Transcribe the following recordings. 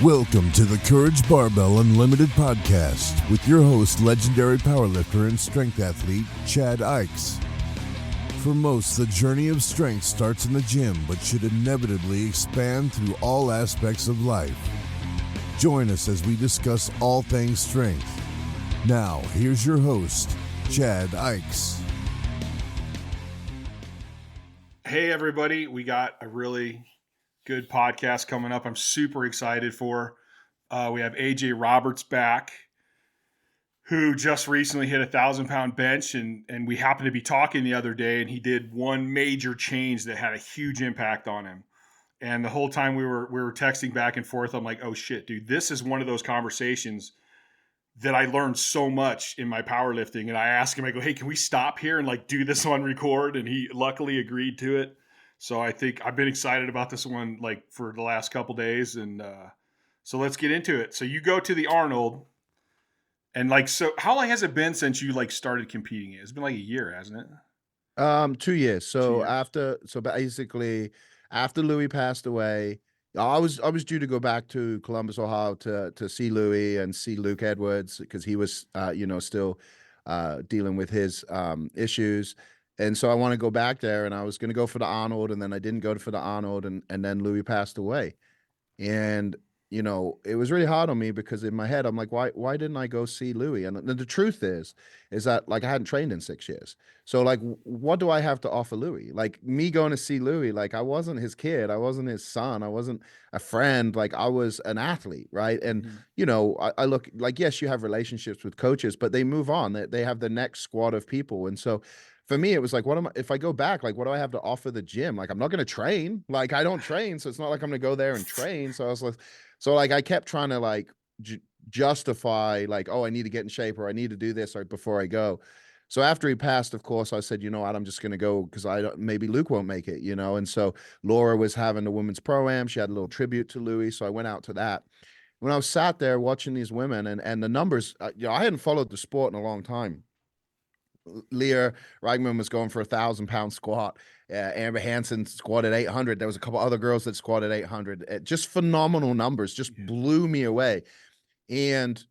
Welcome to the Courage Barbell Unlimited podcast with your host, legendary powerlifter and strength athlete, Chad Ikes. For most, the journey of strength starts in the gym, but should inevitably expand through all aspects of life. Join us as we discuss all things strength. Now, here's your host, Chad Ikes. Hey, everybody. We got a really good podcast coming up. I'm super excited for. We have AJ Roberts back, who just recently hit 1,000-pound bench, and we happened to be talking the other day, and he did one major change that had a huge impact on him. And the whole time we were texting back and forth, I'm like, oh shit, dude, this is one of those conversations that I learned so much in my powerlifting. And I asked him, I go, hey, can we stop here and like do this on record? And he luckily agreed to it. So I think I've been excited about this one like for the last couple days. And so let's get into it. So you go to the Arnold, and like, so how long has it been since you like started competing? It's been like a year, hasn't it? 2 years. 2 years. Basically after Louis passed away, I was due to go back to Columbus, Ohio to see Louis and see Luke Edwards because he was still dealing with his issues. And so I want to go back there, and I was going to go for the Arnold, and then I didn't go for the Arnold, and then Louis passed away. And it was really hard on me because in my head, I'm like, why didn't I go see Louis? And the truth is that like I hadn't trained in 6 years. So like, what do I have to offer Louis? Like me going to see Louis, like I wasn't his kid. I wasn't his son. I wasn't a friend. Like I was an athlete. Right. And, I look like, yes, you have relationships with coaches, but they move on. They have the next squad of people. And so for me, it was like, if I go back, like, what do I have to offer the gym? Like, I'm not going to train. Like, I don't train. So it's not like I'm going to go there and train. So I was like, I kept trying to like justify like, oh, I need to get in shape or I need to do this or before I go. So after he passed, of course, I said, you know what, I'm just going to go because maybe Luke won't make it, And so Laura was having the women's pro-am. She had a little tribute to Louis. So I went out to that. When I was sat there watching these women and the numbers, I hadn't followed the sport in a long time. Leah Reichman was going for 1,000-pound squat. Amber Hansen squatted 800. There was a couple other girls that squatted 800. Just phenomenal numbers, just blew me away. And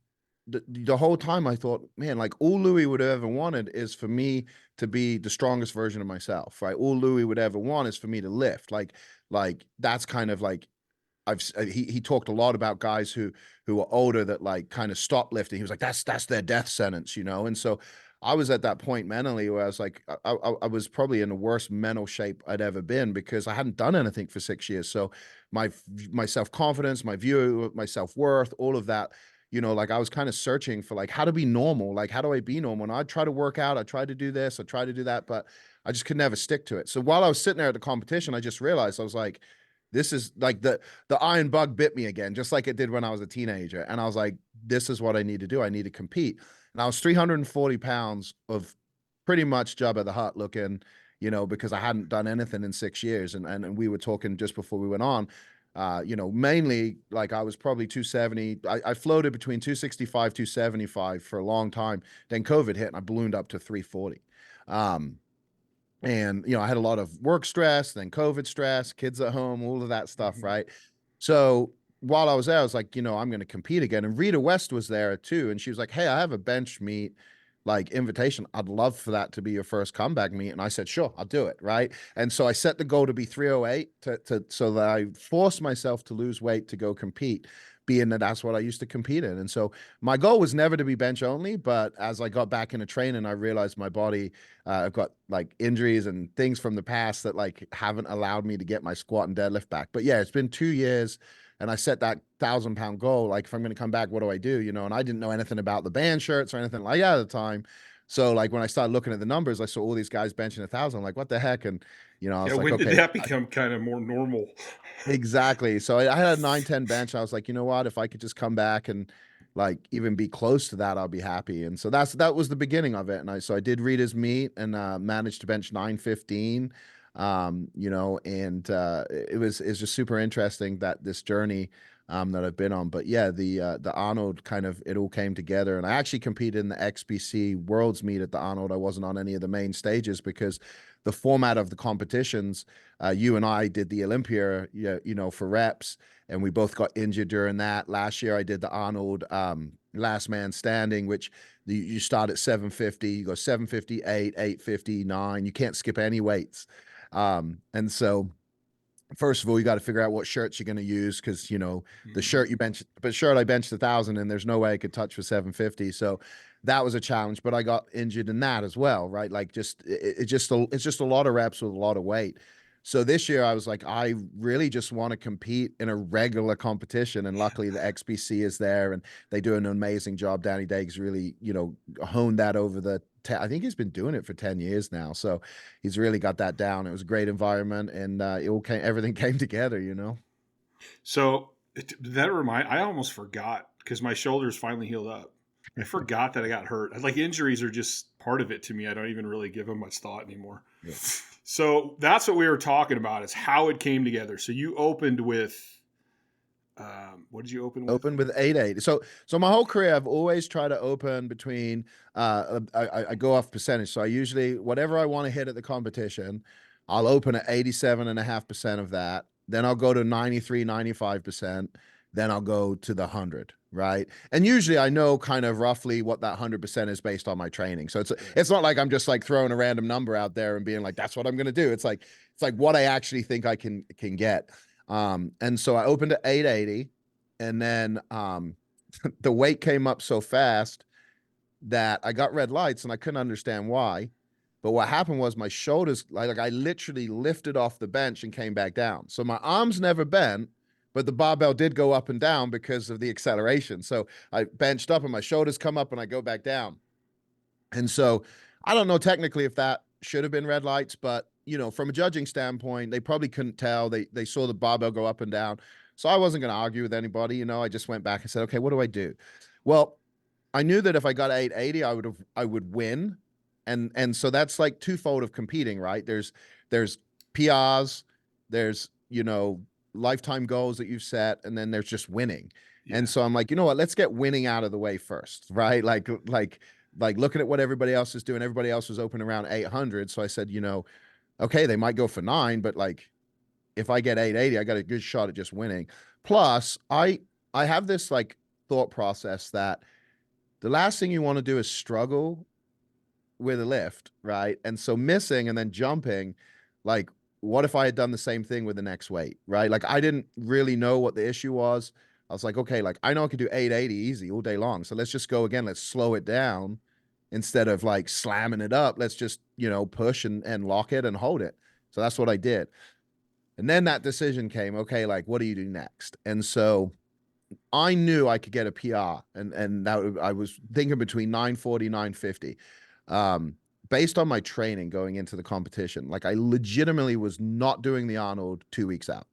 the whole time I thought, man, like all Louis would have ever wanted is for me to be the strongest version of myself, right? All Louis would ever want is for me to lift. Like that's kind of like he talked a lot about guys who are older that like kind of stopped lifting. He was like, that's their death sentence, And so I was at that point mentally where I was like, I was probably in the worst mental shape I'd ever been because I hadn't done anything for 6 years. So my self-confidence, my view of my self-worth, all of that, like I was kind of searching for like how to be normal. Like, how do I be normal? And I'd try to work out. I tried to do this. I tried to do that, but I just could never stick to it. So while I was sitting there at the competition, I just realized I was like, this is like the iron bug bit me again, just like it did when I was a teenager. And I was like, this is what I need to do. I need to compete. And I was 340 pounds of pretty much Jabba the Hutt looking, because I hadn't done anything in 6 years. And we were talking just before we went on, mainly like I was probably 270. I floated between 265, 275 for a long time. Then COVID hit and I ballooned up to 340. And, I had a lot of work stress, then COVID stress, kids at home, all of that stuff, right? So while I was there, I was like, I'm going to compete again. And Rita West was there too. And she was like, hey, I have a bench meet, like invitation. I'd love for that to be your first comeback meet. And I said, sure, I'll do it. Right. And so I set the goal to be 308 so that I forced myself to lose weight to go compete, being that that's what I used to compete in. And so my goal was never to be bench only, but as I got back into training, I realized my body, I've got like injuries and things from the past that like haven't allowed me to get my squat and deadlift back. But yeah, it's been 2 years. And I set that 1,000-pound goal. Like, if I'm going to come back, what do I do? And I didn't know anything about the band shirts or anything like that at the time. So like when I started looking at the numbers, I saw all these guys benching 1,000. I'm like, what the heck? And I was like, when okay, did that become kind of more normal? Exactly. So I had a 910 bench. I was like, you know what? If I could just come back and like even be close to that, I'll be happy. And so that was the beginning of it. And I did Rita's meet and managed to bench 915. And it's just super interesting that this journey that I've been on. But yeah, the Arnold kind of, it all came together, and I actually competed in the XBC Worlds meet at the Arnold. I wasn't on any of the main stages because the format of the competitions, you and I did the Olympia, for reps, and we both got injured during that. Last year I did the Arnold last man standing, which you start at 750, you go 758, 859. You can't skip any weights. And so first of all, you got to figure out what shirts you're going to use, because the shirt you bench, but shirt I benched 1,000, and there's no way I could touch for 750. So that was a challenge. But I got injured in that as well, right? Like it's just a lot of reps with a lot of weight. So this year I was like, I really just want to compete in a regular competition, and luckily the XBC is there, and they do an amazing job. Danny Daig's really honed that over the. I think he's been doing it for 10 years now. So he's really got that down. It was a great environment, and everything came together, So I almost forgot, because my shoulders finally healed up. I forgot that I got hurt. Like, injuries are just part of it to me. I don't even really give them much thought anymore. Yeah. So that's what we were talking about, is how it came together. So you opened with, what did you open with? Open with 880. So my whole career, I've always tried to open between, I go off percentage. So I usually, whatever I want to hit at the competition, I'll open at 87.5% of that. Then I'll go to 93, 95%. Then I'll go to the 100, right? And usually I know kind of roughly what that 100% is based on my training. So it's not like I'm just like throwing a random number out there and being like, that's what I'm going to do. It's like what I actually think I can get. And so I opened at 880, and then the weight came up so fast that I got red lights, and I couldn't understand why. But what happened was my shoulders, like I literally lifted off the bench and came back down. So my arms never bent, but the barbell did go up and down because of the acceleration. So I benched up and my shoulders come up and I go back down. And so I don't know technically if that should have been red lights, but from a judging standpoint, they probably couldn't tell. They saw the barbell go up and down. So I wasn't going to argue with anybody. I just went back and said, okay, what do I do? Well, I knew that if I got 880, I would win. And so that's like twofold of competing, right? There's PRs, there's, lifetime goals that you've set, and then there's just winning. Yeah. And so I'm like, you know what, let's get winning out of the way first, right? Like looking at what everybody else is doing, everybody else was open around 800. So I said, okay, they might go for 9, but like, if I get 880, I got a good shot at just winning. Plus I have this like thought process that the last thing you want to do is struggle with a lift, right? And so missing and then jumping, like, what if I had done the same thing with the next weight, right? Like, I didn't really know what the issue was. I was like, okay, like I know I could do 880 easy all day long. So let's just go again. Let's slow it down instead of like slamming it up. Let's just, push and lock it and hold it. So that's what I did. And then that decision came, okay, like, what do you do next? And so I knew I could get a PR, and that I was thinking between 940, 950. Based on my training going into the competition, like I legitimately was not doing the Arnold 2 weeks out.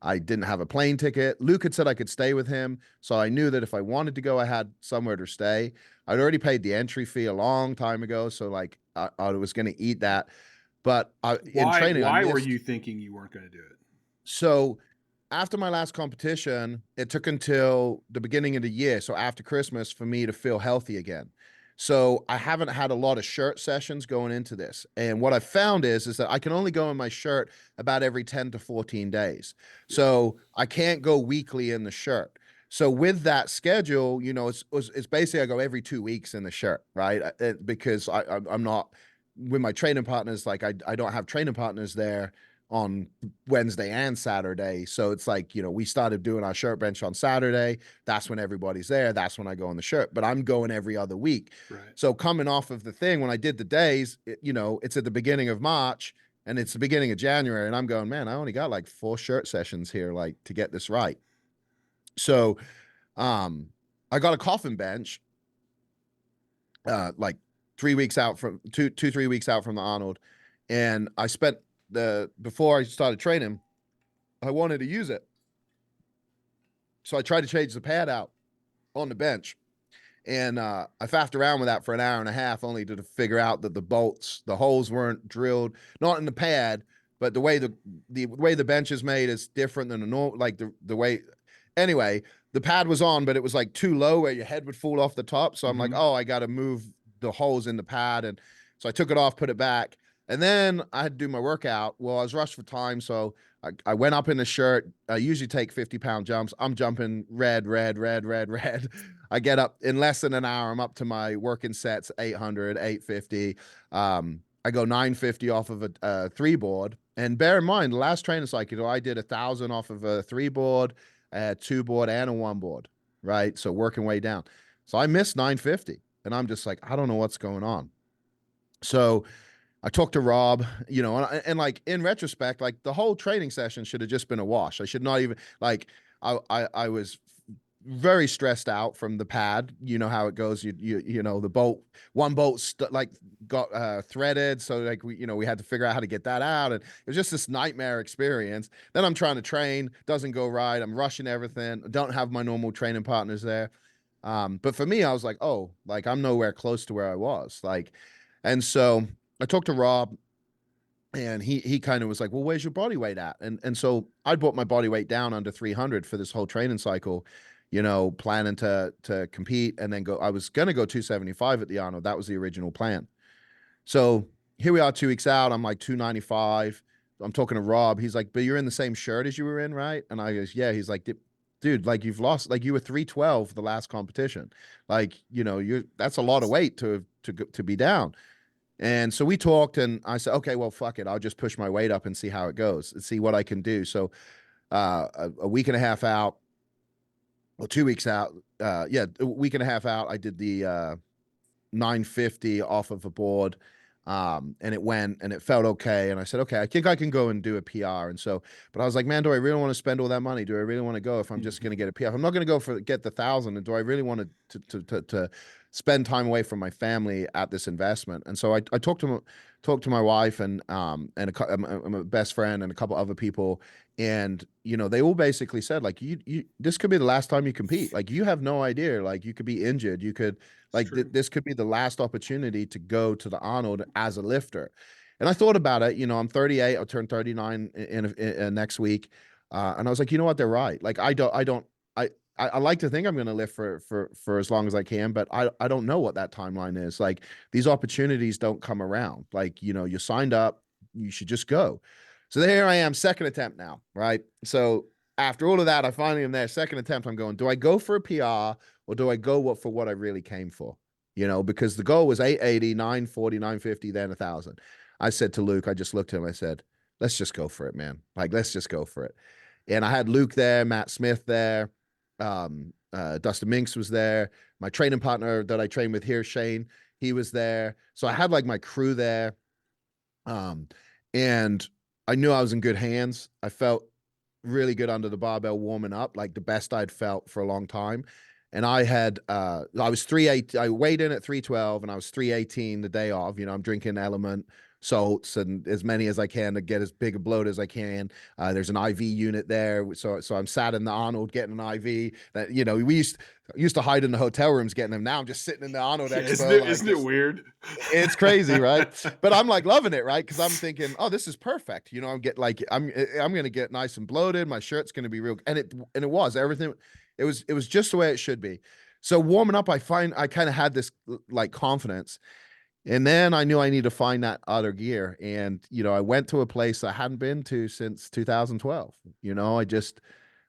I didn't have a plane ticket. Luke had said I could stay with him. So I knew that if I wanted to go, I had somewhere to stay. I'd already paid the entry fee a long time ago. So like I was going to eat that. But in training, why were you thinking you weren't going to do it? So after my last competition, it took until the beginning of the year, so after Christmas, for me to feel healthy again. So I haven't had a lot of shirt sessions going into this. And what I found is that I can only go in my shirt about every 10 to 14 days. So I can't go weekly in the shirt. So with that schedule, it's basically I go every 2 weeks in the shirt, right? Because I'm not with my training partners. Like I don't have training partners there on Wednesday and Saturday. So it's like, we started doing our shirt bench on Saturday. That's when everybody's there. That's when I go in the shirt, but I'm going every other week. Right. So coming off of the thing, when I did the days, it's at the beginning of March and it's the beginning of January. And I'm going, man, I only got like 4 shirt sessions here, like to get this right. So, I got a coffin bench, like 3 weeks out from 3 weeks out from the Arnold. And I spent before I started training, I wanted to use it. So I tried to change the pad out on the bench. And I faffed around with that for an hour and a half, only to figure out that the holes weren't drilled, not in the pad, but the way the bench is made is different than the normal, like the way anyway, the pad was on, but it was like too low where your head would fall off the top. So I'm like, Mhm. oh, I got to move the holes in the pad. And so I took it off, put it back. And then I had to do my workout. Well, I was rushed for time. So I went up in the shirt. I usually take 50-pound jumps. I'm jumping red, red, red, red, red. I get up in less than an hour. I'm up to my working sets, 800, 850. I go 950 off of a three board. And bear in mind, the last training cycle, I did 1,000 off of a three board, a two board, and a one board, right? So working way down. So I missed 950. And I'm just like, I don't know what's going on. So I talked to Rob, and like in retrospect, like the whole training session should have just been a wash. I should not even like I was very stressed out from the pad. You know how it goes. The bolt, one bolt like got threaded, so like we had to figure out how to get that out, and it was just this nightmare experience. Then I'm trying to train, doesn't go right. I'm rushing everything. Don't have my normal training partners there. But for me, I was like, oh, like I'm nowhere close to where I was. Like, and so I talked to Rob, and he kind of was like, well, where's your body weight at? And so I brought my body weight down under 300 for this whole training cycle, planning to compete and then go. I was gonna go 275 at the Arnold. That was the original plan. So here we are 2 weeks out. I'm like 295. I'm talking to Rob. He's like, but you're in the same shirt as you were in, right? And I goes, yeah. He's like, dude, like you've lost, like you were 312 the last competition. Like, that's a lot of weight to be down. And so we talked, and I said, okay, well, fuck it. I'll just push my weight up and see how it goes and see what I can do. So a week and a half out, well, 2 weeks out, a week and a half out, I did the 950 off of a board. And it went and it felt okay. And I said, okay, I think I can go and do a PR. And so, but I was like, man, do I really want to spend all that money? Do I really want to go if I'm just going to get a PR? If I'm not going to go get the 1,000, and do I really want to spend time away from my family at this investment? And so I talked to my wife and my best friend and a couple other people, and they all basically said, like, you this could be the last time you compete. Like, you have no idea. Like, you could be injured. You could this could be the last opportunity to go to the Arnold as a lifter. And I thought about it. I'm 38. I'll turn 39 in next week. And I was like, you know what? They're right. Like, I like to think I'm going to live for as long as I can, but I don't know what that timeline is. Like, these opportunities don't come around. Like, you signed up, you should just go. So here I am, second attempt now, right? So after all of that, I finally am there. Second attempt, I'm going, do I go for a PR or do I go for what I really came for? Because the goal was 880, 940, 950, then 1,000. I said to Luke, I just looked at him, I said, let's just go for it, man. Like, let's just go for it. And I had Luke there, Matt Smith there, Dustin Minks was there. My training partner that I train with here, Shane, he was there. So I had like my crew there. And I knew I was in good hands. I felt really good under the barbell warming up, like the best I'd felt for a long time. And I was 380. I weighed in at 312 and I was 318 the day off. I'm drinking Element salts and as many as I can to get as big a bloat as I can. There's an IV unit there. So I'm sat in the Arnold getting an IV that, we used to hide in the hotel rooms getting them. Now I'm just sitting in the Arnold Expo. Isn't it weird? It's crazy, right? But I'm like loving it, right? Because I'm thinking, oh, this is perfect. I'm gonna get nice and bloated. My shirt's gonna be real, and it was everything. It was just the way it should be. So warming up, I kind of had this like confidence, and then I knew I needed to find that other gear, and I went to a place I hadn't been to since 2012.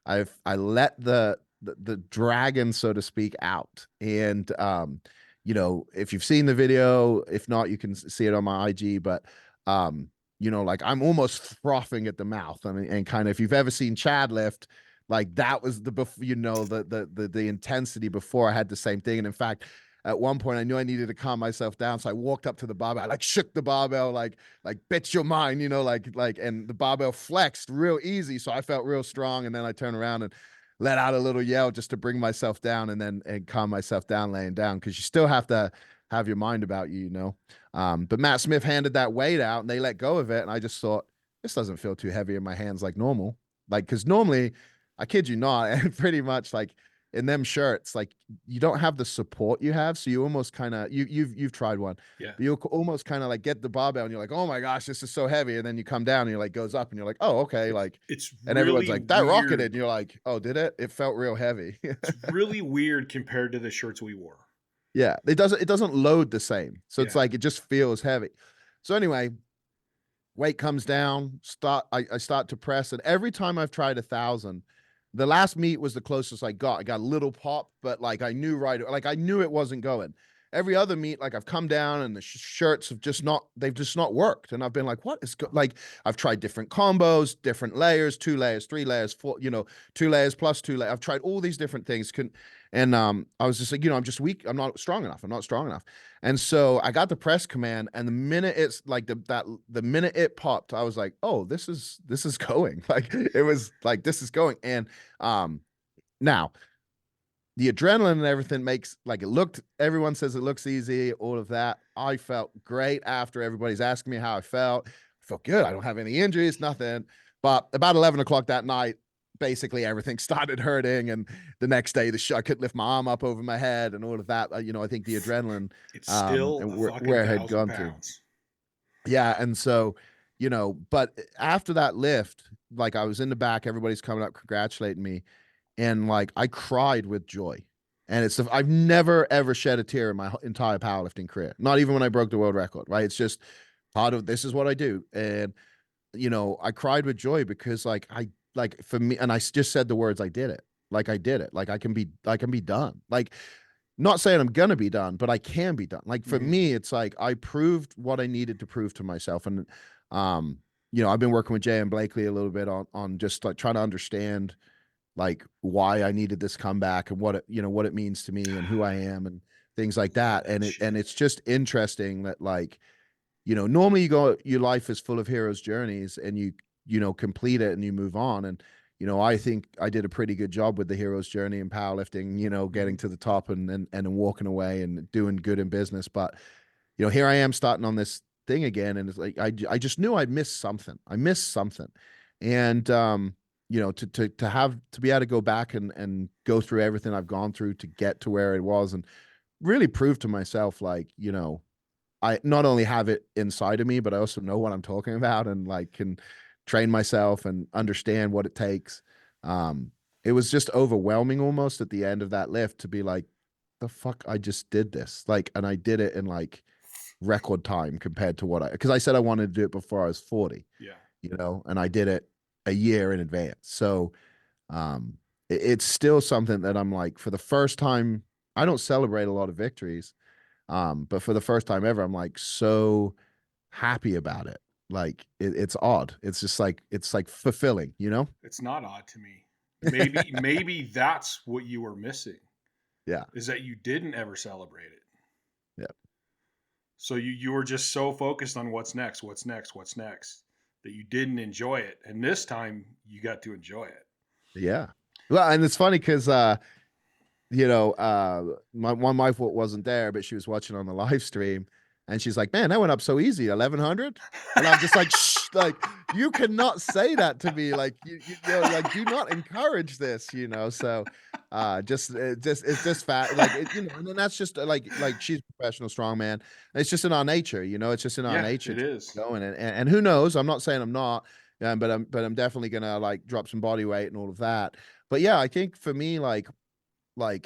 I let the dragon, so to speak, out. And if you've seen the video, if not, you can see it on my IG. But like I'm almost frothing at the mouth. I mean, and kind of if you've ever seen Chad lift, like that was the intensity before. I had the same thing. And in fact, at one point I knew I needed to calm myself down. So I walked up to the barbell, I like shook the barbell, like bet your mind, and the barbell flexed real easy. So I felt real strong. And then I turned around and let out a little yell just to bring myself down and calm myself down laying down. Cause you still have to have your mind about you, but Matt Smith handed that weight out and they let go of it. And I just thought, this doesn't feel too heavy in my hands like normal. Like, cause normally, I kid you not, and pretty much like in them shirts, like you don't have the support you have. So you almost kind of, you've tried one, Yeah. but you almost kind of like get the barbell and you're like, oh my gosh, this is so heavy. And then you come down and you're like, goes up and you're like, oh, okay. Like, It's and everyone's really like, that rocketed. weird. And you're like, oh, did it? It felt real heavy. It's really weird compared to the shirts we wore. Yeah. It doesn't load the same. So it's Yeah. like, it just feels heavy. So anyway, weight comes down, I start to press. And every time I've tried 1,000, the last meet was the closest I got. I got a little pop, but like I knew like I knew it wasn't going. Every other meet, like I've come down and the shirts have just not, they've just not worked. And I've been like, what is like, I've tried different combos, different layers, 2 layers, 3 layers, 4, 2 layers plus 2 layers. I've tried all these different things. And I was just like, I'm just weak. I'm not strong enough. I'm not strong enough. And so I got the press command, and the minute it's like the minute it popped, I was like, oh, this is going. Like it was like, this is going. And now the adrenaline and everything makes like everyone says it looks easy, all of that. I felt great after everybody's asking me how I felt. I felt good. I don't have any injuries, nothing. But about 11 o'clock that night, basically everything started hurting. And the next day, I couldn't lift my arm up over my head and all of that. I think the adrenaline, It's still and a where fucking it had gone 1,000 through. pounds. Yeah. And so, but after that lift, like I was in the back, everybody's coming up congratulating me. And like I cried with joy. And I've never ever shed a tear in my entire powerlifting career. Not even when I broke the world record, right? It's just part of this is what I do. And I cried with joy because like for me, and I just said the words, I did it. Like I did it. Like I can be done. Like not saying I'm gonna be done, but I can be done. Like for me, it's like I proved what I needed to prove to myself. And I've been working with Jay and Blakely a little bit on just like trying to understand like why I needed this comeback and what it means to me and who I am and things like that. And it's just interesting that like, normally your life is full of heroes' journeys and you complete it and you move on. And, I think I did a pretty good job with the hero's journey in powerlifting, getting to the top and walking away and doing good in business. But, here I am starting on this thing again. And it's like, I just knew I missed something. And, to be able to go back and go through everything I've gone through to get to where it was and really prove to myself, like, I not only have it inside of me, but I also know what I'm talking about and like can train myself and understand what it takes. It was just overwhelming almost at the end of that lift to be like, the fuck, I just did this. Like, and I did it in like record time compared to because I said I wanted to do it before I was 40. Yeah. And I did it a year in advance. So it's still something that I'm like, for the first time, I don't celebrate a lot of victories. But for the first time ever, I'm like so happy about it. Like it's odd. It's just like it's like fulfilling, It's not odd to me. Maybe that's what you were missing. Yeah. Is that you didn't ever celebrate it. Yeah. So you were just so focused on what's next that you didn't enjoy it. And this time you got to enjoy it. Yeah. Well, and it's funny because my one wife wasn't there, but she was watching on the live stream, and she's like, "Man, that went up so easy, 1,100." And I'm just like, "Shh, like you cannot say that to me. Like like do not encourage this, So, it's just fat, like and then that's just like she's a professional strongman. It's just in our nature, It's just in our nature. It is going and who knows? I'm not saying I'm not, but I'm definitely gonna like drop some body weight and all of that. But yeah, I think for me, like I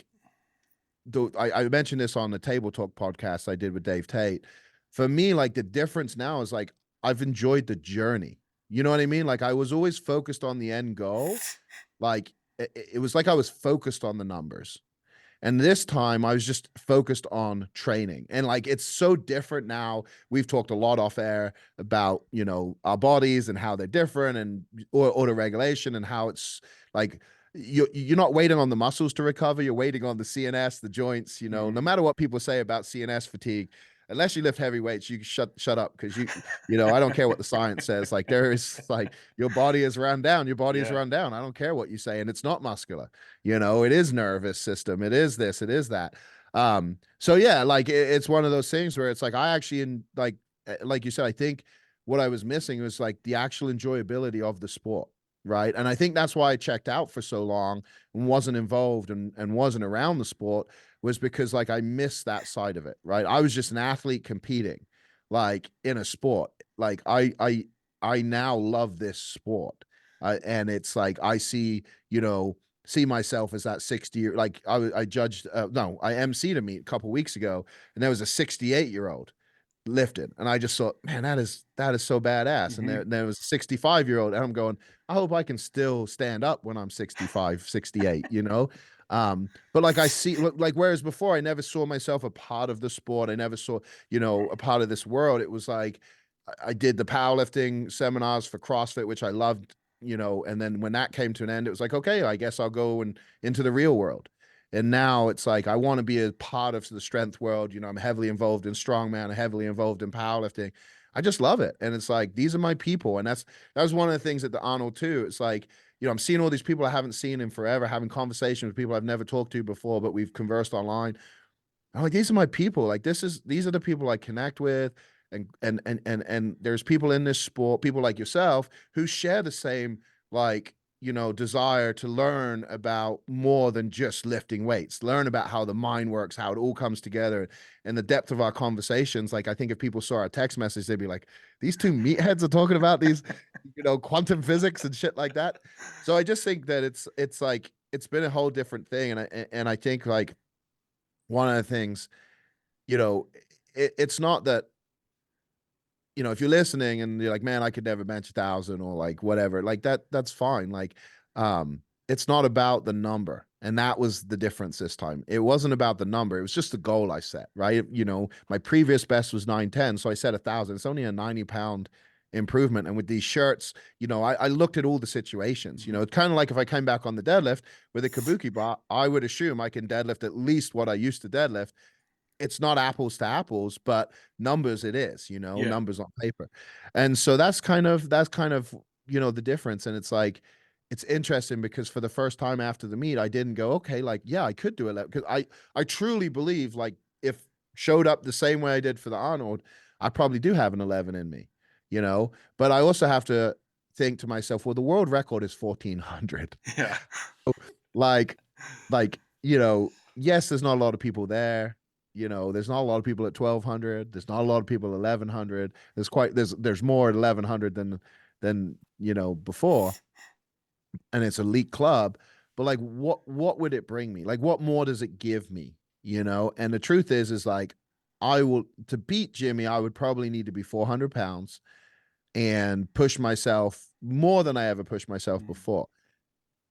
mentioned this on the Table Talk podcast I did with Dave Tate. For me, like the difference now is like I've enjoyed the journey. You know what I mean? Like I was always focused on the end goal. Like it was like I was focused on the numbers. And this time I was just focused on training. And like it's so different now. We've talked a lot off air about, our bodies and how they're different and auto regulation and how it's like you're not waiting on the muscles to recover, you're waiting on the CNS, the joints, no matter what people say about CNS fatigue, unless you lift heavy weights, you shut up because I don't care what the science says. Like there is like your body is run down, I don't care what you say, and it's not muscular, it is nervous system, it is this, it is that. So yeah, like it's one of those things where it's like I actually like you said, I think what I was missing was like the actual enjoyability of the sport. right? And I think that's why I checked out for so long and wasn't involved and wasn't around the sport, was because like I missed that side of it, right? I was just an athlete competing like in a sport. Like I now love this sport. And it's like I see, see myself as that 60 year, like I judged no, I emceed a meet a couple weeks ago, and there was a 68-year-old lifted, and I just thought, man, that is so badass. And there was a 65-year-old, and I'm going, I hope I can still stand up when I'm 65, 68, but like I see, look, like whereas before I never saw myself a part of the sport, I never saw, a part of this world. It was like I did the powerlifting seminars for CrossFit, which I loved, and then when that came to an end, it was like, okay, I guess I'll go and into the real world. And now it's like I want to be a part of the strength world. I'm heavily involved in strongman, heavily involved in powerlifting. I just love it. And it's like these are my people. And that was one of the things at the Arnold too. It's like, I'm seeing all these people I haven't seen in forever, having conversations with people I've never talked to before, but we've conversed online. I'm like, these are my people. Like these are the people I connect with. And there's people in this sport, people like yourself, who share the same, like, desire to learn about more than just lifting weights, learn about how the mind works, how it all comes together, and the depth of our conversations. Like, I think if people saw our text message, they'd be like, these two meatheads are talking about these, quantum physics and shit like that. So I just think that it's like, it's been a whole different thing. And I think like one of the things, it's not that, if you're listening and you're like, man, I could never bench 1,000 or like whatever, like that's fine. Like, it's not about the number. And that was the difference this time. It wasn't about the number. It was just the goal I set, right? My previous best was 910. So I set 1,000. It's only a 90-pound improvement. And with these shirts, I looked at all the situations, it's kind of like if I came back on the deadlift with a Kabuki bar, I would assume I can deadlift at least what I used to deadlift. It's not apples to apples, but numbers it is, numbers on paper. And so that's kind of, the difference. And it's like, it's interesting because for the first time after the meet, I didn't go, okay, like, yeah, I could do it. Because I truly believe like if showed up the same way I did for the Arnold, I probably do have an 11 in me, but I also have to think to myself, well, the world record is 1,400. Yeah. like, yes, there's not a lot of people there. There's not a lot of people at 1,200. There's not a lot of people at 1,100. There's more at 1,100 than before, and it's elite club. But like, what would it bring me? Like, what more does it give me? And the truth is like, to beat Jimmy, I would probably need to be 400 pounds and push myself more than I ever pushed myself before.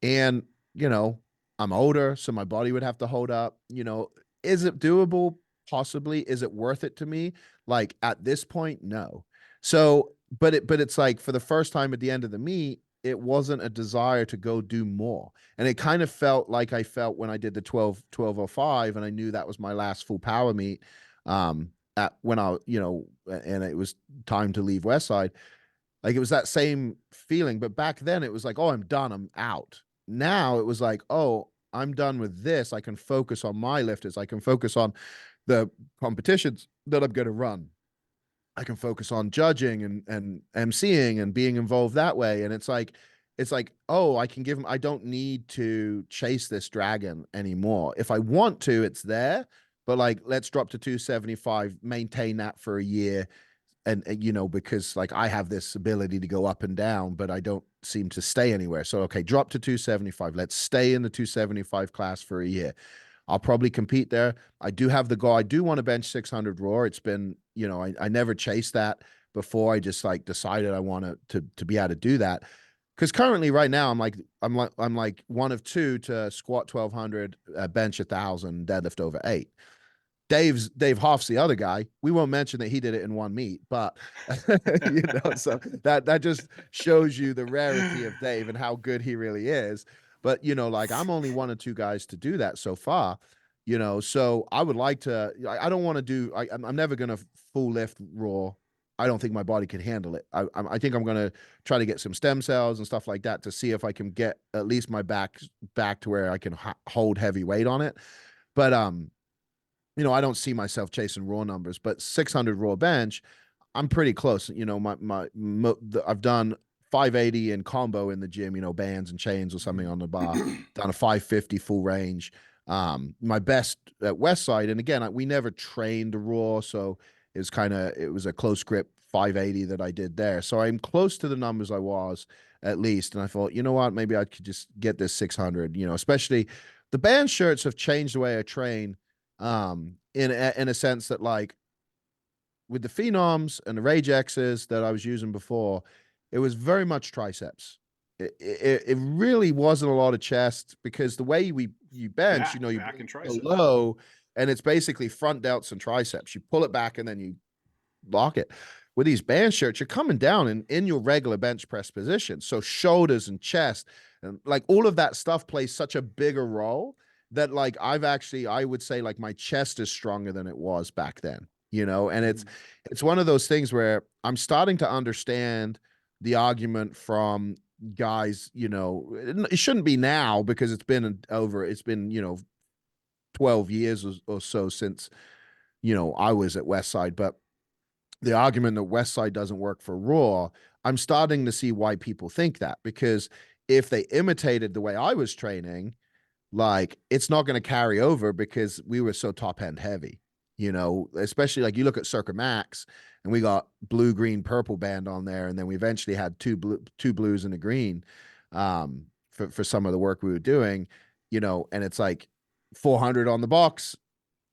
And I'm older, so my body would have to hold up. Is it doable? Possibly. Is it worth it to me? Like at this point, no. So, but it's like for the first time at the end of the meet, it wasn't a desire to go do more. And it kind of felt like I felt when I did the 12:05 and I knew that was my last full power meet. At when I, and it was time to leave Westside. Like it was that same feeling, but back then it was like, oh, I'm done. I'm out. Now it was like, oh, I'm done with this. I can focus on my lifters. I can focus on the competitions that I'm going to run. I can focus on judging and emceeing and being involved that way. And it's like, oh, I can give them, I don't need to chase this dragon anymore. If I want to, it's there, but like, let's drop to 275, maintain that for a year. And because like I have this ability to go up and down, but I don't seem to stay anywhere. So, okay, drop to 275. Let's stay in the 275 class for a year. I'll probably compete there. I do have the goal. I do want to bench 600 raw. It's been, I never chased that before. I just like decided I want to be able to do that. Because currently right now, I'm like one of two to squat 1,200, bench 1,000, deadlift over 8. Dave Hoff's the other guy. We won't mention that he did it in one meet, but so that just shows you the rarity of Dave and how good he really is. But like I'm only one or two guys to do that so far. So I would like to. I don't want to do. I'm never gonna full lift raw. I don't think my body can handle it. I think I'm gonna try to get some stem cells and stuff like that to see if I can get at least my back to where I can hold heavy weight on it. But I don't see myself chasing raw numbers, but 600 raw bench, I'm pretty close. I've done 580 in combo in the gym, bands and chains or something on the bar, down to 550 full range. My best at Westside, and again, we never trained raw, so it was a close grip 580 that I did there. So I'm close to the numbers I was at least. And I thought, you know what, maybe I could just get this 600, especially the band shirts have changed the way I train, in a sense that, like, with the Phenoms and the Rage X's that I was using before, it was very much triceps. It really wasn't a lot of chest, because the way you bench, you back and go triceps. low, and it's basically front delts and triceps. You pull it back and then you lock it. With these band shirts, you're coming down in your regular bench press position. So shoulders and chest and like all of that stuff plays such a bigger role that, like, I would say, like, my chest is stronger than it was back then, and it's one of those things where I'm starting to understand the argument from guys, it shouldn't be now because it's been 12 years or so since, I was at Westside, but the argument that Westside doesn't work for Raw, I'm starting to see why people think that, because if they imitated the way I was training, like, it's not going to carry over because we were so top end heavy, especially like you look at Circa Max and we got blue, green, purple band on there. And then we eventually had two blues and a green, for some of the work we were doing, and it's like 400 on the box,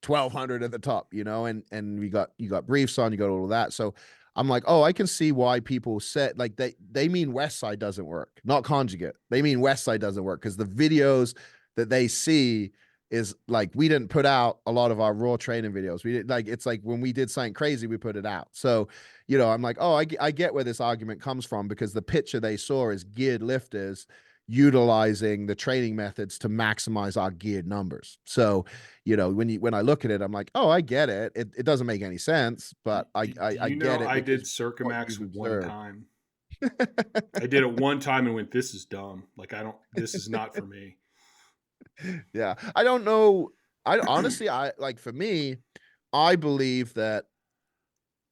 1,200 at the top, and you got briefs on, you got all of that. So I'm like, oh, I can see why people said, like, they mean Westside doesn't work, not conjugate. They mean Westside doesn't work because the videos that they see is like, we didn't put out a lot of our raw training videos. We did, like, it's like when we did something crazy, we put it out. So, I'm like, oh, I get where this argument comes from, because the picture they saw is geared lifters utilizing the training methods to maximize our geared numbers. So, when I look at it, I'm like, oh, I get it. It doesn't make any sense, but I get it. I did Circa Max one observed. time. I did it one time and went, this is dumb. Like, this is not for me. Yeah. I don't know. I honestly, for me, I believe that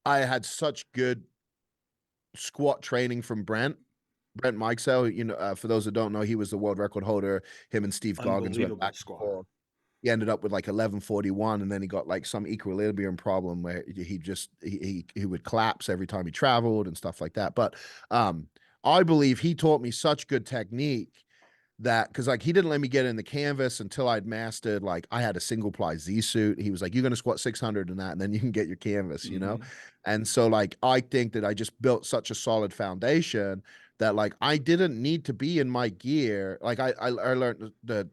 I had such good squat training from Brent Mikesell. For those that don't know, he was the world record holder. Him and Steve Goggins went back and forth. He ended up with like 1141, and then he got like some equilibrium problem where he would collapse every time he traveled and stuff like that. But I believe he taught me such good technique that, because like he didn't let me get in the canvas until I'd mastered, like, I had a single ply Z suit. He was like, you're going to squat 600 in that, and then you can get your canvas, And so, like, I think that I just built such a solid foundation that, like, I didn't need to be in my gear. Like, I learned the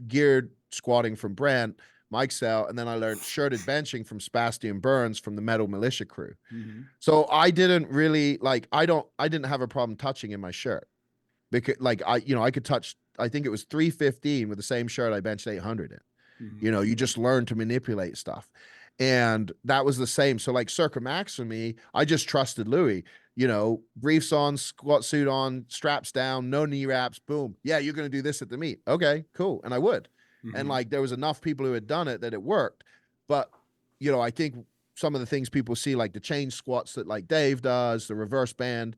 geared squatting from Brent Mikesell, and then I learned shirted benching from Spasti and Burns from the Metal Militia crew. So I didn't really, like, I didn't have a problem touching in my shirt, because, like, I could touch, I think it was 315 with the same shirt I benched 800 in. You just learn to manipulate stuff. And that was the same. So, like, Circa Max for me, I just trusted Louis, briefs on, squat suit on, straps down, no knee wraps, boom. Yeah, you're going to do this at the meet. Okay, cool. And I would. And, like, there was enough people who had done it that it worked. But, I think some of the things people see, like the chain squats that, like, Dave does, the reverse band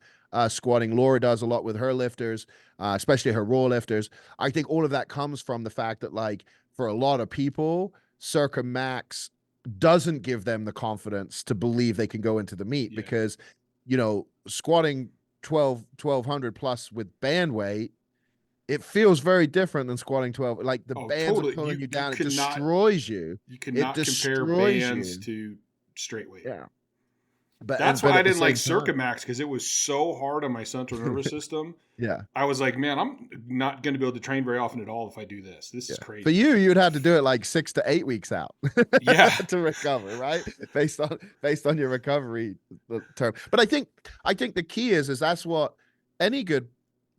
squatting Laura does a lot with her lifters, especially her raw lifters. I think all of that comes from the fact that, like, for a lot of people, Circa Max doesn't give them the confidence to believe they can go into the meet, because, squatting 1,200 plus with band weight, it feels very different than squatting 12. Like, the bands are pulling you down. It destroys you. You cannot compare bands to straight weight. Yeah. That's why I didn't like Circa Max, because it was so hard on my central nervous system. Yeah. I was like, man, I'm not going to be able to train very often at all if I do this. This is crazy. For you'd have to do it like 6 to 8 weeks out. Yeah. To recover, right? Based on your recovery term. But I think the key is that's what any good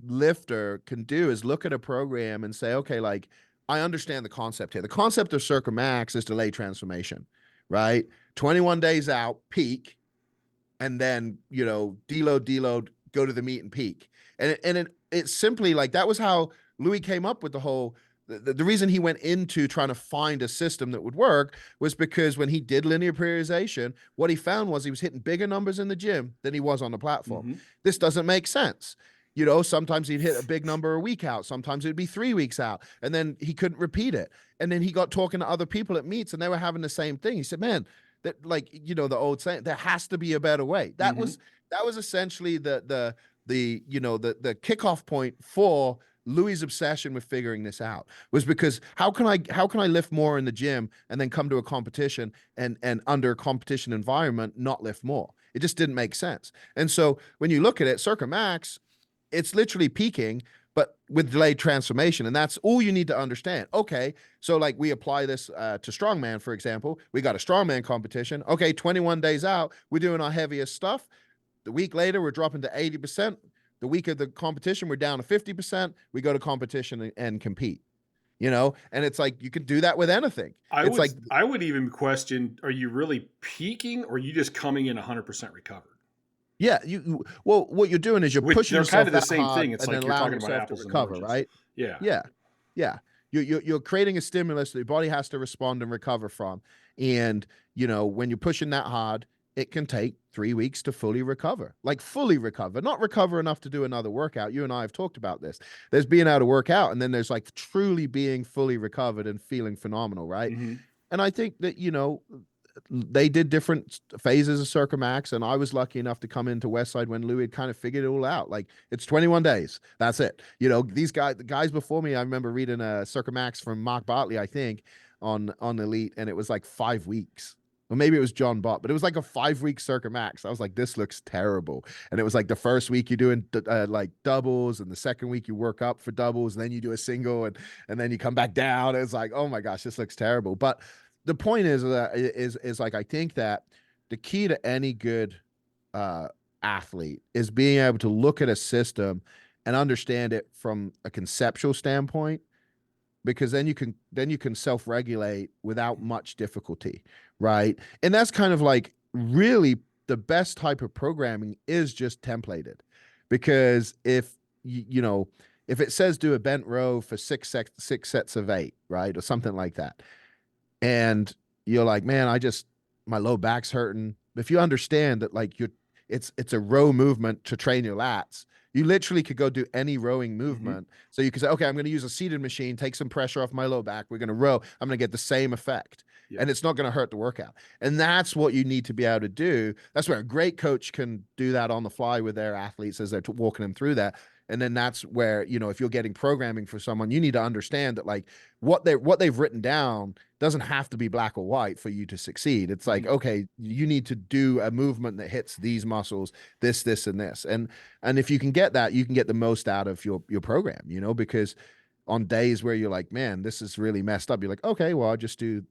lifter can do, is look at a program and say, okay, like, I understand the concept here. The concept of Circa Max is delay transformation, right? 21 days out, peak, and then, deload, go to the meet and peak. And it's simply like, that was how Louis came up with the whole, the reason he went into trying to find a system that would work was because when he did linear periodization, what he found was he was hitting bigger numbers in the gym than he was on the platform. Mm-hmm. This doesn't make sense. Sometimes he'd hit a big number a week out. Sometimes it'd be 3 weeks out, and then he couldn't repeat it. And then he got talking to other people at meets, and they were having the same thing. He said, man, that the old saying, there has to be a better way. That Mm-hmm. was essentially the kickoff point for Louis' obsession with figuring this out, was because how can I lift more in the gym and then come to a competition and under a competition environment not lift more? It just didn't make sense. And so when you look at it, Circa Max, it's literally peaking, but with delayed transformation. And that's all you need to understand. Okay, so like we apply this to strongman, for example. We got a strongman competition. Okay, 21 days out, we're doing our heaviest stuff. The week later, we're dropping to 80%. The week of the competition, we're down to 50%. We go to competition and compete, and it's like, you can do that with anything. I would even question, are you really peaking, or are you just coming in 100% recovered? Yeah, what you're doing is you're pushing yourself kind of the that same hard thing. It's and like then you're allowing talking about yourself apples to and recover, oranges. right? Yeah. Yeah. You're creating a stimulus that your body has to respond and recover from. And, when you're pushing that hard, it can take 3 weeks to fully recover, not recover enough to do another workout. You and I have talked about this. There's being able to work out, and then there's like truly being fully recovered and feeling phenomenal, right? Mm-hmm. And I think that, they did different phases of Circa Max, and I was lucky enough to come into Westside when Louis had kind of figured it all out. Like, it's 21 days. That's it. The guys before me, I remember reading a Circa Max from Mark Bartley, I think, on Elite, and it was like 5 weeks. Or maybe it was John Bott, but it was like a 5-week Circa Max. I was like, this looks terrible. And it was like the first week you're doing like doubles, and the second week you work up for doubles, and then you do a single, and then you come back down. It's like, oh my gosh, this looks terrible. But the point is like, I think that the key to any good athlete is being able to look at a system and understand it from a conceptual standpoint, because then you can self-regulate without much difficulty, right? And that's kind of like, really, the best type of programming is just templated, because if if it says do a bent row for six sets of 8, right, or something like that, and you're like, man, my low back's hurting. If you understand that, like, it's a row movement to train your lats, you literally could go do any rowing movement. Mm-hmm. So you could say, okay, I'm going to use a seated machine, take some pressure off my low back. We're going to row. I'm going to get the same effect. Yeah. And it's not going to hurt the workout. And that's what you need to be able to do. That's where a great coach can do that on the fly with their athletes as they're walking them through that. And then that's where, if you're getting programming for someone, you need to understand that, like, what they've written down doesn't have to be black or white for you to succeed. It's like, okay, you need to do a movement that hits these muscles, this, and this. And if you can get that, you can get the most out of your program, because on days where you're like, man, this is really messed up, you're like, okay, well, I'll just do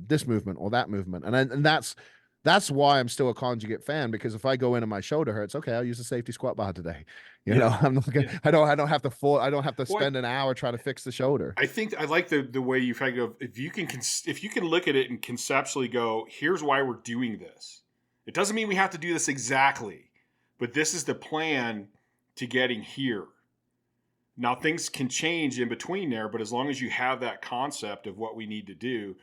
this movement or that movement. And that's why I'm still a conjugate fan, because if I go in and my shoulder hurts, okay, I'll use a safety squat bar today. I'm not gonna, I don't have to spend an hour trying to fix the shoulder. I think I like the way you think of, if you can look at it and conceptually go, here's why we're doing this. It doesn't mean we have to do this exactly, but this is the plan to getting here. Now, things can change in between there, but as long as you have that concept of what we need to do,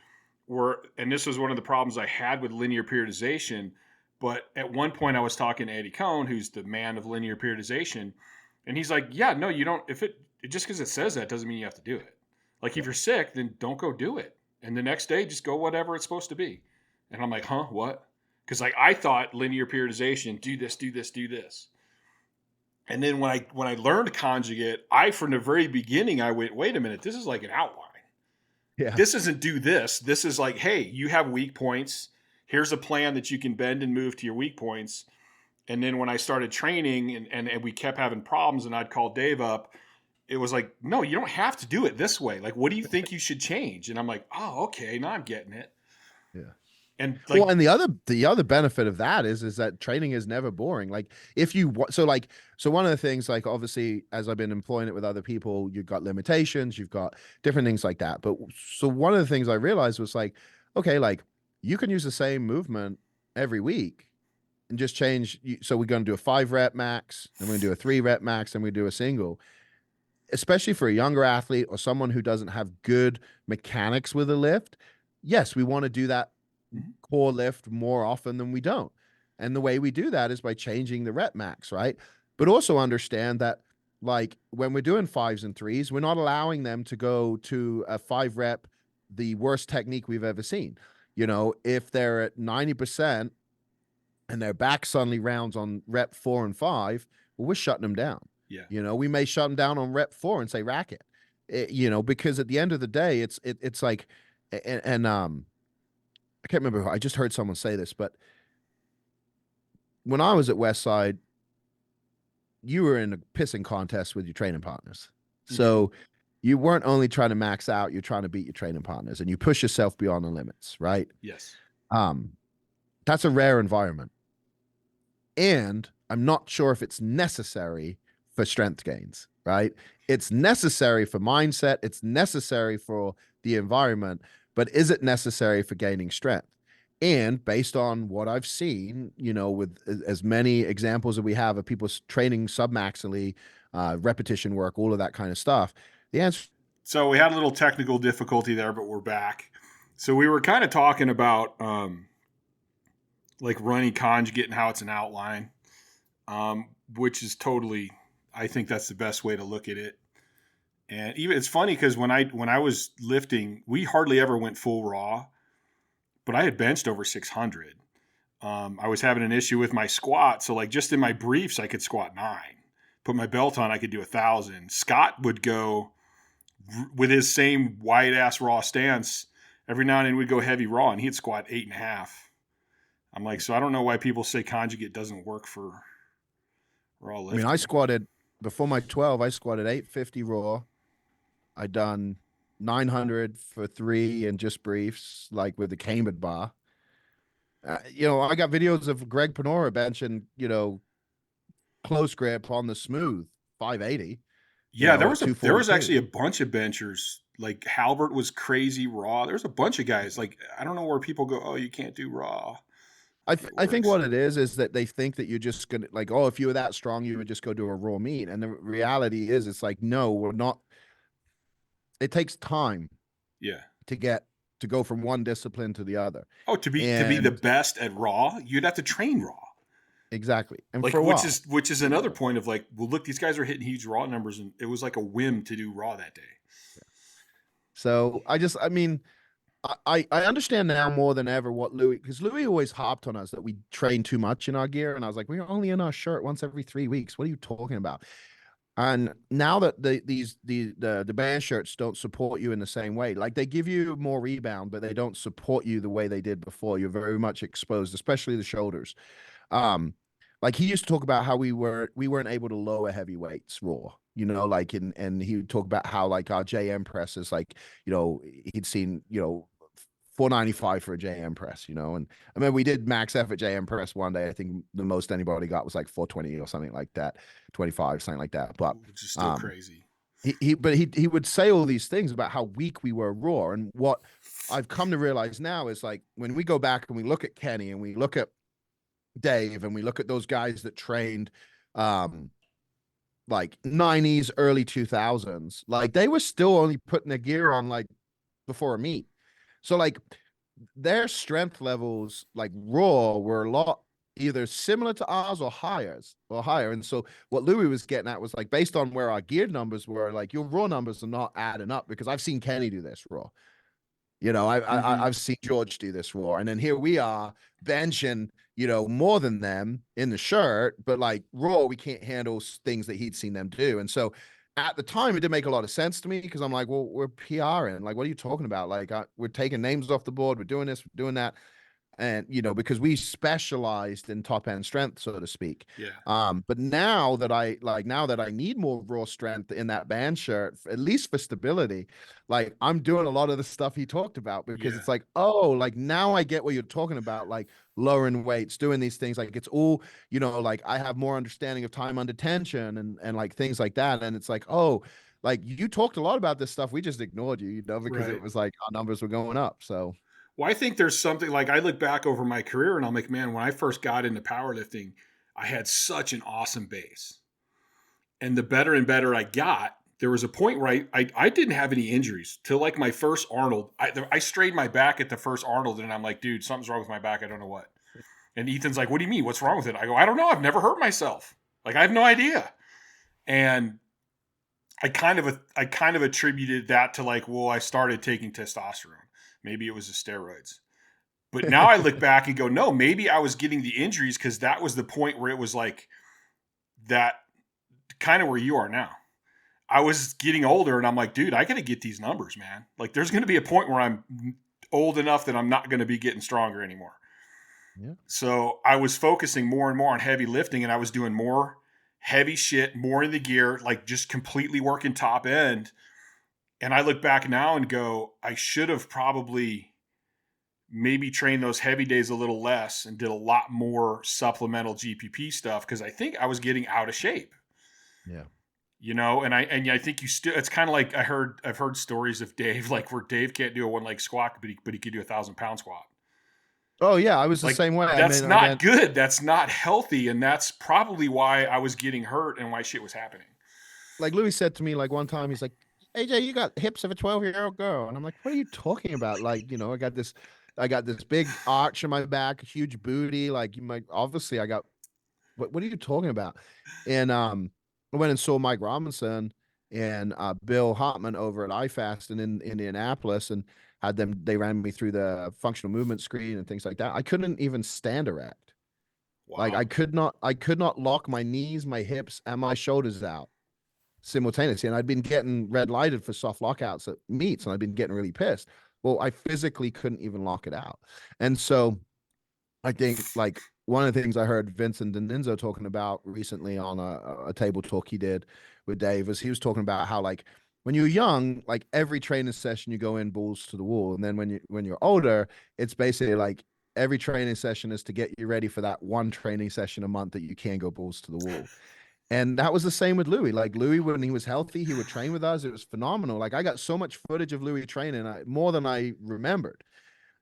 and this was one of the problems I had with linear periodization, but at one point I was talking to Eddie Cohn, who's the man of linear periodization, and he's like, yeah, no, you don't, just because it says that doesn't mean you have to do it. Like, if you're sick, then don't go do it. And the next day, just go whatever it's supposed to be. And I'm like, huh, what? Because I thought linear periodization, do this, do this, do this. And then when I learned conjugate, from the very beginning, I went, wait a minute, this is like an outline. Yeah. This isn't do this. This is like, hey, you have weak points. Here's a plan that you can bend and move to your weak points. And then when I started training and we kept having problems and I'd call Dave up, it was like, no, you don't have to do it this way. Like, what do you think you should change? And I'm like, oh, okay, now I'm getting it. Yeah. And and the other benefit of that is that training is never boring. Like, so one of the things, like, obviously, as I've been employing it with other people, you've got limitations, you've got different things like that. But so one of the things I realized was, like, okay, like, you can use the same movement every week and just change. So we're going to do a 5 rep max, and we're going to do a 3 rep max, and we do a single. especially for a younger athlete or someone who doesn't have good mechanics with a lift, yes, we want to do that Mhm. core lift more often than we don't. And the way we do that is by changing the rep max, right? But also understand that, like, when we're doing fives and threes, we're not allowing them to go to a 5 rep, the worst technique we've ever seen. If they're at 90% and their back suddenly rounds on rep 4 and 5, well, we're shutting them down. Yeah. We may shut them down on rep 4 and say rack it. Because at the end of the day, it's like, and I can't remember. I just heard someone say this, but when I was at Westside, you were in a pissing contest with your training partners. Mhm. So you weren't only trying to max out, you're trying to beat your training partners, and you push yourself beyond the limits, right? Yes. That's a rare environment. And I'm not sure if it's necessary for strength gains, right? It's necessary for mindset, it's necessary for the environment, but is it necessary for gaining strength? And based on what I've seen, with as many examples that we have of people training submaximally, repetition work, all of that kind of stuff, the answer. So we had a little technical difficulty there, but we're back. So we were kind of talking about like running conjugate and how it's an outline, which is totally, I think that's the best way to look at it. And even it's funny because when I was lifting, we hardly ever went full raw, but I had benched over 600. I was having an issue with my squat, so like just in my briefs, I could squat 9. Put my belt on, I could do 1,000. Scott would go with his same wide ass raw stance. Every now and then we'd go heavy raw, and he'd squat 8.5. I'm like, so I don't know why people say conjugate doesn't work for raw lifting. I mean, I squatted before my 12. I squatted 850 raw. I done 900 for 3 and just briefs, like with the Cambridge bar. I got videos of Greg Panora benching, close grip on the smooth 580. Yeah, there was actually a 242. bunch of benchers. Like Halbert was crazy raw. There's a bunch of guys. Like I don't know where people go, oh, you can't do raw. I think what it is that they think that you're just gonna, like, oh, if you were that strong, you would just go do a raw meet. And the reality is, it's like, no, we're not. It takes time Yeah. to go from one discipline to the other. Oh, to be the best at raw, you'd have to train raw. Exactly. And like for which is another point of like, well, look, these guys are hitting huge raw numbers, and it was like a whim to do raw that day. So I understand now more than ever what because Louis always harped on us that we train too much in our gear. And I was like, we're only in our shirt once every 3 weeks. What are you talking about? And now that the band shirts don't support you in the same way, like they give you more rebound, but they don't support you the way they did before. You're very much exposed, especially the shoulders. Like he used to talk about how we weren't able to lower heavy weights raw, like, and he would talk about how like our JM presses, like, he'd seen, 495 for a JM press, and I mean, we did max effort JM press one day. I think the most anybody got was like 420 or something like that, 25, something like that. But which is still crazy. He would say all these things about how weak we were raw. And what I've come to realize now is, like, when we go back and we look at Kenny and we look at Dave and we look at those guys that trained like 90s, early 2000s, like they were still only putting their gear on like before a meet. So like their strength levels, like raw, were a lot either similar to ours or higher. And so what Louis was getting at was, like, based on where our gear numbers were, like, your raw numbers are not adding up, because I've seen Kenny do this raw. I've seen George do this raw, and then here we are benching, more than them in the shirt, but like raw, we can't handle things that he'd seen them do. And so at the time, it didn't make a lot of sense to me, because I'm like, well, we're PRing. Like, what are you talking about? Like, we're taking names off the board. We're doing this, we're doing that. And, because we specialized in top end strength, so to speak. Yeah. But now that I need more raw strength in that band shirt, at least for stability, like, I'm doing a lot of the stuff he talked about, because it's like, oh, like, now I get what you're talking about, like lowering weights, doing these things. Like, it's all, like, I have more understanding of time under tension and like things like that. And it's like, oh, like, you talked a lot about this stuff. We just ignored you, because it was like our numbers were going up. So. Well, I think there's something, like, I look back over my career and I'm like, man, when I first got into powerlifting, I had such an awesome base. And the better and better I got, there was a point where I didn't have any injuries till like my first Arnold. I strained my back at the first Arnold, and I'm like, dude, something's wrong with my back. I don't know what. And Ethan's like, what do you mean? What's wrong with it? I go, I don't know. I've never hurt myself. Like, I have no idea. And I kind of attributed that to like, well, I started taking testosterone. Maybe it was the steroids. But now I look back and go, no, maybe I was getting the injuries because that was the point where it was like that, kind of where you are now. I was getting older and I'm like, dude, I got to get these numbers, man. Like, there's going to be a point where I'm old enough that I'm not going to be getting stronger anymore. Yeah. So I was focusing more and more on heavy lifting, and I was doing more heavy shit, more in the gear, like just completely working top end. And I look back now and go, I should have probably maybe trained those heavy days a little less and did a lot more supplemental GPP stuff, because I think I was getting out of shape. Yeah. You know, and I think you still, it's kind of like I've heard stories of Dave, like where Dave can't do a 1 leg squat, but he could do a 1,000-pound squat. Oh yeah, I was the Like, same way. that's not good. That's not healthy. And that's probably why I was getting hurt and why shit was happening. Like Louis said to me, like one time, he's like, AJ, you got hips of a 12-year-old girl. And I'm like, what are you talking about? Like, you know, I got this big arch in my back, huge booty. Like, you might, obviously I got, what are you talking about? And I went and saw Mike Robinson and Bill Hartman over at iFast in Indianapolis, and they ran me through the functional movement screen and things like that. I couldn't even stand erect. Wow. Like I could not lock my knees, my hips, and my shoulders out simultaneously. And I'd been getting red lighted for soft lockouts at meets, and I'd been getting really pissed. Well, I physically couldn't even lock it out. And so I think like one of the things I heard Vincent D'Annunzio talking about recently on a table talk he did with Dave was he was talking about how like when you're young, like every training session you go in balls to the wall. And then when you're older, it's basically like every training session is to get you ready for that one training session a month that you can go balls to the wall. And that was the same with Louis. Like Louis, when he was healthy, he would train with us. It was phenomenal. Like I got so much footage of Louis training, more than I remembered.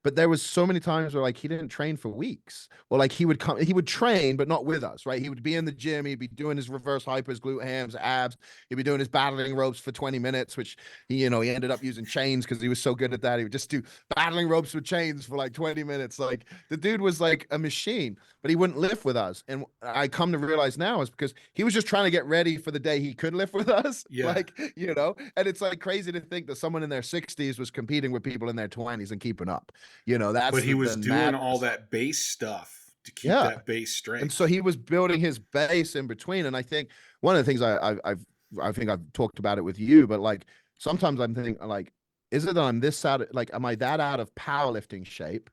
But there was so many times where like he didn't train for weeks, or like he would train but not with us, right? He would be in the gym, he'd be doing his reverse hypers, glute hams, abs, he'd be doing his battling ropes for 20 minutes, which he ended up using chains because he was so good at that. He would just do battling ropes with chains for like 20 minutes. Like the dude was like a machine, but he wouldn't lift with us. And I come to realize now is because he was just trying to get ready for the day he could lift with us. Yeah. Like, and it's like crazy to think that someone in their 60s was competing with people in their 20s and keeping up. But he was doing all that base stuff to keep that base strength. And so he was building his base in between. And I think one of the things I think I've talked about it with you, but like sometimes I'm thinking like, is it that I'm this out of, like, am I that out of powerlifting shape,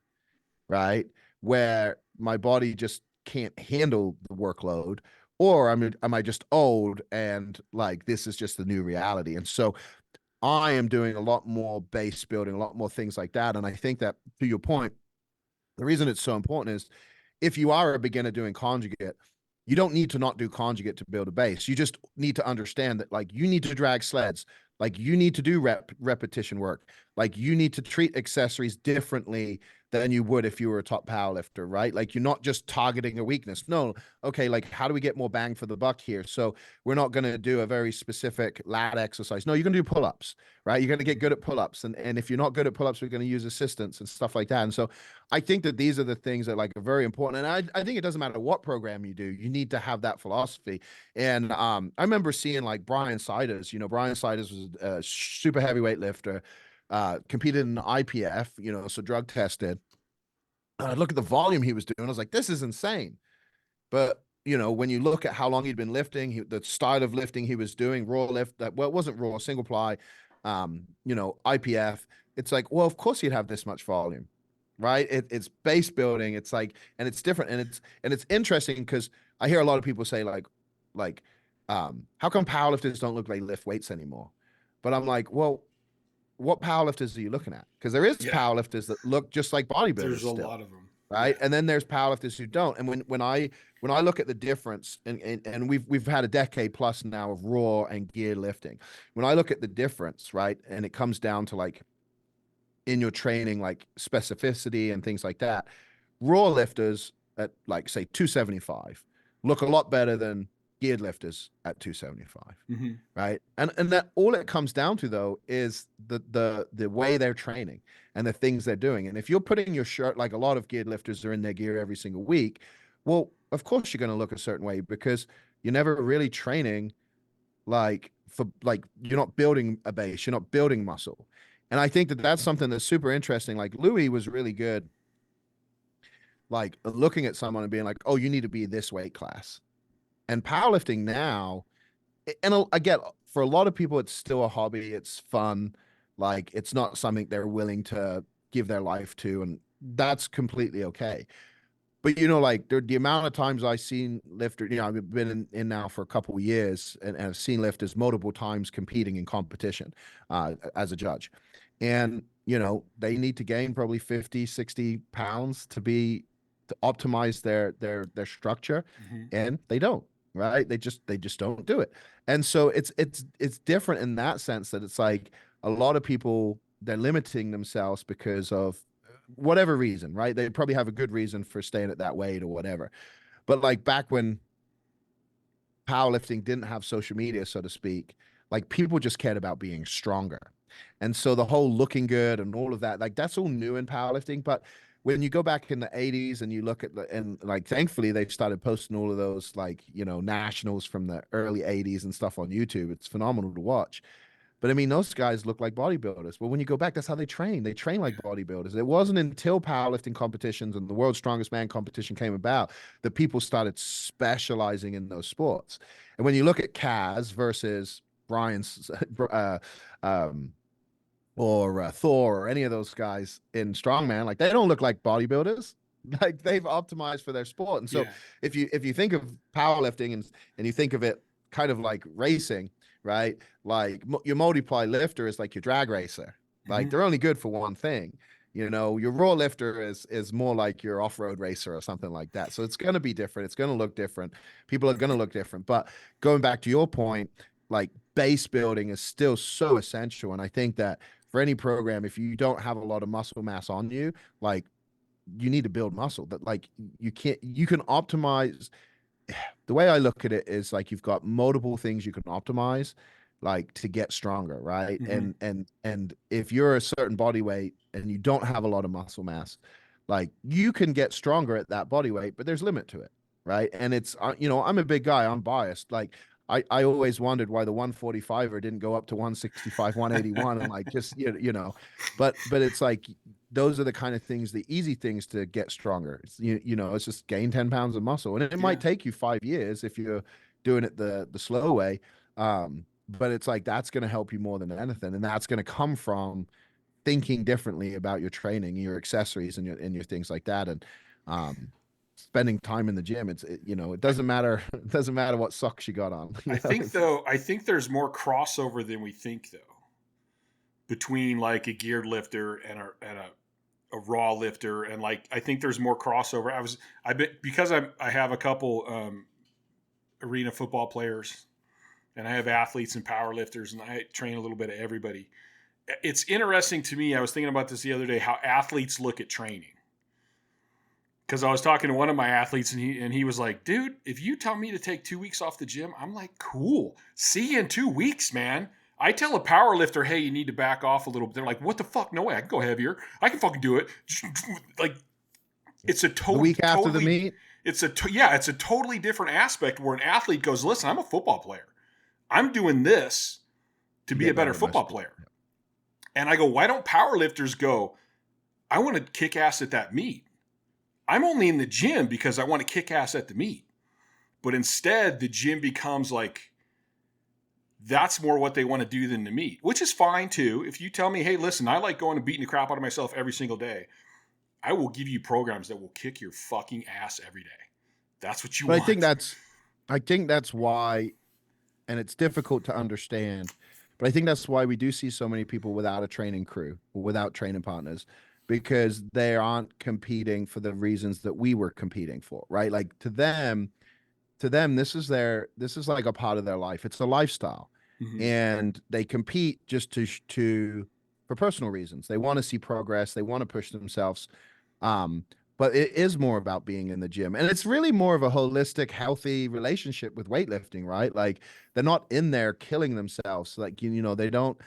right? Where my body just can't handle the workload, or am I just old and like, this is just the new reality? And so I am doing a lot more base building, a lot more things like that. And I think that, to your point, the reason it's so important is if you are a beginner doing conjugate, you don't need to not do conjugate to build a base. You just need to understand that like you need to drag sleds, like you need to do repetition work, like you need to treat accessories differently than you would if you were a top powerlifter, right? Like you're not just targeting a weakness. No, okay, like how do we get more bang for the buck here? So we're not going to do a very specific lat exercise. No, you're going to do pull-ups, right? You're going to get good at pull-ups. And if you're not good at pull-ups, we're going to use assistance and stuff like that. And so I think that these are the things that like are very important. And I think it doesn't matter what program you do, you need to have that philosophy. And I remember seeing like Brian Siders, Brian Siders was a super heavyweight lifter, competed in IPF, so drug tested. Look at the volume he was doing. I was like, this is insane. But, when you look at how long he'd been lifting, the style of lifting he was doing, raw lift, it wasn't raw, single ply, IPF. It's like, well, of course he'd have this much volume, right? It's base building. It's like, and it's different. And it's interesting because I hear a lot of people say how come powerlifters don't look like lift weights anymore? But I'm like, well, what powerlifters are you looking at? Because there is powerlifters that look just like bodybuilders. There's a lot of them, right? And then there's powerlifters who don't. And when I look at the difference, and we've had a decade plus now of raw and gear lifting. When I look at the difference, right, and it comes down to like in your training, like specificity and things like that, raw lifters at like say 275 look a lot better than geared lifters at 275, Mm-hmm. right? And that all it comes down to though is the way they're training and the things they're doing. And if you're putting your shirt, like a lot of geared lifters are in their gear every single week, well, of course you're going to look a certain way because you're never really training like for like you're not building a base, you're not building muscle. And I think that that's something that's super interesting. Like Louis was really good, like looking at someone and being like, oh, you need to be this weight class. And powerlifting now, and I get for a lot of people, it's still a hobby. It's fun. Like it's not something they're willing to give their life to. And that's completely okay. But like the amount of times I've seen lifters, I've been in now for a couple of years and I've seen lifters multiple times competing in competition as a judge. And, they need to gain probably 50, 60 pounds to optimize their structure. Mm-hmm. And they don't, right? They just don't do it. And so it's different in that sense that it's like a lot of people, they're limiting themselves because of whatever reason, right? They probably have a good reason for staying at that weight or whatever. But like back when powerlifting didn't have social media, so to speak, like people just cared about being stronger. And so the whole looking good and all of that, like that's all new in powerlifting. But when you go back in the 80s and you look at and like thankfully they've started posting all of those like, nationals from the early 80s and stuff on YouTube. It's phenomenal to watch. But I mean, those guys look like bodybuilders. But when you go back, that's how they train. They train like bodybuilders. It wasn't until powerlifting competitions and the World's Strongest Man competition came about that people started specializing in those sports. And when you look at Kaz versus Brian's or Thor or any of those guys in strongman, like they don't look like bodybuilders. Like they've optimized for their sport. And so if you think of powerlifting and you think of it kind of like racing, right? Like your multiply lifter is like your drag racer. Like they're only good for one thing. Your raw lifter is more like your off-road racer or something like that. So it's going to be different. It's going to look different. People are going to look different. But going back to your point, like base building is still so essential. And I think that for any program, if you don't have a lot of muscle mass on you, like you need to build muscle. That like you can optimize. The way I look at it is like you've got multiple things you can optimize like to get stronger, right? Mm-hmm. And if you're a certain body weight and you don't have a lot of muscle mass, like you can get stronger at that body weight, but there's limit to it, right? And it's I'm a big guy, I'm biased. Like I always wondered why the 145er didn't go up to 165, 181 and like just but it's like those are the kind of things, the easy things to get stronger. It's, it's just gain 10 pounds of muscle. And it might take you 5 years if you're doing it the slow way. But it's like, that's going to help you more than anything. And that's going to come from thinking differently about your training, your accessories and your things like that. And, spending time in the gym. It doesn't matter. It doesn't matter what socks you got on. I think there's more crossover than we think though, between like a geared lifter and a raw lifter. And like, I think there's more crossover. Because I have a couple arena football players and I have athletes and power lifters and I train a little bit of everybody. It's interesting to me. I was thinking about this the other day, how athletes look at training. Because I was talking to one of my athletes and he was like, dude, if you tell me to take 2 weeks off the gym, I'm like, cool. See you in 2 weeks, man. I tell a power lifter, hey, you need to back off a little bit. They're like, what the fuck? No way. I can go heavier. I can fucking do it. Like, it's a the week after the meet. It's a totally different aspect where an athlete goes, listen, I'm a football player. I'm doing this to be a better football player. And I go, why don't power lifters go, I want to kick ass at that meet. I'm only in the gym because I want to kick ass at the meet. But instead, the gym becomes like, that's more what they want to do than the meet, which is fine too. If you tell me, hey, listen, I like going and beating the crap out of myself every single day, I will give you programs that will kick your fucking ass every day. That's what you want. I think that's why, and it's difficult to understand, but I think that's why we do see so many people without a training crew or without training partners, because they aren't competing for the reasons that we were competing for, right? Like to them, this is like a part of their life. It's a lifestyle. Mm-hmm. And they compete just for personal reasons. They want to see progress. They want to push themselves. but it is more about being in the gym. And it's really more of a holistic, healthy relationship with weightlifting, right? Like they're not in there killing themselves. Like, they don't,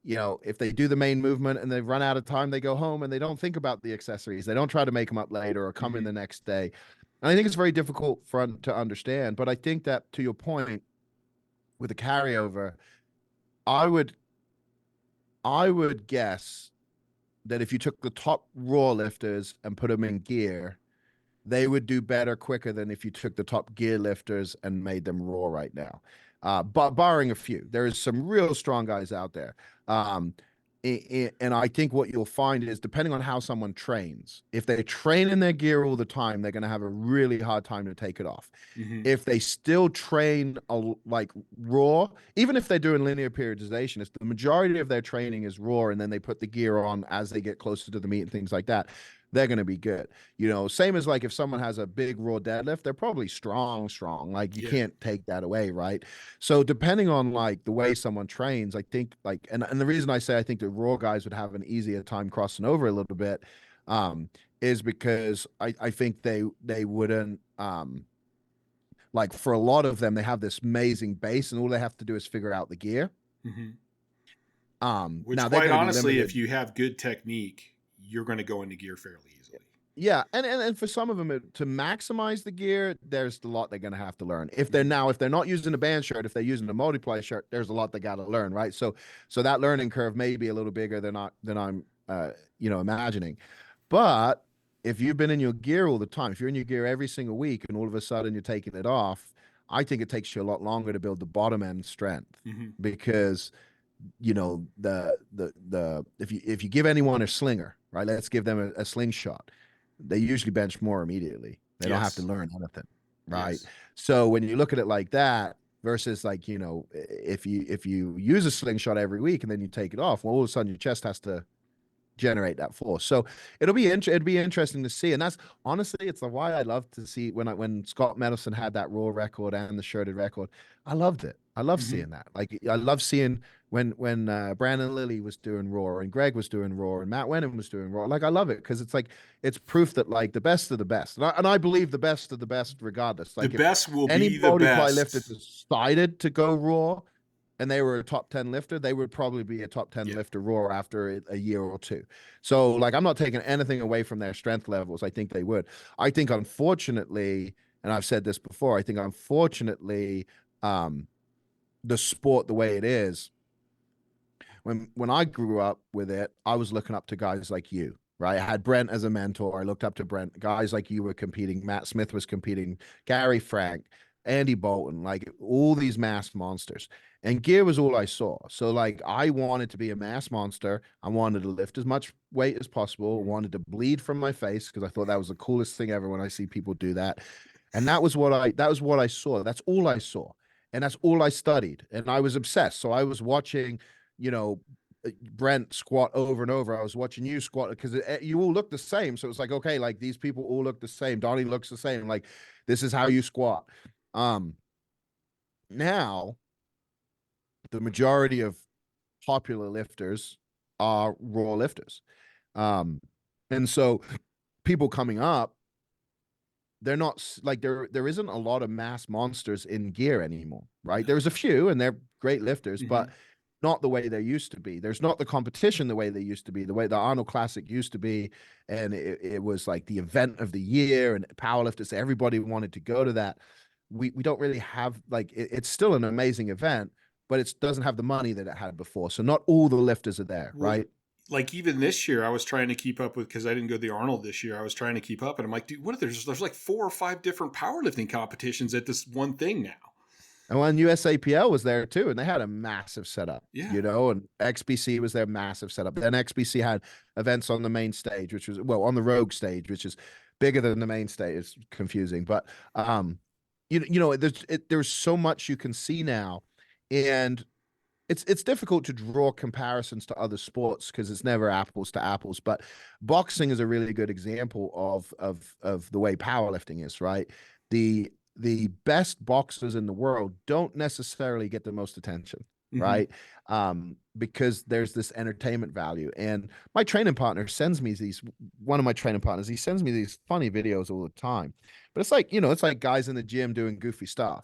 if they do the main movement and they run out of time, they go home and they don't think about the accessories. They don't try to make them up later or come in the next day. And I think it's very difficult to understand. But I think that, to your point, with the carryover, I would guess that if you took the top raw lifters and put them in gear, they would do better quicker than if you took the top gear lifters and made them raw right now. But barring a few, there is some real strong guys out there. And I think what you'll find is, depending on how someone trains, if they train in their gear all the time, they're going to have a really hard time to take it off. If they still train like raw, even if they're doing linear periodization, it's the majority of their training is raw, and then they put the gear on as they get closer to the meet and things like that, they're going to be good. Same as like if someone has a big raw deadlift, they're probably strong. Like you can't take that away, right? So depending on like the way someone trains, I think like, and the reason I say I think the raw guys would have an easier time crossing over a little bit, is because I think they wouldn't, like for a lot of them, they have this amazing base and all they have to do is figure out the gear. Which, now quite honestly, if you have good technique, you're going to go into gear fairly easily. Yeah, and for some of them to maximize the gear, there's a lot they're going to have to learn. If they're not using a band shirt, if they're using a multiply shirt, there's a lot they got to learn, right? So that learning curve may be a little bigger than I'm imagining. But if you've been in your gear all the time, if you're in your gear every single week, and all of a sudden you're taking it off, I think it takes you a lot longer to build the bottom end strength, because if you give anyone a slinger, right? Let's give them a slingshot. They usually bench more immediately. They don't have to learn anything, right? So when you look at it like that, versus like, if you use a slingshot every week and then you take it off, well, all of a sudden your chest has to generate that force. So it'd be interesting to see. And that's honestly, it's why I love to see when Scott Mendelson had that raw record and the shirted record. I loved it. I love seeing that. Like I love seeing when Brandon Lilly was doing raw and Greg was doing raw and Matt Wenham was doing raw. Like I love it because it's like it's proof that like the best of the best, and I believe the best of the best regardless. Like the best will any be the multiply best. lifter decided to go raw and they were a top 10 lifter, they would probably be a top 10 lifter raw after a year or two. So like, I'm not taking anything away from their strength levels. I think they would. I think unfortunately, and I've said this before, I think unfortunately, the sport, the way it is, when I grew up with it, I was looking up to guys like you, right? I had Brent as a mentor. I looked up to Brent. Guys like you were competing. Matt Smith was competing. Gary Frank, Andy Bolton, like all these mass monsters. And gear was all I saw. So like I wanted to be a mass monster. I wanted to lift as much weight as possible. I wanted to bleed from my face because I thought that was the coolest thing ever when I see people do that. And that was what I saw. That's all I saw. And that's all I studied. And I was obsessed. So I was watching, Brent squat over and over. I was watching you squat because you all look the same. So it's like, okay, like these people all look the same. Donnie looks the same. Like this is how you squat. Now the majority of popular lifters are raw lifters. And so people coming up, they're not like there isn't a lot of mass monsters in gear anymore, right? There's a few and they're great lifters, but not the way they used to be. There's not the competition the way they used to be, the way the Arnold Classic used to be. And it was like the event of the year and powerlifters, everybody wanted to go to that. We don't really have like, it's still an amazing event, but it doesn't have the money that it had before. So not all the lifters are there, right? Like even this year, I was trying to keep up with, because I didn't go to the Arnold this year. I was trying to keep up, and I'm like, dude, what if there's like 4 or 5 different powerlifting competitions at this one thing now? And when USAPL was there too, and they had a massive setup, and XBC was their massive setup. Then XBC had events on the main stage, which was on the Rogue stage, which is bigger than the main stage. It's confusing, but there's so much you can see now, and it's difficult to draw comparisons to other sports because it's never apples to apples. But boxing is a really good example of the way powerlifting is, right? The best boxers in the world don't necessarily get the most attention. right? Because there's this entertainment value. And my training partner sends me one of my training partners, he sends me these funny videos all the time. But it's like, it's like guys in the gym doing goofy stuff.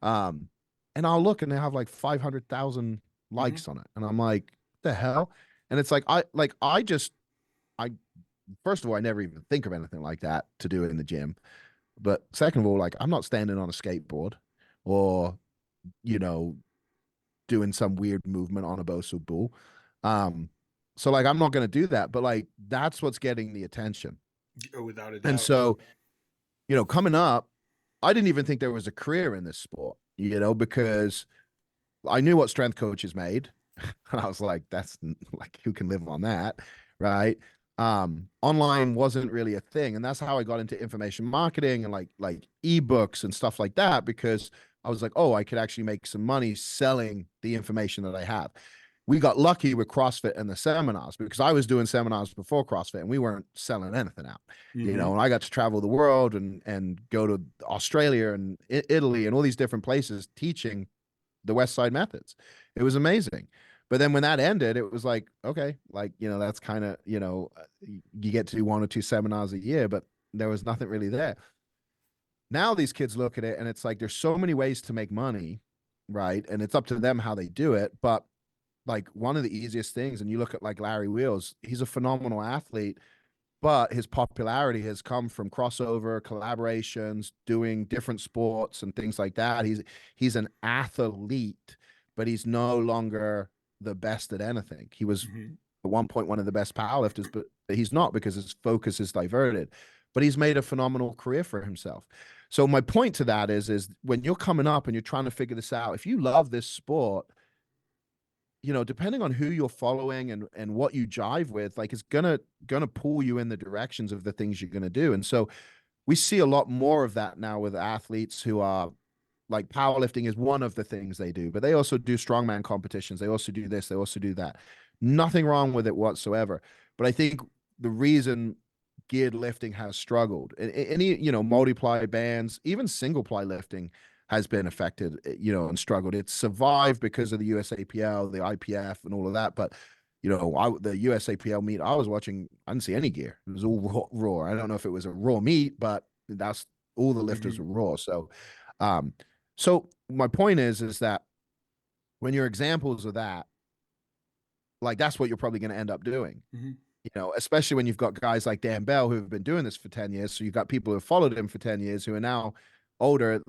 And I'll look and they have like 500,000 likes on it. And I'm like, the hell? And it's like, I first of all, I never even think of anything like that to do in the gym. But second of all, like I'm not standing on a skateboard or, you know, doing some weird movement on a Bosu bull. So like I'm not going to do that, but like that's what's getting the attention. Without a doubt. And so, coming up, I didn't even think there was a career in this sport, because I knew what strength coaches made. And I was like, that's like, who can live on that? Right. Online wasn't really a thing. And that's how I got into information marketing and like ebooks and stuff like that, because I was like, oh, I could actually make some money selling the information that I have. We got lucky with CrossFit and the seminars, because I was doing seminars before CrossFit and we weren't selling anything out, and I got to travel the world and go to Australia and Italy and all these different places teaching the West Side methods. It was amazing. But then when that ended, it was like, okay, like, that's kind of, you get to do 1 or 2 seminars a year, but there was nothing really there. Now these kids look at it and it's like, there's so many ways to make money, right? And it's up to them how they do it. But like one of the easiest things, and you look at like Larry Wheels, he's a phenomenal athlete, but his popularity has come from crossover collaborations, doing different sports and things like that. He's an athlete, but he's no longer the best at anything. He was at one point one of the best powerlifters, but he's not, because his focus is diverted. But he's made a phenomenal career for himself. So my point to that is when you're coming up and you're trying to figure this out, if you love this sport, depending on who you're following and what you jive with, like it's gonna pull you in the directions of the things you're gonna do. And so we see a lot more of that now with athletes who are like, powerlifting is one of the things they do, but they also do strongman competitions. They also do this, they also do that. Nothing wrong with it whatsoever. But I think the reason geared lifting has struggled, any, multiply bands, even single ply lifting has been affected, and struggled. It's survived because of the USAPL, the IPF, and all of that. But, the USAPL meet I was watching, I didn't see any gear. It was all raw. I don't know if it was a raw meet, but that's all the lifters were raw. So my point is that when you're examples of that, like that's what you're probably going to end up doing, especially when you've got guys like Dan Bell who have been doing this for 10 years. So you've got people who have followed him for 10 years who are now older,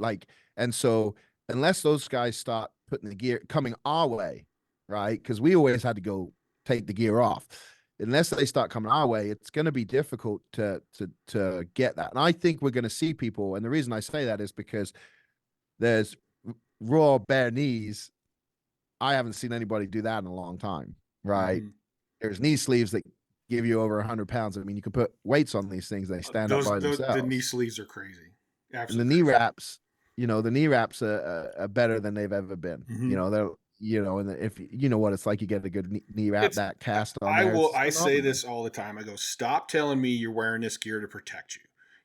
and so unless those guys start putting the gear coming our way, right? Because we always had to go take the gear off. Unless they start coming our way, it's going to be difficult to get that. And I think we're going to see people, and the reason I say that is because there's raw bare knees. I haven't seen anybody do that in a long time, right? There's knee sleeves that give you over 100 pounds. I mean, you can put weights on these things; they stand up by themselves. The knee sleeves are crazy. Absolutely. And the knee wraps, the knee wraps are better than they've ever been. They're, and if you know what it's like, you get a good knee wrap, that cast on. I say this all the time. I go, stop telling me you're wearing this gear to protect you.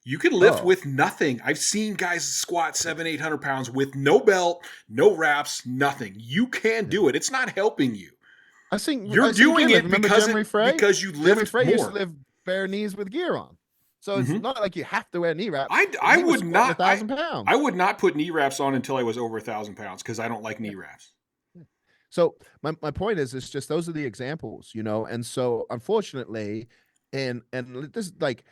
You can lift with nothing. I've seen guys squat 700-800 pounds with no belt, no wraps, nothing. You can do it. It's not helping you. I think you're doing it because you lift more. Used to live bare knees with gear on. So it's not like you have to wear knee wraps. I would not. 1,000 pounds. I would not put knee wraps on until I was over 1,000 pounds because I don't like knee wraps. So my point is, it's just those are the examples, and so unfortunately, and this like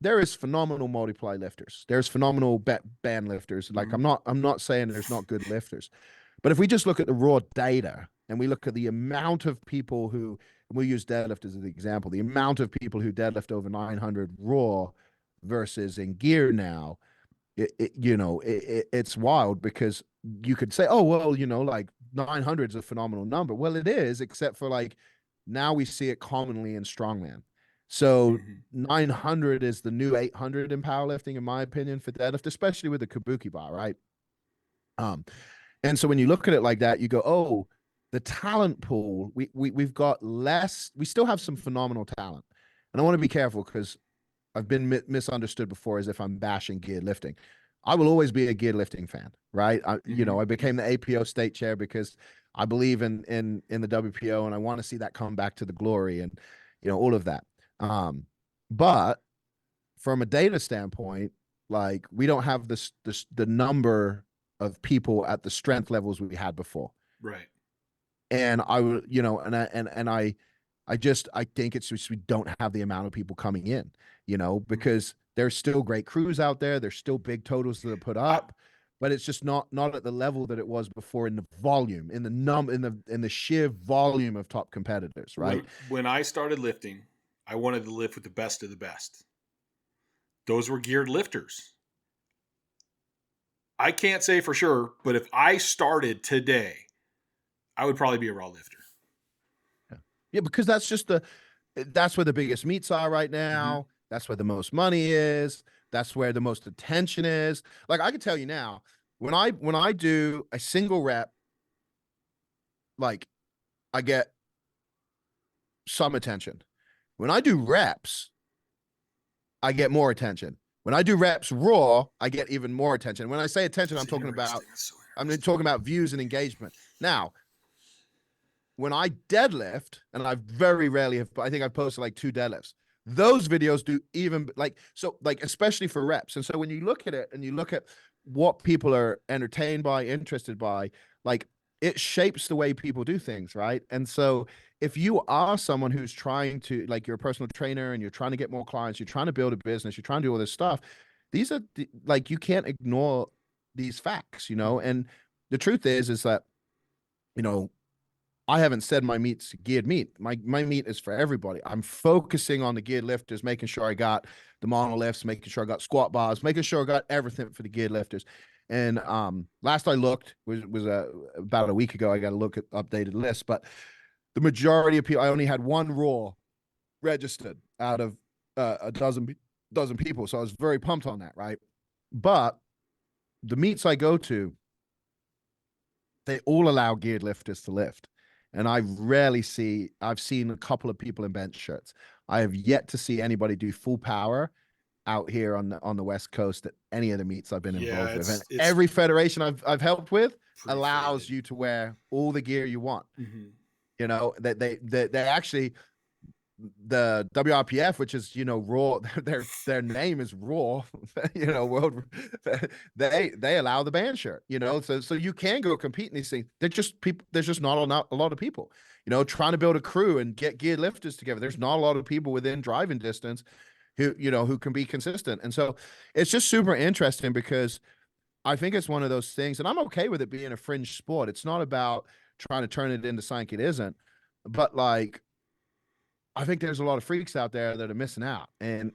there is phenomenal multiply lifters. There's phenomenal band lifters. Like I'm not saying there's not good lifters, but if we just look at the raw data and we look at the amount of people who, we use deadlift as an example, the amount of people who deadlift over 900 raw versus in gear now, it's wild, because you could say, oh, well, like 900 is a phenomenal number. Well, it is, except for like now we see it commonly in strongman. So 900 is the new 800 in powerlifting, in my opinion, for deadlift, especially with the kabuki bar, right? And so when you look at it like that, you go, oh, the talent pool, we've got less. We still have some phenomenal talent, and I want to be careful because I've been misunderstood before as if I'm bashing geared lifting. I will always be a geared lifting fan, right? I became the APO state chair because I believe in the WPO, and I want to see that come back to the glory, and all of that. But from a data standpoint, like we don't have the number of people at the strength levels we had before. Right. And I would, I think it's just we don't have the amount of people coming in, because there's still great crews out there. There's still big totals that are put up, but it's just not at the level that it was before in the volume, in the sheer volume of top competitors, right? When I started lifting, I wanted to lift with the best of the best. Those were geared lifters. I can't say for sure, but if I started today, I would probably be a raw lifter. Yeah, because that's where the biggest meets are right now. Mm-hmm. That's where the most money is. That's where the most attention is. Like I can tell you now, when I do a single rep, like I get some attention. When I do reps, I get more attention. When I do reps raw, I get even more attention. When I say attention, I'm talking about views and engagement. Now, when I deadlift, and I very rarely have, I think I've posted like 2 deadlifts. Those videos do even especially for reps. And so when you look at it and you look at what people are entertained by, interested by, like it shapes the way people do things, right? And so if you are someone who's trying to, like you're a personal trainer and you're trying to get more clients, you're trying to build a business, you're trying to do all this stuff, these are like, you can't ignore these facts, and the truth is that, I haven't said my meat's geared meat. My meat is for everybody. I'm focusing on the geared lifters, making sure I got the monoliths, making sure I got squat bars, making sure I got everything for the geared lifters. And last I looked was about a week ago. I got to look at updated lists, but the majority of people, I only had 1 raw registered out of a dozen people. So I was very pumped on that, right? But the meets I go to, they all allow geared lifters to lift. And I've seen a couple of people in bench shirts. I have yet to see anybody do full power out here on the West Coast at any of the meets I've been involved with. And every federation I've helped with allows you to wear all the gear you want. Mm-hmm. They actually, the WRPF, which is raw, their name is raw, world, they allow the band shirt, so you can go compete in these things. There's just not a lot of people, trying to build a crew and get geared lifters together. There's not a lot of people within driving distance who can be consistent. And so it's just super interesting because I think it's one of those things, and I'm okay with it being a fringe sport. It's not about trying to turn it into something it isn't, but like, I think there's a lot of freaks out there that are missing out and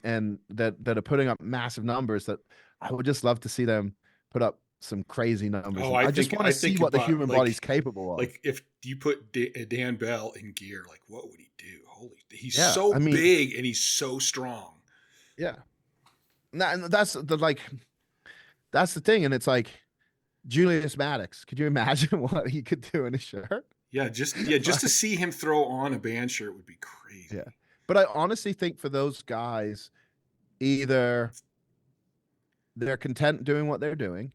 that are putting up massive numbers that I would just love to see them put up some crazy numbers. Oh, I just want to see what the human body's capable of. Like if you put Dan Bell in gear, like what would he do? He's so big and he's so strong. Yeah. And that's the thing. And it's like Julius Maddox. Could you imagine what he could do in a shirt? Yeah, just to see him throw on a band shirt would be crazy. Yeah. But I honestly think for those guys, either they're content doing what they're doing,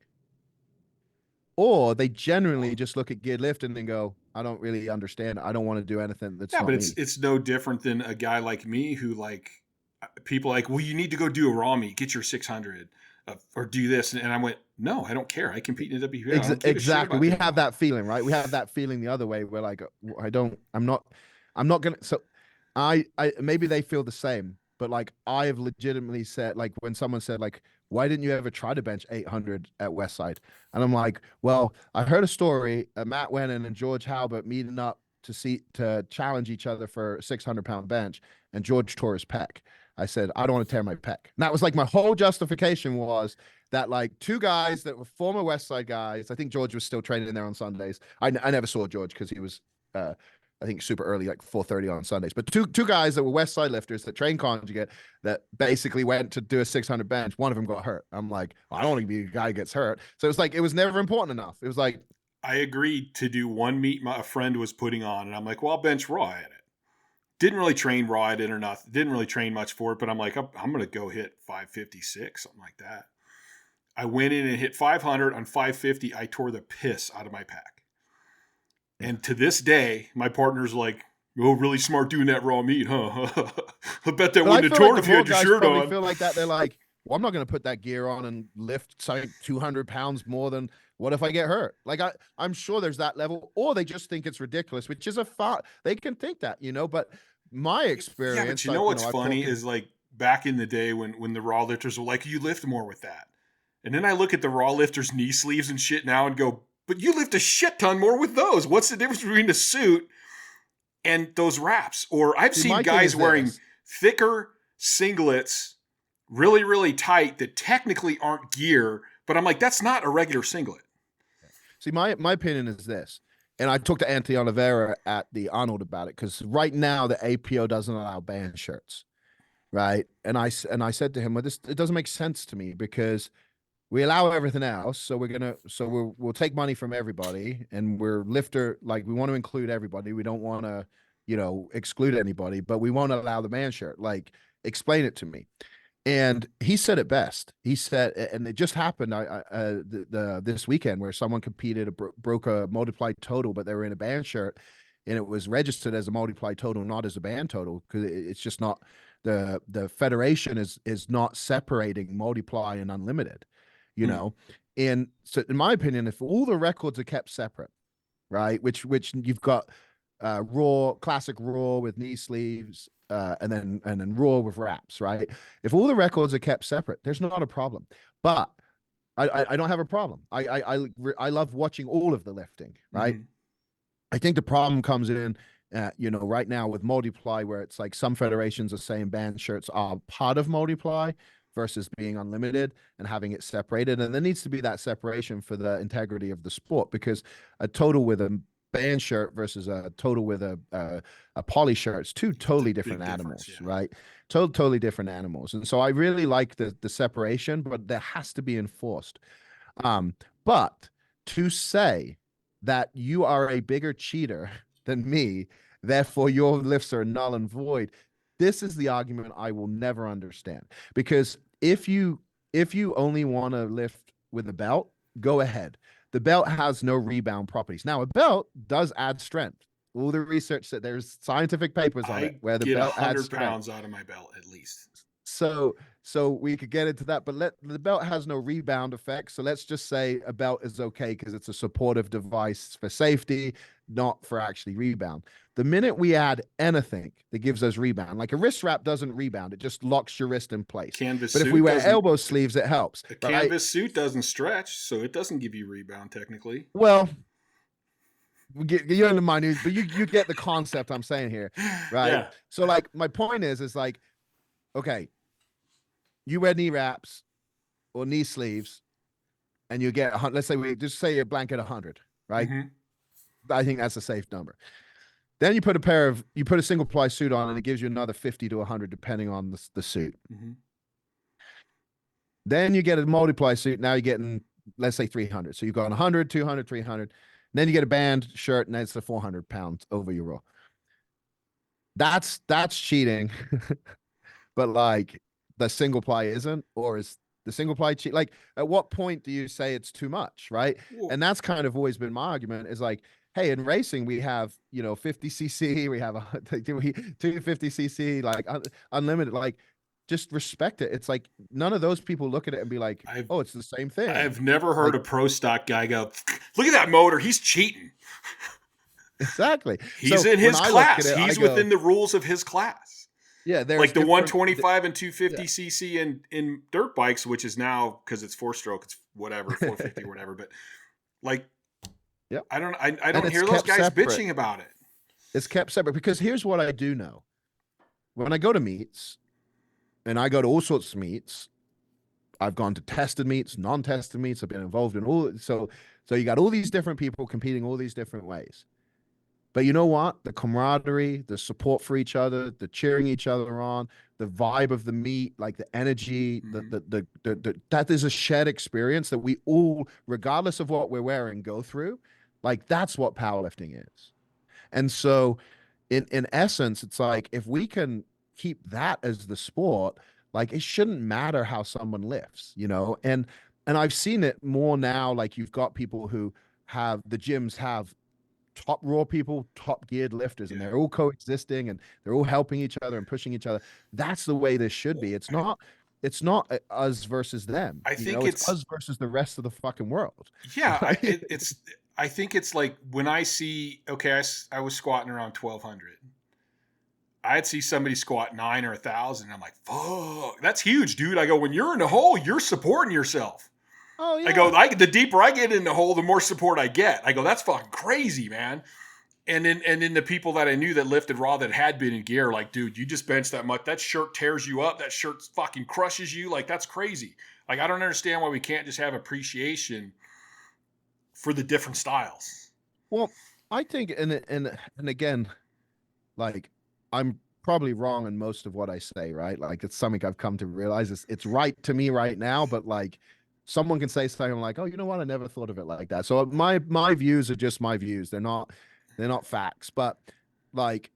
or they generally just look at geared lifting and go, I don't really understand. I don't want to do anything that's not but me. It's no different than a guy like me who, like, people like, well, you need to go do a raw meet, get your 600 or do this. And I went, no, I don't care. I compete in the WPO. Exactly. We have that feeling, right? We have that feeling the other way. We're like, I'm not going to, so I maybe they feel the same, but like I have legitimately said, like when someone said like, why didn't you ever try to bench 800 at Westside? And I'm like, well, I heard a story, Matt Wennon and George Halbert meeting up to challenge each other for a 600-pound bench, and George tore his pec. I said, I don't want to tear my pec. And that was like my whole justification was that like 2 guys that were former Westside guys. I think George was still training there on Sundays. I never saw George because he was, I think, super early, like 4:30 on Sundays. But two guys that were Westside lifters that trained conjugate that basically went to do a 600 bench. One of them got hurt. I'm like, I don't want to be a guy who gets hurt. So it was like, it was never important enough. It was like, I agreed to do one meet a friend was putting on, and I'm like, well, I'll bench raw at it. Didn't really train raw at it or nothing. Didn't really train much for it, but I'm like, I'm going to go hit 556, something like that. I went in and hit 500 on 550. I tore the piss out of my pack. And to this day, my partner's like, "Oh, really smart doing that raw meat, huh?" I bet that wouldn't have torn if you had your shirt on. Feel like that. They're like, well, I'm not going to put that gear on and lift 200 pounds more than. What if I get hurt? Like I'm sure there's that level, or they just think it's ridiculous, which is they can think that, But my experience, yeah, but you know what's funny is like back in the day when the raw lifters were like, you lift more with that, and then I look at the raw lifters' knee sleeves and shit now and go, but you lift a shit ton more with those. What's the difference between a suit and those wraps? Or I've seen guys wearing thicker singlets, really, really tight, that technically aren't gear, but I'm like, that's not a regular singlet. See, my opinion is this, and I talked to Anthony Oliveira at the Arnold about it, because right now the APO doesn't allow band shirts, right? And I said to him, well, it doesn't make sense to me, because we allow everything else, so we'll take money from everybody, and we're lifter, like we want to include everybody. We don't want to, exclude anybody, but we won't allow the band shirt. Like, explain it to me. And he said it best. He said, and it just happened this weekend, where someone competed, broke a multiplied total, but they were in a band shirt, and it was registered as a multiplied total, not as a band total, because it's just not, the federation is not separating multiply and unlimited, And so, in my opinion, if all the records are kept separate, right, which you've got classic raw with knee sleeves, and then raw with wraps, right? If all the records are kept separate, there's not a problem. But I don't have a problem. I love watching all of the lifting, right? I think the problem comes in, right now with multiply, where it's like some federations are saying band shirts are part of multiply versus being unlimited and having it separated. And there needs to be that separation for the integrity of the sport, because a total with a band shirt versus a total with a poly shirt, it's two totally different animals, right? Totally different animals. And so I really like the separation, but that has to be enforced. But to say that you are a bigger cheater than me, therefore your lifts are null and void, this is the argument I will never understand. Because if you only want to lift with a belt, go ahead. The belt has no rebound properties. Now, a belt does add strength. All the research that there's scientific papers on it where the belt adds strength. 100 pounds out of my belt at least. So we could get into that, but the belt has no rebound effect. So let's just say a belt is okay because it's a supportive device for safety, not for actually rebound. The minute we add anything that gives us rebound, like a wrist wrap doesn't rebound, it just locks your wrist in place. But if we wear elbow sleeves, it helps. A canvas suit doesn't stretch, so it doesn't give you rebound technically. Well, you're in the minute, but you get the concept I'm saying here, right? Yeah. So like my point is like, okay, you wear knee wraps or knee sleeves, and you get let's say we just say a blanket 100, right? I think that's a safe number. Then you put a single ply suit on, and it gives you another 50 to 100 depending on the suit. Then you get a multiply suit. Now you're getting, let's say 300. So you've got 100, 200, 300. Then you get a band shirt, and that's the 400 pounds over your roll. That's cheating. But like the single ply isn't, or is the single ply cheat? Like, at what point do you say it's too much, right? And that's kind of always been my argument, is like, hey, in racing, we have, 50cc, we have 250cc, like unlimited, like, just respect it. It's like, none of those people look at it and be like, oh, it's the same thing. I've never heard a pro stock guy go, look at that motor, he's cheating. Exactly. He's in his class. He's within the rules of his class. Yeah, there's like the 125 and 250cc in dirt bikes, which is now, because it's 4-stroke, it's whatever, 450 or whatever. But like, I don't hear those guys bitching about it. It's kept separate, because here's what I do know. When I go to meets, and I go to all sorts of meets, I've gone to tested meets, non-tested meets, I've been involved in all. So you got all these different people competing all these different ways. But you know what? The camaraderie, the support for each other, the cheering each other on, the vibe of the meet, like the energy, that is a shared experience that we all, regardless of what we're wearing, go through. Like, that's what powerlifting is. And so in essence, it's like, if we can keep that as the sport, like, it shouldn't matter how someone lifts, and I've seen it more now. Like, you've got people who have, the gyms have top raw people, top geared lifters, and they're all coexisting and they're all helping each other and pushing each other. That's the way this should be. It's not us versus them. I think It's us versus the rest of the fucking world. Yeah, I think it's like when I see, okay, I was squatting around 1,200. I'd see somebody squat 9 or 1,000. I'm like, fuck, that's huge, dude. I go, when you're in the hole, you're supporting yourself. Oh yeah. I go, the deeper I get in the hole, the more support I get. I go, that's fucking crazy, man. And then the people that I knew that lifted raw that had been in gear, like, dude, you just bench that much. That shirt tears you up. That shirt fucking crushes you. Like, that's crazy. Like, I don't understand why we can't just have appreciation for the different styles. Well, I think, and again, like, I'm probably wrong in most of what I say, right? Like, it's something I've come to realize it's right to me right now, but like, someone can say something like, oh, you know what? I never thought of it like that. So my views are just my views. They're not facts, but like,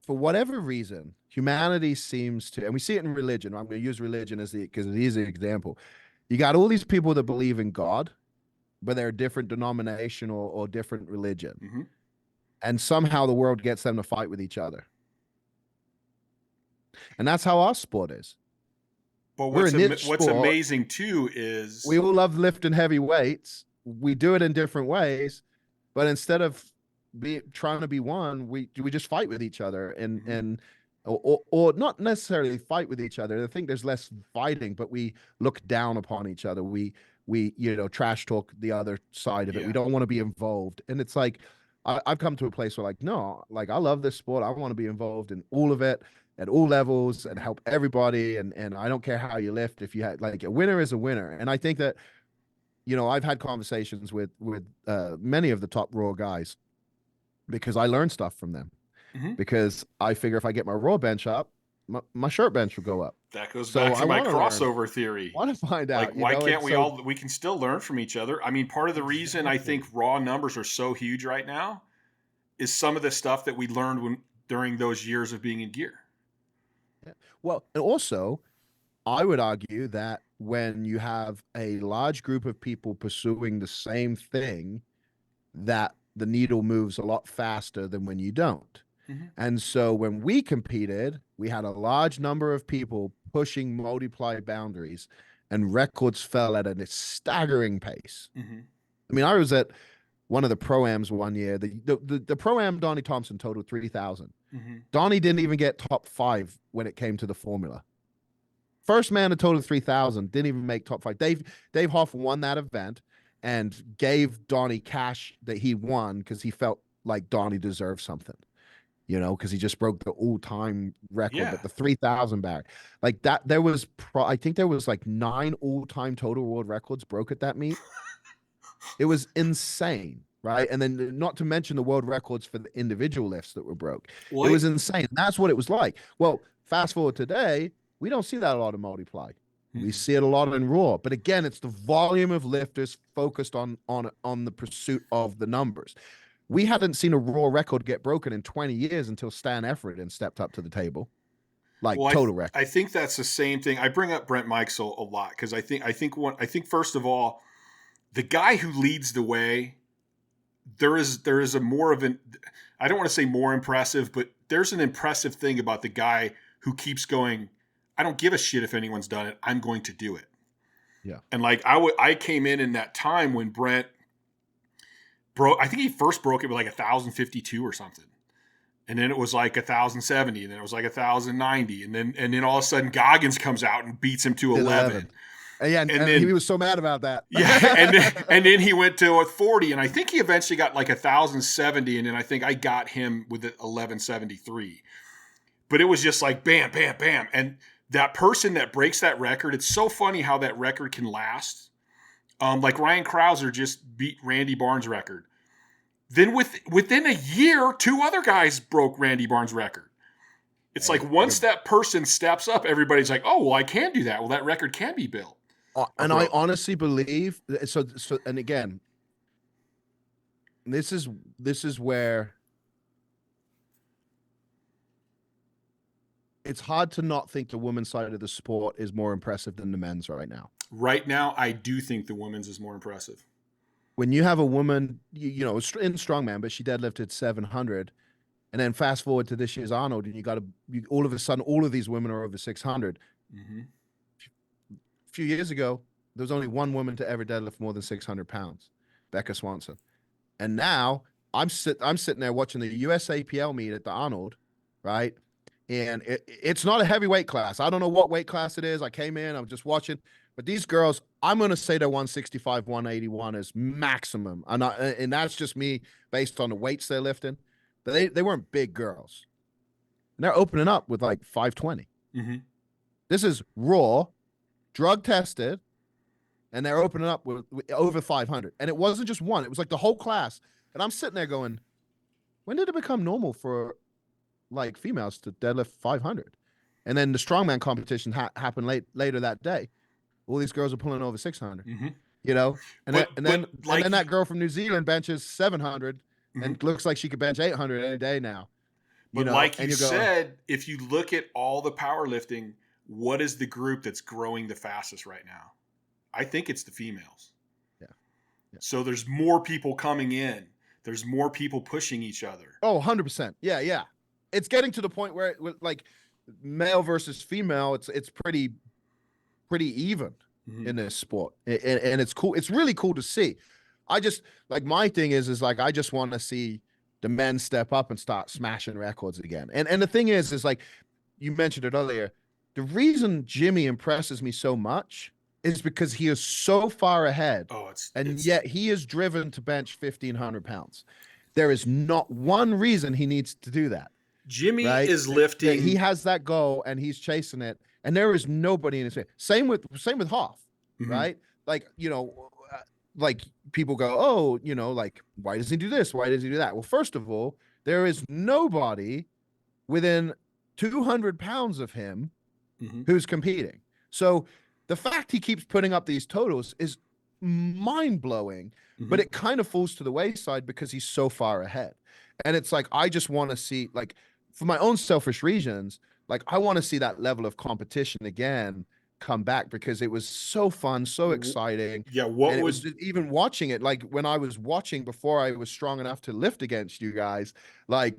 for whatever reason, humanity seems to, and we see it in religion. I'm going to use religion because it is an example. You got all these people that believe in God, but they're a different denomination or different religion. Mm-hmm. And somehow the world gets them to fight with each other. And that's how our sport is. But what's amazing too is we all love lifting heavy weights. We do it in different ways, but instead of trying to be one, we just fight with each other and or not necessarily fight with each other. I think there's less fighting, but we look down upon each other. We trash talk the other side of it. We don't want to be involved. And it's like, I've come to a place where like, no, like I love this sport. I want to be involved in all of it at all levels and help everybody. And I don't care how you lift. If you had like a winner is a winner. And I think that, I've had conversations with many of the top raw guys because I learned stuff from them. Mm-hmm. Because I figure if I get my raw bench up, my shirt bench will go up. That goes back to my crossover theory. I want to find out. Like, why can't we can still learn from each other? I mean, part of the reason I think raw numbers are so huge right now is some of the stuff that we learned during those years of being in gear. Yeah. Well, and also, I would argue that when you have a large group of people pursuing the same thing, that the needle moves a lot faster than when you don't. Mm-hmm. And so when we competed, we had a large number of people pushing multiply boundaries and records fell at a staggering pace. Mm-hmm. I mean, I was at one of the Pro-Ams one year. The Pro-Am Donnie Thompson totaled 3,000. Mm-hmm. Donnie didn't even get top 5 when it came to the formula. First man to total 3,000, didn't even make top 5. Dave Hoff won that event and gave Donnie cash that he won because he felt like Donnie deserved something. Because he just broke the all-time record, but the 3,000 barrier, like that, there was, I think there was like 9 all-time total world records broke at that meet. It was insane, right? And then not to mention the world records for the individual lifts that were broke. It was insane. That's what it was like. Well, fast forward today, we don't see that a lot of multiply. We see it a lot in raw, but again, it's the volume of lifters focused on the pursuit of the numbers. We hadn't seen a raw record get broken in 20 years until Stan Efferdin stepped up to the table. Total record. I think that's the same thing. I bring up Brent Mikesell a lot because I think first of all, the guy who leads the way, there is a more of an, I don't want to say more impressive, but there's an impressive thing about the guy who keeps going, I don't give a shit if anyone's done it. I'm going to do it. Yeah. And like I came in that time when Brent broke, I think he first broke it with like 1,052 or something. And then it was like 1,070, and then it was like 1,090. And then all of a sudden Goggins comes out and beats him to 11. And then he was so mad about that. Yeah. And then he went to 40, and I think he eventually got like 1,070. And then I think I got him with 1,173, but it was just like bam, bam, bam. And that person that breaks that record, it's so funny how that record can last. Like Ryan Krauser just beat Randy Barnes' record. Then within a year, 2 other guys broke Randy Barnes' record. It's like once that person steps up, everybody's like, oh, well, I can do that. Well, that record can be built. And I honestly believe, so and again, this is where it's hard to not think the women's side of the sport is more impressive than the men's right now. Right now, I do think the women's is more impressive. when you have a woman, in strongman, but she deadlifted 700, and then fast forward to this year's Arnold, and all of a sudden, all of these women are over 600. Mm-hmm. A few years ago, there was only one woman to ever deadlift more than 600 pounds, Becca Swanson. And now I'm sitting there watching the USAPL meet at the Arnold, right? And it's not a heavyweight class. I don't know what weight class it is. I came in, I'm just watching. But these girls, I'm going to say they're 165, 181 is maximum. And that's just me based on the weights they're lifting. But they weren't big girls. And they're opening up with like 520. Mm-hmm. This is raw, drug tested, and they're opening up with over 500. And it wasn't just one. It was like the whole class. And I'm sitting there going, when did it become normal for like females to deadlift 500? And then the strongman competition happened later that day. All these girls are pulling over 600, mm-hmm. And then that girl from New Zealand benches 700 mm-hmm. and looks like she could bench 800 any day now. But like you said, if you look at all the powerlifting, what is the group that's growing the fastest right now? I think it's the females. Yeah. So there's more people coming in. There's more people pushing each other. Oh, 100%. Yeah. It's getting to the point where like male versus female, it's pretty even mm-hmm. in this sport. And it's cool. It's really cool to see. I just like my thing is like I just want to see the men step up and start smashing records again. And the thing is like you mentioned it earlier, the reason Jimmy impresses me so much is because he is so far ahead. Yet he is driven to bench 1,500 pounds. There is not one reason he needs to do that. Jimmy is lifting. He has that goal and he's chasing it. And there is nobody in his way. Same with Hoff, mm-hmm. right? Like, like people go, oh, like, why does he do this? Why does he do that? Well, first of all, there is nobody within 200 pounds of him mm-hmm. who's competing. So the fact he keeps putting up these totals is mind-blowing, mm-hmm. but it kind of falls to the wayside because he's so far ahead. And it's like, I just want to see, like, for my own selfish reasons, like, I want to see that level of competition again come back because it was so fun, so exciting. Yeah, it was even watching it, like when I was watching before I was strong enough to lift against you guys, like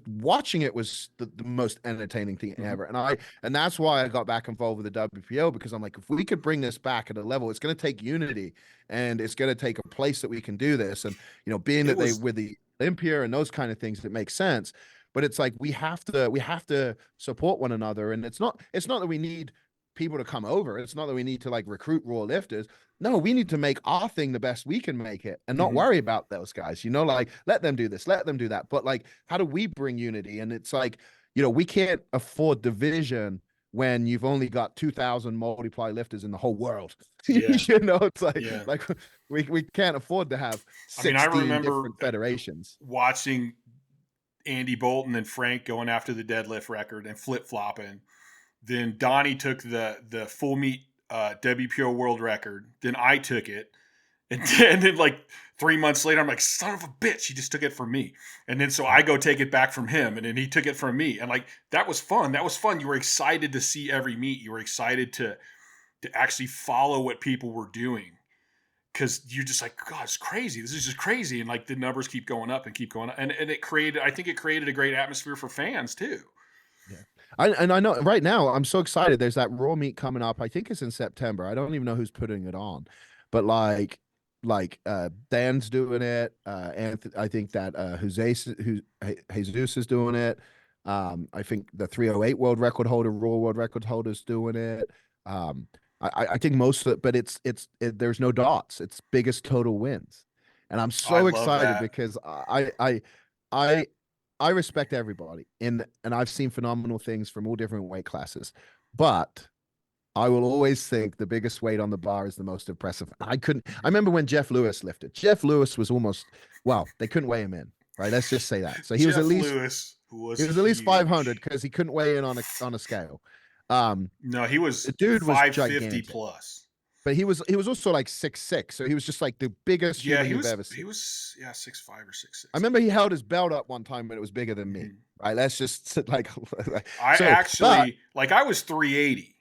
watching it was the most entertaining thing mm-hmm. ever. And that's why I got back involved with the WPO, because I'm like, if we could bring this back at a level, it's going to take unity and it's going to take a place that we can do this. And being that they with the Olympia and those kind of things, it makes sense. But it's like we have to support one another, and it's not that we need people to come over. It's not that we need to like recruit raw lifters. No, we need to make our thing the best we can make it and not mm-hmm. worry about those guys, like let them do this, let them do that. But like, how do we bring unity? And it's like, we can't afford division when you've only got 2,000 multiply lifters in the whole world. Yeah. It's like, like we can't afford to have 16 I remember different federations. Watching Andy Bolton and Frank going after the deadlift record and flip-flopping. Then Donnie took the full meet WPO world record. Then I took it. And then like 3 months later, I'm like, son of a bitch, he just took it from me. And then so I go take it back from him. And then he took it from me. And like, that was fun. That was fun. You were excited to see every meet. You were excited to actually follow what people were doing. Because you're just like, God, it's crazy. This is just crazy. And like the numbers keep going up and keep going up. And I think it created a great atmosphere for fans too. Yeah. I know right now I'm so excited. There's that raw meet coming up. I think it's in September. I don't even know who's putting it on, but like Dan's doing it. And I think that Jesus is doing it. I think the 308 world record holder, raw world record holder is doing it. I think most of it, but there's no dots. It's biggest total wins, and I'm so excited because I respect everybody, and I've seen phenomenal things from all different weight classes, but I will always think the biggest weight on the bar is the most impressive. I remember when Jeff Lewis lifted. Jeff Lewis was they couldn't weigh him in, right? Let's just say that. So he was at least 500 because he couldn't weigh in on a scale. No, he was the dude 550 plus. But he was also like 6'6", so he was just like the biggest human you've ever seen. He was 6'5" or 6'6". I remember he held his belt up one time, but it was bigger than me. Right? Let's just like. I was 380,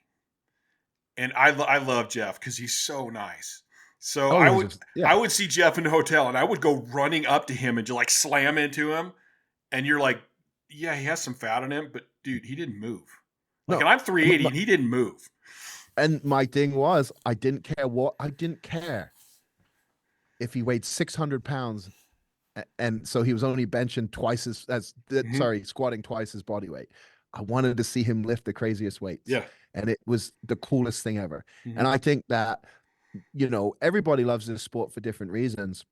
and I love Jeff because he's so nice. So Oh, I he was would just, yeah. I would see Jeff in the hotel, and I would go running up to him and just like slam into him. And you're like, yeah, he has some fat on him, but dude, he didn't move. Like, No, and I'm 380, and he didn't move. and my thing was, I didn't care if he weighed 600 pounds, and so he was only benching twice Mhm. squatting twice his body weight. I wanted to see him lift the craziest weights, Yeah. and it was the coolest thing ever. And Mhm. I think that, everybody loves this sport for different reasons,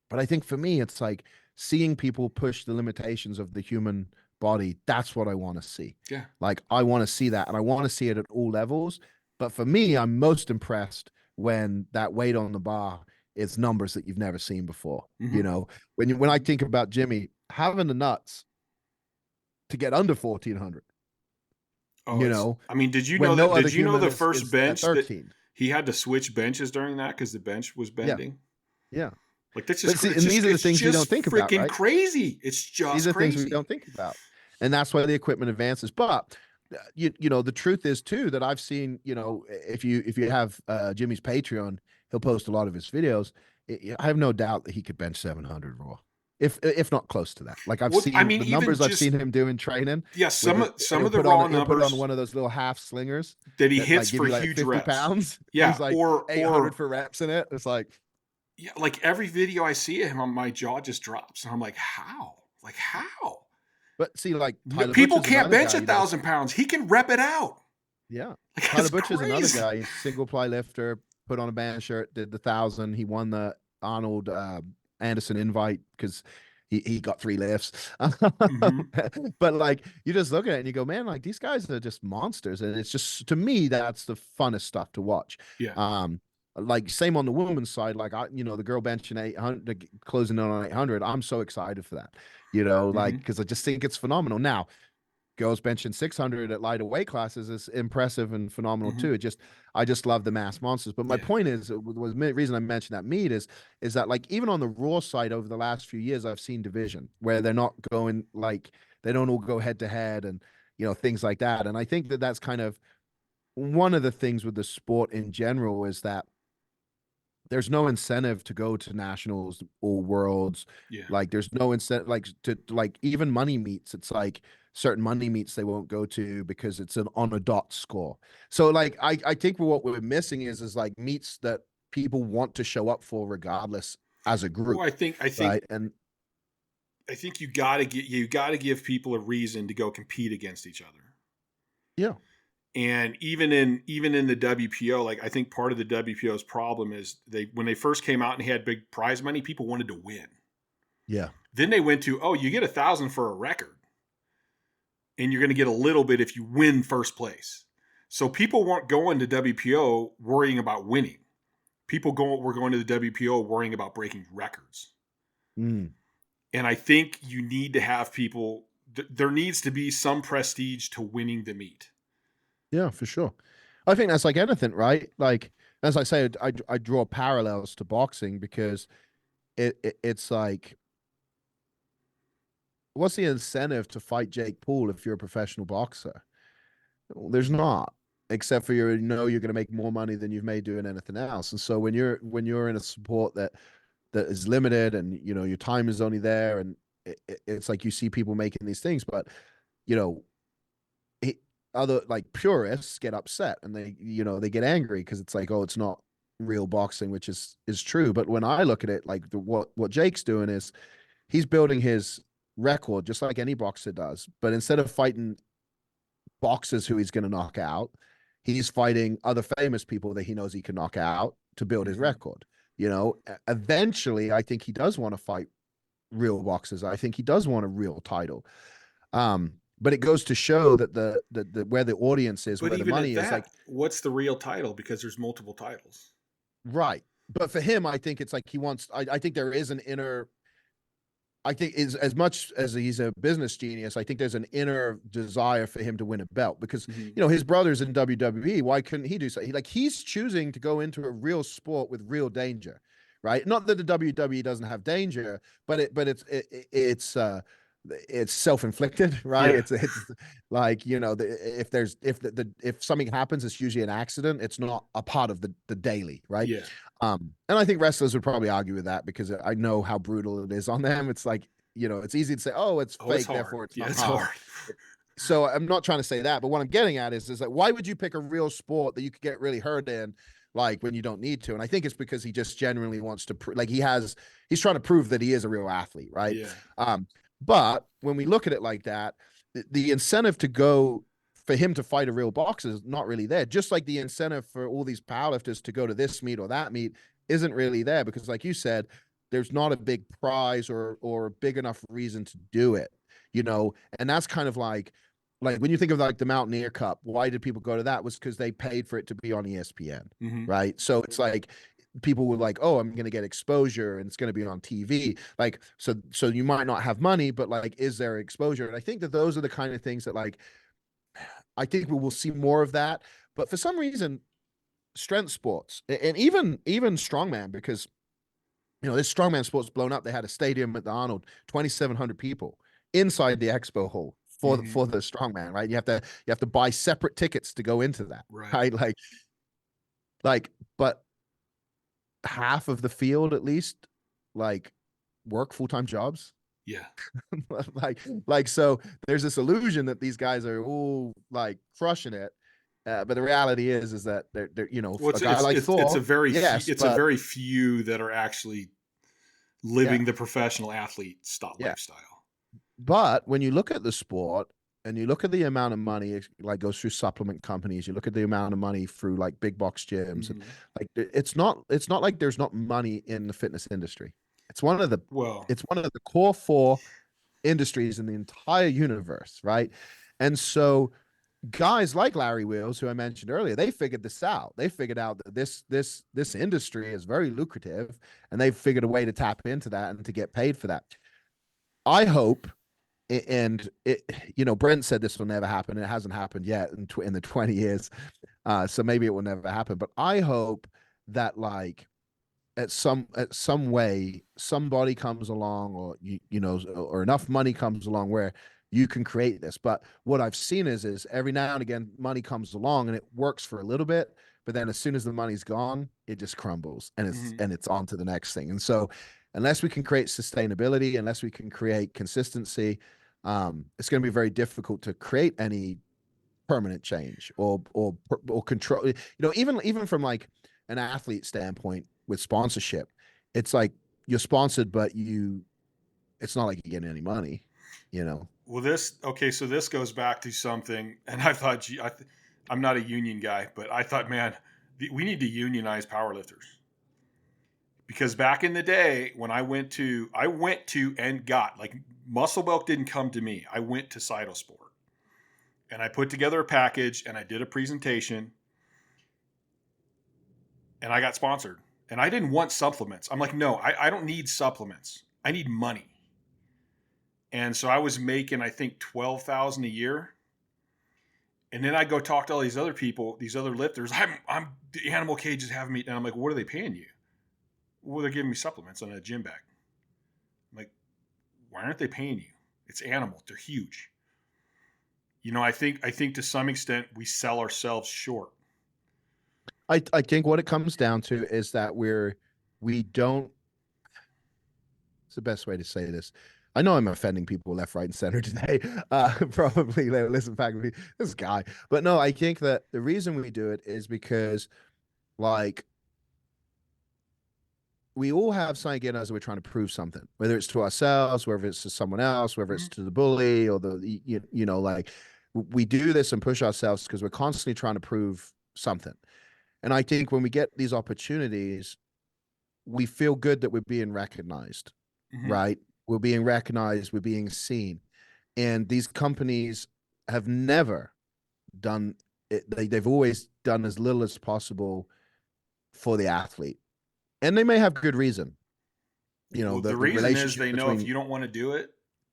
but I think for me, it's like seeing people push the limitations of the human body. That's what I want to see. Yeah. Like, I want to see that, and I want to see it at all levels. But for me, I'm most impressed when that weight on the bar is numbers that you've never seen before. Mhm. When I think about Jimmy having the nuts to get under 1400, Oh, I mean, did you know when no that? other Did you know human the is first is at bench that 13. he had to switch benches during that because the bench was Yeah, bending? yeah. Like that's But just see, and these are the it's things we don't just think about, freaking right? crazy. It's These just are things we crazy. don't think about, and that's why the equipment advances. But the truth is too that I've seen, if you have Jimmy's Patreon, he'll post a lot of his videos. I have no doubt that he could bench 700 raw, if not close to that. Like, I've Well, I seen mean, the even numbers I've just seen him do in training yeah, with it. some of the raw He'll put on numbers one of those little half slingers that he that like hits give for you like huge 50 reps. pounds, and Yeah, he's like or 800 for reps in it. It's like, yeah, like every video I see of him, my jaw just drops, and I'm like, how? Like how? but see, like Tyler People Butcher's can't another bench guy, 1,000 pounds. He can rep it out. Yeah. Like Tyler that's Butcher's another crazy. guy. He's single ply lifter, put on a band shirt, did the 1,000. He won the Arnold Anderson invite because he got 3 lifts. Hmm. But like, you just look at it and you go, man, like, these guys are just monsters. And it's just, to me, that's the funnest stuff to watch. Yeah. Like, same on the women's side, like, the girl benching 800, closing in on 800. I'm so excited for that, like, Hmm. because I just think it's phenomenal. Now, girls benching 600 at lighter weight classes is impressive and phenomenal Hmm. too. I just love the mass monsters. But my Yeah. point is, the reason I mentioned that meet is that, like, even on the raw side over the last few years, I've seen division where they're not going, like, they don't all go head to head, and things like that. And I think that that's kind of one of the things with the sport in general, is that there's no incentive to go to nationals or worlds. Yeah. Like, there's no incentive, like, to, like, even money meets. It's like certain money meets they won't go to because it's on a dot score. So, like, I think what we're missing is like meets that people want to show up for regardless, as a Well, group, I think right? And you gotta give people a reason to go compete against each other. yeah, And even in the WPO, like I think part of the WPO's problem is when they first came out and had big prize money, people wanted to win. yeah, Then they went to, oh, you get 1,000 for a record, and you're going to get a little bit if you win first place. So people weren't going to WPO worrying about winning. Were going to the WPO worrying about breaking records. mm, And I think you need to have people. There needs to be some prestige to winning the meet. yeah, for sure. I think that's like anything, right? Like, as I say, I draw parallels to boxing because it's like, what's the incentive to fight Jake Paul if you're a professional boxer? Well, there's not, except for you're going to make more money than you've made doing anything else. And so when you're in a sport that is limited, and your time is only there, and it's like you see people making these things, but you know it, other, like, purists get upset, and they get angry because it's like, oh, it's not real boxing, which is true. But when I look at it, like, what Jake's doing is he's building his record just like any boxer does, but instead of fighting boxers who he's going to knock out, he's fighting other famous people that he knows he can knock out to build his Mm-hmm. record. Eventually, I think he does want to fight real boxers. I think he does want a real title. But it goes to show that the where the audience is, But where the even at money is, like, that, what's the real title? Because there's multiple titles. right. But for him, I think it's like he wants. I think there is an inner. I think is as much as he's a business genius, I think there's an inner desire for him to win a belt because Mm-hmm. his brother's in WWE. Why couldn't he do so? He's choosing to go into a real sport with real danger, right? Not that the WWE doesn't have danger, but it's self-inflicted, right? Yeah. It's like, if something happens, it's usually an accident. It's not a part of the daily, right? Yeah. And I think wrestlers would probably argue with that because I know how brutal it is on them. It's like, it's easy to say, oh, it's Oh, it's fake, hard. therefore it's Yeah, not it's real. hard. So I'm not trying to say that, but what I'm getting at is like, why would you pick a real sport that you could get really hurt in, like when you don't need to? And I think it's because he just genuinely wants to, like he's trying to prove that he is a real athlete, right? Yeah. But when we look at it like that, the incentive to go for him to fight a real boxer is not really there. Just like the incentive for all these powerlifters to go to this meet or that meet isn't really there because, like you said, there's not a big prize or a big enough reason to do it, and that's kind of like when you think of like the Mountaineer Cup, why did people go to that? Was because they paid for it to be on ESPN, right? So it's like people were like, oh, I'm going to get exposure and it's going to be on TV. Like, so you might not have money, but like, is there exposure? And I think that those are the kind of things that like, I think we will see more of that. But for some reason, strength sports and even strongman, because this strongman sport's blown up. They had a stadium at the Arnold, 2,700 people inside the expo hall for the strongman, right? You have to buy separate tickets to go into that, right? But half of the field at least like work full-time jobs. Yeah. So there's this illusion that these guys are all like crushing it. But the reality is that they're well, a guy like Thor. It's a very a very few that are actually living the professional athlete lifestyle. But when you look at the sport and you look at the amount of money like goes through supplement companies, you look at the amount of money through like big box gyms, and like it's not like there's not money in the fitness industry. It's one of the core 4 industries in the entire universe, right? And so guys like Larry Wheels, who I mentioned earlier, they figured this out. They figured out that this industry is very lucrative, and they've figured a way to tap into that and to get paid for that. I hope, and Brent said this will never happen. It hasn't happened yet in the 20 years, so maybe it will never happen. But I hope that like at some way somebody comes along, or or enough money comes along where you can create this. But what I've seen is every now and again money comes along and it works for a little bit, but then as soon as the money's gone, it just crumbles and it's on to the next thing. And so unless we can create sustainability, unless we can create consistency, it's going to be very difficult to create any permanent change or control. Even from like an athlete standpoint with sponsorship, it's like you're sponsored, but it's not like you're getting any money, Well, so this goes back to something, and I thought, I'm not a union guy, but I thought, man, we need to unionize powerlifters. Because back in the day when I went to and got, like, Muscle Milk didn't come to me. I went to Cytosport and I put together a package and I did a presentation and I got sponsored, and I didn't want supplements. I'm like, no, I don't need supplements. I need money. And so I was making, I think, $12,000 a year. And then I go talk to all these other people, these other lifters. I'm the animal cage is having me, and I'm like, what are they paying you? Well, they're giving me supplements on a gym bag. I'm like, why aren't they paying you? It's animal. They're huge. I think to some extent we sell ourselves short. I think what it comes down to is that we don't. It's the best way to say this. I know I'm offending people left, right, and center today. Probably they listen back to me, this guy. But no, I think that the reason we do it is because, like, we all have something in us that we're trying to prove something, whether it's to ourselves, whether it's to someone else, whether it's to the bully or like we do this and push ourselves because we're constantly trying to prove something. And I think when we get these opportunities, we feel good that we're being recognized, right? We're being recognized, we're being seen. And these companies have never done it. They've always done as little as possible for the athlete. And they may have good reason. The reason is they know if you don't want to do it,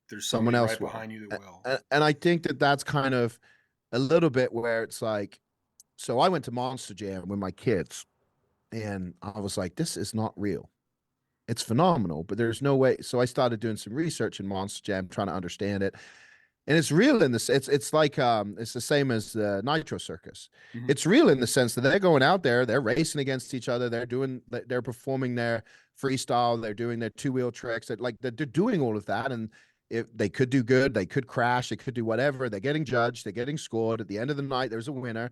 there's someone else right behind you that will. And I think that that's kind of a little bit where it's like, so I went to Monster Jam with my kids and I was like, this is not real. It's phenomenal, but there's no way. So I started doing some research in Monster Jam, trying to understand it. And it's real in this. It's like it's the same as the Nitro Circus. Mm-hmm. It's real in the sense that they're going out there, they're racing against each other, they're performing their freestyle, they're doing their two-wheel tricks, they're doing all of that. And if they could do good, they could crash, they could do whatever. They're getting judged, they're getting scored. At the end of the night, there's a winner,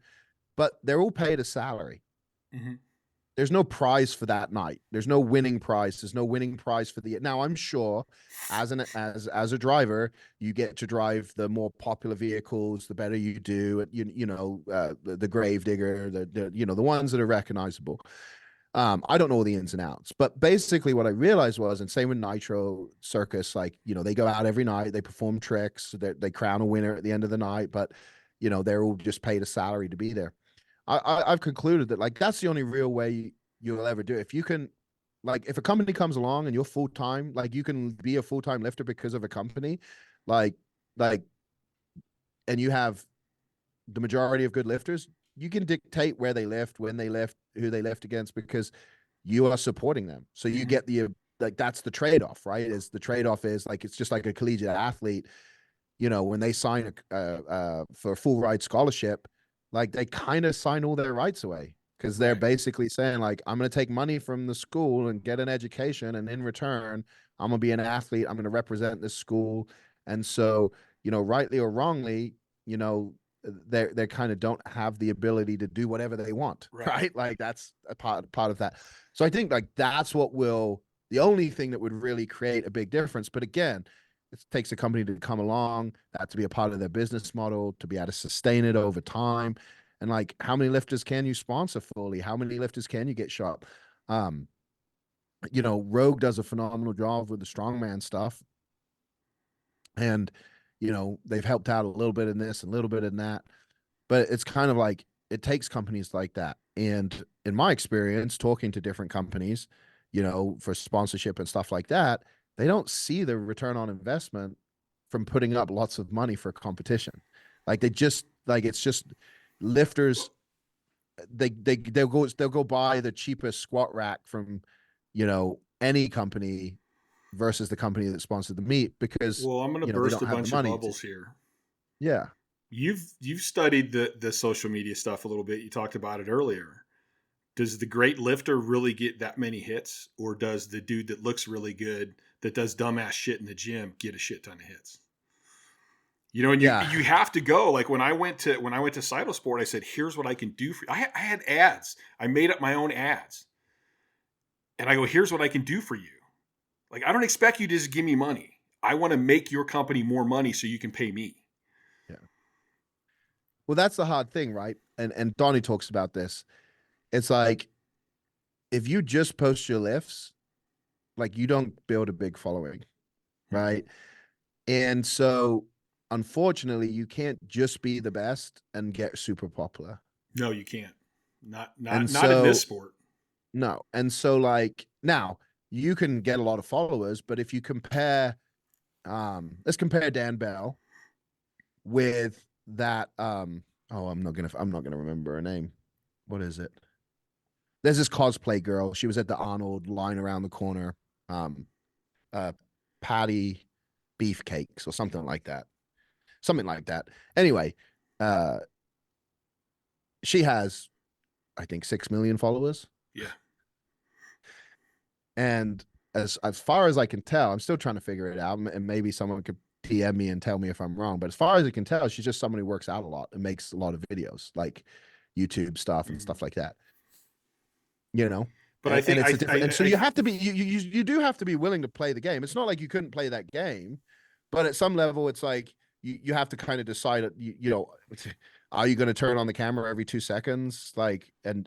but they're all paid a salary. Mm-hmm. There's no prize for that night. There's no winning prize. There's no winning prize for the. Now I'm sure, as a driver, you get to drive the more popular vehicles. The better you do, the grave digger, the ones that are recognizable. I don't know all the ins and outs, but basically what I realized was, and same with Nitro Circus, like, they go out every night, they perform tricks, they crown a winner at the end of the night, but they're all just paid a salary to be there. I've concluded that, like, that's the only real way you'll ever do it. If you can, like, if a company comes along and you're full time, like, you can be a full time lifter because of a company, like, and you have the majority of good lifters, you can dictate where they lift, when they lift, who they lift against, because you are supporting them. So you get like, that's the trade off, right? Is the trade off is like, it's just like a collegiate athlete, when they sign for a full ride scholarship, like, they kind of sign all their rights away, because they're basically saying, like, I'm going to take money from the school and get an education, and in return, I'm going to be an athlete. I'm going to represent this school. And so, rightly or wrongly, they kind of don't have the ability to do whatever they want, right? Like, that's a part of that. So I think, like, that's the only thing that would really create a big difference. But again, it takes a company to come along, that to be a part of their business model, to be able to sustain it over time. And, like, how many lifters can you sponsor fully? How many lifters can you get sharp? Rogue does a phenomenal job with the strongman stuff. And, they've helped out a little bit in this, a little bit in that. But it's kind of like, it takes companies like that. And in my experience, talking to different companies, for sponsorship and stuff like that, they don't see the return on investment from putting up lots of money for competition. Like, it's just lifters. They'll go buy the cheapest squat rack from, any company versus the company that sponsored the meet, because, well, I'm going to they burst don't a have the bunch of money bubbles here. Yeah. You've studied the social media stuff a little bit. You talked about it earlier. Does the great lifter really get that many hits, or does the dude that looks really good, that does dumbass shit in the gym, get a shit ton of hits? And you have to go. Like, when I went to Cytosport, I said, here's what I can do for you. I had ads. I made up my own ads. And I go, here's what I can do for you. Like, I don't expect you to just give me money. I want to make your company more money so you can pay me. Yeah. Well, that's the hard thing, right? And Donnie talks about this. It's like, if you just post your lifts, like, you don't build a big following, right? And so, unfortunately, you can't just be the best and get super popular. No, you can't. Not in so, this sport. No. And so, like, now you can get a lot of followers, but if you compare, let's compare Dan Bell with that, I'm not gonna remember her name. What is it? There's this cosplay girl. She was at the Arnold line around the corner. Patty Beefcakes or something like that. Something like that. Anyway, she has, I think, 6 million followers. Yeah. And as far as I can tell, I'm still trying to figure it out, and maybe someone could DM me and tell me if I'm wrong. But as far as I can tell, she's just someone who works out a lot and makes a lot of videos, like YouTube stuff and stuff like that. But I think it's different. So you have to be, you do have to be willing to play the game. It's not like you couldn't play that game, but at some level, it's like you have to kind of decide, are you going to turn on the camera every 2 seconds, like, and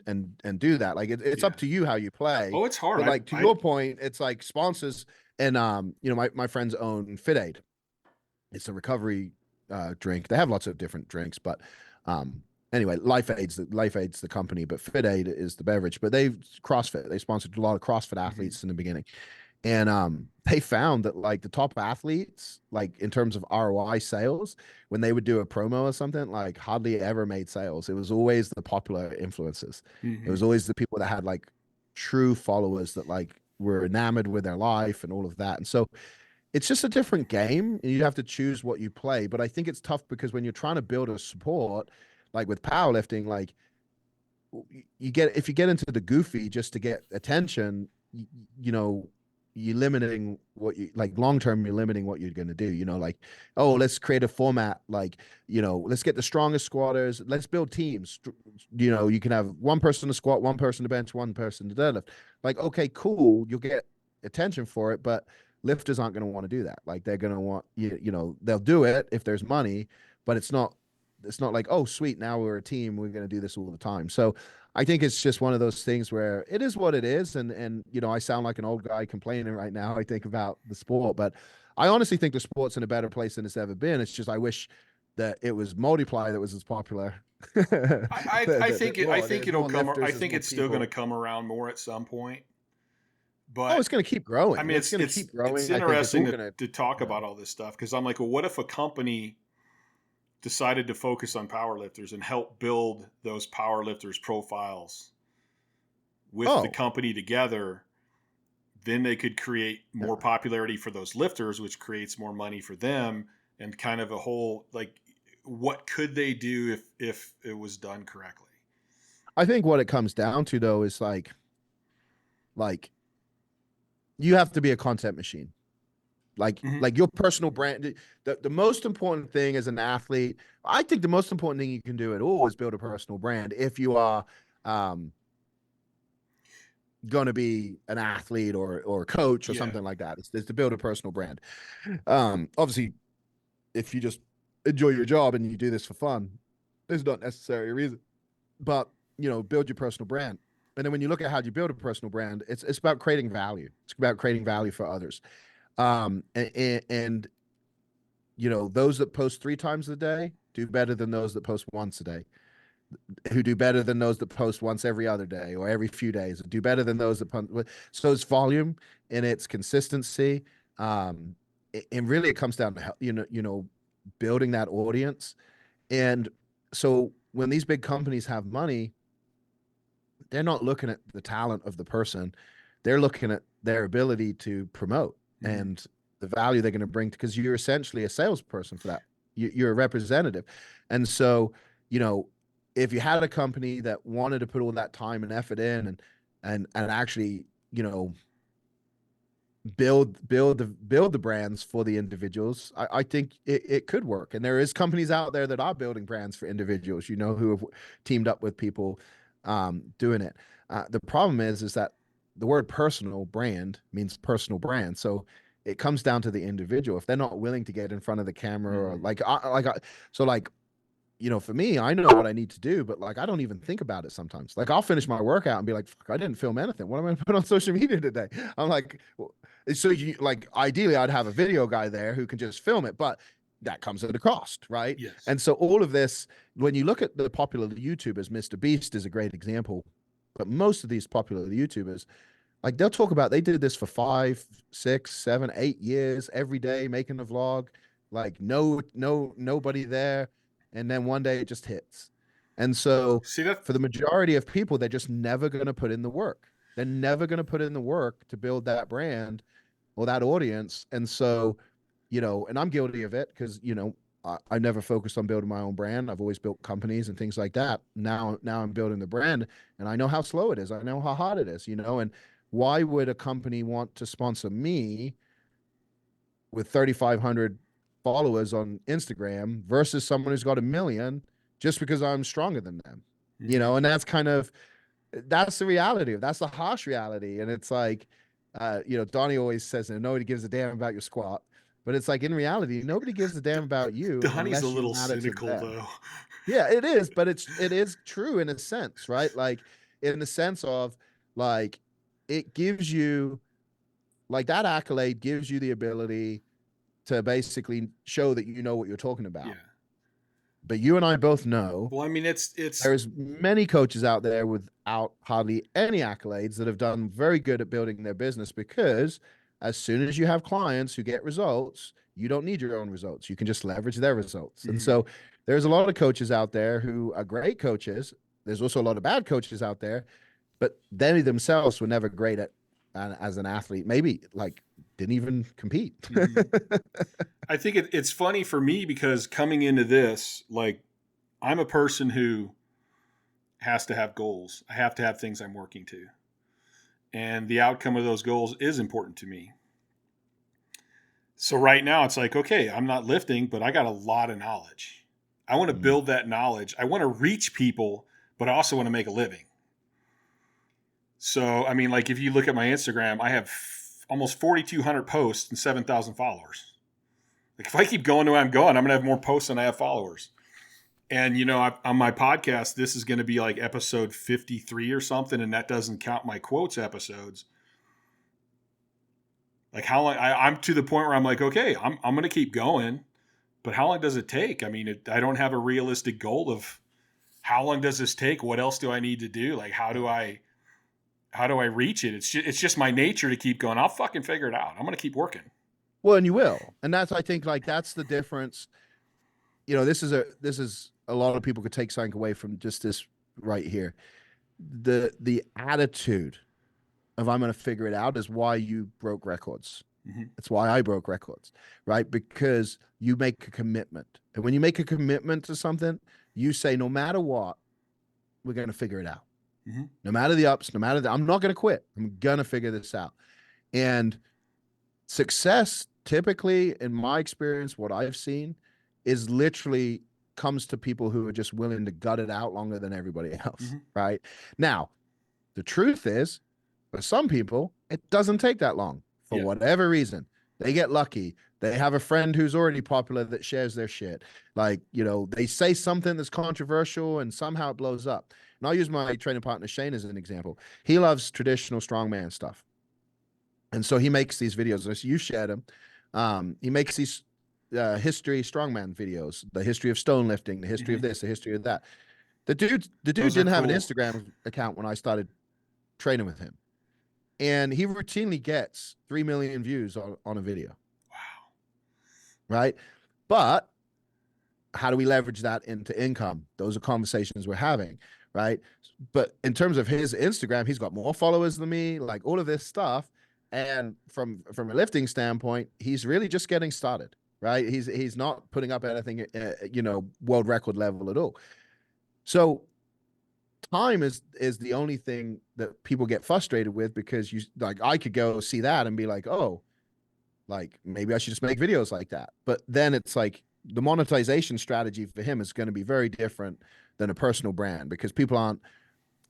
do that? Like, it's up to you how you play. Oh, it's hard. But, like, to your point, it's like sponsors, and my friends own Fit Aid. It's a recovery drink. They have lots of different drinks, but anyway, Life Aid's the company, but Fit Aid is the beverage. But they CrossFit. They sponsored a lot of CrossFit athletes in the beginning. And they found that, like, the top athletes, like, in terms of ROI sales, when they would do a promo or something, like, hardly ever made sales. It was always the popular influencers. It was always the people that had, like, true followers that, like, were enamored with their life and all of that. And so it's just a different game, and you have to choose what you play. But I think it's tough because when you're trying to build a sport, like with powerlifting, like you get if you get into the goofy just to get attention, you know, you're limiting what you like long term. You're limiting what you're going to do. You know, like, oh, let's create a format. Like, you know, let's get the strongest squatters. Let's build teams. You know, you can have one person to squat, one person to bench, one person to deadlift. Like, okay, cool. You'll get attention for it, but lifters aren't going to want to do that. Like, they're going to want you know, they'll do it if there's money, but it's not like, oh, sweet, now we're a team, we're going to do this all the time. So I think it's just one of those things where it is what it is. And you know, I sound like an old guy complaining right now, I think, about the sport, but I honestly think the sport's in a better place than it's ever been. It's just I wish that it was multiply that was as popular. I think it'll come. I think it's still going to to come around more at some point. Oh, But it's going to keep growing. I mean, It's going to keep growing. it's I think it's all interesting gonna, to talk yeah. about all this stuff because I'm like, well, what if a company decided to focus on powerlifters and help build those powerlifters profiles with the Oh, company together? Then they could create yeah. more popularity for those lifters, which creates more money for them, and kind of a whole like, what could they do if it was done correctly? I think what it comes down to though is like you have to be a content machine. Mm-hmm. Like your personal brand. The most important thing as an athlete, I think the most important thing you can do at all is build a personal brand if you are um going to be an athlete or a coach or Yeah. something like that. It's to build a personal brand. Obviously, if you just enjoy your job and you do this for fun, there's not necessarily a reason. But you know, build your personal brand. And then when you look at how you build a personal brand, it's about creating value. It's about creating value for others. And you know, those that post 3 times a day do better than those that post once a day, who do better than those that post once every other day or every few days, do better than those that so it's volume and it's consistency. And really it comes down to, you know, building that audience. And so when these big companies have money, they're not looking at the talent of the person. They're looking at their ability to promote Mm-hmm. and the value they're going to bring, because you're essentially a salesperson for that. You're a representative. And so, you know, if you had a company that wanted to put all that time and effort in and actually, you know, build the brands for the individuals, I think it could work. And there is companies out there that are building brands for individuals, you know, who have teamed up with people doing it. The problem is that the word personal brand means personal brand. So it comes down to the individual. If they're not willing to get in front of the camera, or so like, you know, for me, I know what I need to do, but like, I don't even think about it sometimes. Like, I'll finish my workout and be like, fuck, I didn't film anything. What am I going to put on social media today? I'm like, well, so you like, ideally, I'd have a video guy there who can just film it, but that comes at a cost, right? Yes. And so all of this, when you look at the popular YouTubers, Mr. Beast is a great example, but most of these popular YouTubers, like, they'll talk about they did this for 5, 6, 7, 8 years, every day making a vlog, like nobody there, and then one day it just hits. And so See that? for the majority of people, they're just never going to put in the work. They're never going to put in the work to build that brand or that audience. And so, you know, and I'm guilty of it because, you know, I never focused on building my own brand. I've always built companies and things like that. Now I'm building the brand, and I know how slow it is. I know how hard it is, you know, and why would a company want to sponsor me with 3,500 followers on Instagram versus someone who's got 1 million just because I'm stronger than them? You Mm-hmm. know, and that's the reality. That's the harsh reality. And it's like, you know, Donnie always says that nobody gives a damn about your squat, but it's like, in reality, nobody gives a damn about you Donnie's a unless you little matter to cynical them. though. Yeah, it is, but it is true in a sense, right? Like, in the sense of, like, it gives you, like, that accolade gives you the ability to basically show that you know what you're talking Yeah. about. But you and I both know Well, I mean, it's there's many coaches out there without hardly any accolades that have done very good at building their business, because as soon as you have clients who get results, you don't need your own results. You can just leverage their results. And Mhm. so there's a lot of coaches out there who are great coaches. There's also a lot of bad coaches out there, but they themselves were never great at as an athlete. Maybe like didn't even compete. Mm-hmm. I think it's funny for me because coming into this, like, I'm a person who has to have goals. I have to have things I'm working to. And the outcome of those goals is important to me. So right now it's like, okay, I'm not lifting, but I got a lot of knowledge. I want to build that knowledge. I want to reach people, but I also want to make a living. So, I mean, like if you look at my Instagram, I have almost 4,200 posts and 7,000 followers. Like if I keep going the way I'm going, I'm going to have more posts than I have followers. And, on my podcast, this is going to be like episode 53 or something. And that doesn't count my quotes episodes. Like how long I'm to the point where I'm like, okay, I'm going to keep going, but how long does it take? I mean, I don't have a realistic goal of how long does this take? What else do I need to do? Like, how do I reach it? It's just my nature to keep going. I'll fucking figure it out. I'm going to keep working. Well, and you will. And that's, I think, like, that's the difference. This is a lot of people could take something away from just this right here. The attitude of I'm going to figure it out is why you broke records. Mm-hmm. It's why I broke records, right? Because you make a commitment. And when you make a commitment to something, you say, no matter what, we're going to figure it out. Mm-hmm. No matter the ups, no matter I'm not going to quit. I'm going to figure this out. And success, typically, in my experience, what I've seen is literally comes to people who are just willing to gut it out longer than everybody else, mm-hmm. right? Now, the truth is, for some people, it doesn't take that long for whatever reason. They get lucky. They have a friend who's already popular that shares their shit. Like, they say something that's controversial and somehow it blows up. And I'll use my training partner, Shane, as an example. He loves traditional strongman stuff. And so he makes these videos. As you shared them, he makes these history strongman videos, the history of stone lifting, the history of this, the history of that. The dude didn't have an Instagram account when I started training with him. And he routinely gets 3 million views on a video. Wow. Right? But how do we leverage that into income? Those are conversations we're having, right? But in terms of his Instagram, he's got more followers than me, like all of this stuff. And from a lifting standpoint, he's really just getting started, right? He's not putting up anything, world record level at all. So time is the only thing that people get frustrated with, because I could go see that and be like, oh, like maybe I should just make videos like that. But then it's like the monetization strategy for him is going to be very different than a personal brand, because people aren't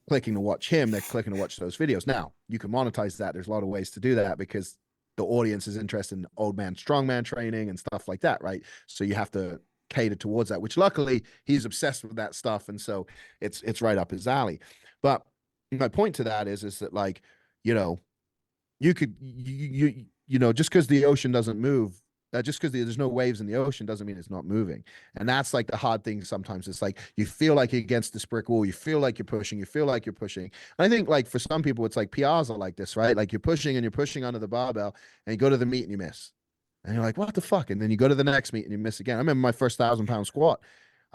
clicking to watch him, they're clicking to watch those videos. Now, you can monetize that. There's a lot of ways to do that because the audience is interested in old man, strongman training and stuff like that, right? So you have to cater towards that, which luckily he's obsessed with that stuff. And so it's right up his alley. But my point to that is that, like, you could, just because the ocean doesn't move, just because there's no waves in the ocean doesn't mean it's not moving. And that's like the hard thing sometimes. It's like you feel like you're against this brick wall. You feel like you're pushing. And I think, like, for some people, it's like PRs are like this, right? Like you're pushing under the barbell and you go to the meet and you miss. And you're like, what the fuck? And then you go to the next meet and you miss again. I remember my first 1,000-pound squat.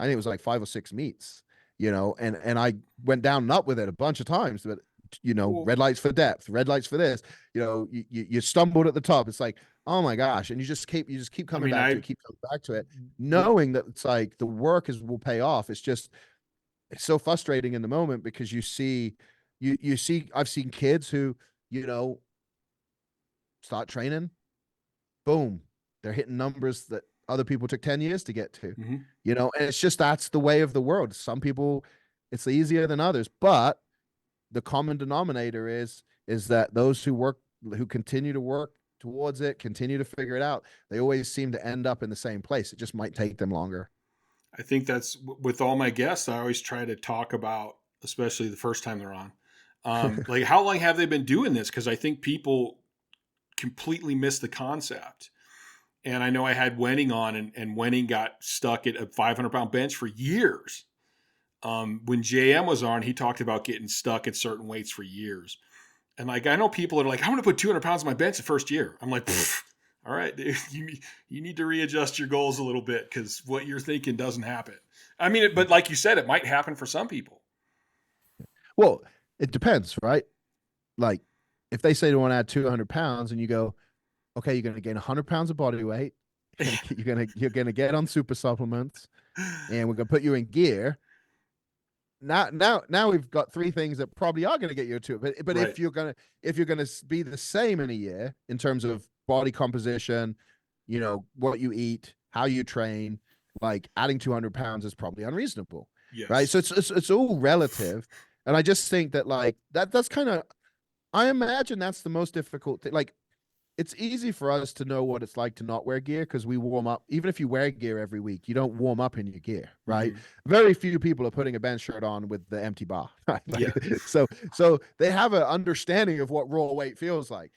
I think it was like 5 or 6 meets, and I went down and up with it a bunch of times, but red lights for depth, red lights for this, you stumbled at the top. It's like, oh my gosh. And you just keep coming back to it, knowing that it's like the work will pay off. It's so frustrating in the moment because you see, I've seen kids who, start training, boom, they're hitting numbers that other people took 10 years to get to, and it's just, that's the way of the world. Some people, it's easier than others, but the common denominator is that those who continue to work towards it, continue to figure it out, they always seem to end up in the same place. It just might take them longer. I think that's with all my guests. I always try to talk about, especially the first time they're on, like, how long have they been doing this? Because I think people completely miss the concept. And I know I had Wenning on, and Wenning got stuck at a 500-pound bench for years. When JM was on, he talked about getting stuck at certain weights for years. And like, I know people are like, I'm going to put 200 pounds on my bench the first year. I'm like, all right, dude, you need to readjust your goals a little bit, because what you're thinking doesn't happen. I mean, but like you said, it might happen for some people. Well, it depends, right? Like, if they say they want to add 200 pounds and you go, okay, you're going to gain 100 pounds of body weight. You're gonna get on super supplements, and we're gonna put you in gear. Now we've got three things that probably are gonna get you to it. But Right. if you're gonna be the same in a year in terms of body composition, what you eat, how you train, like adding 200 pounds is probably unreasonable, Yes. right? So it's all relative, and I just think that like that's kind of, I imagine that's the most difficult thing. Like, it's easy for us to know what it's like to not wear gear because we warm up. Even if you wear gear every week, you don't warm up in your gear, right? Very few people are putting a bench shirt on with the empty bar. Right? Yeah. So they have an understanding of what raw weight feels like.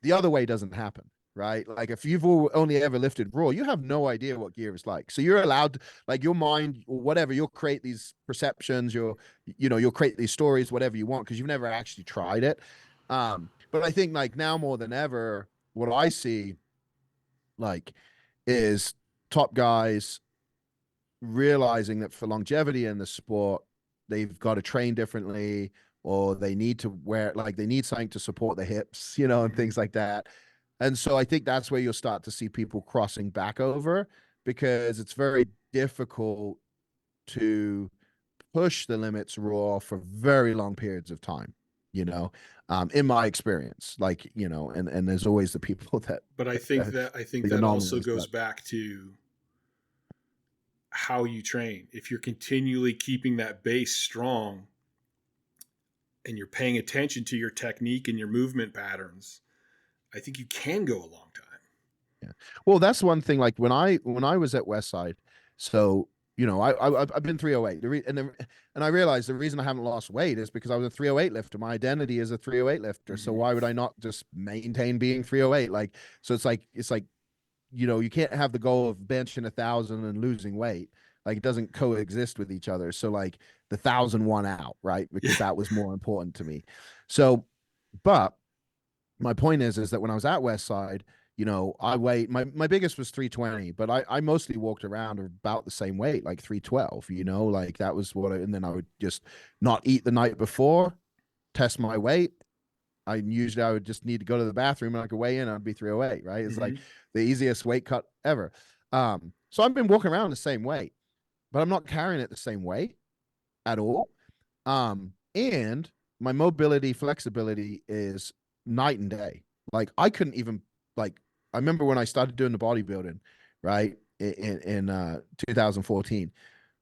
The other way doesn't happen, right? Like if you've only ever lifted raw, you have no idea what gear is like. So you're allowed to, like, your mind or whatever, you'll create these perceptions, you'll create these stories, whatever you want, because you've never actually tried it. But I think like now more than ever, what I see like is top guys realizing that for longevity in the sport, they've got to train differently, or they need to wear, like, they need something to support the hips, and things like that. And so I think that's where you'll start to see people crossing back over, because it's very difficult to push the limits raw for very long periods of time, in my experience, like, and there's always the people that, but I think that also goes back to how you train. If you're continually keeping that base strong and you're paying attention to your technique and your movement patterns, I think you can go a long time. Yeah. Well, that's one thing. Like when I was at Westside, so I've been 308, and I realized the reason I haven't lost weight is because I was a 308 lifter. My identity is a 308 lifter. So why would I not just maintain being 308? Like, so it's like you can't have the goal of benching 1,000 and losing weight. Like, it doesn't coexist with each other. So like the 1,000 won out, right? Because that was more important to me. So, but my point is that when I was at Westside, I weighed, my biggest was 320, but I mostly walked around about the same weight, like 312, like that was and then I would just not eat the night before, test my weight. I would just need to go to the bathroom and I could weigh in, I'd be 308, right? It's like the easiest weight cut ever. So I've been walking around the same weight, but I'm not carrying it the same way at all. And my mobility, flexibility is night and day. Like I couldn't even, like, I remember when I started doing the bodybuilding, right, in 2014,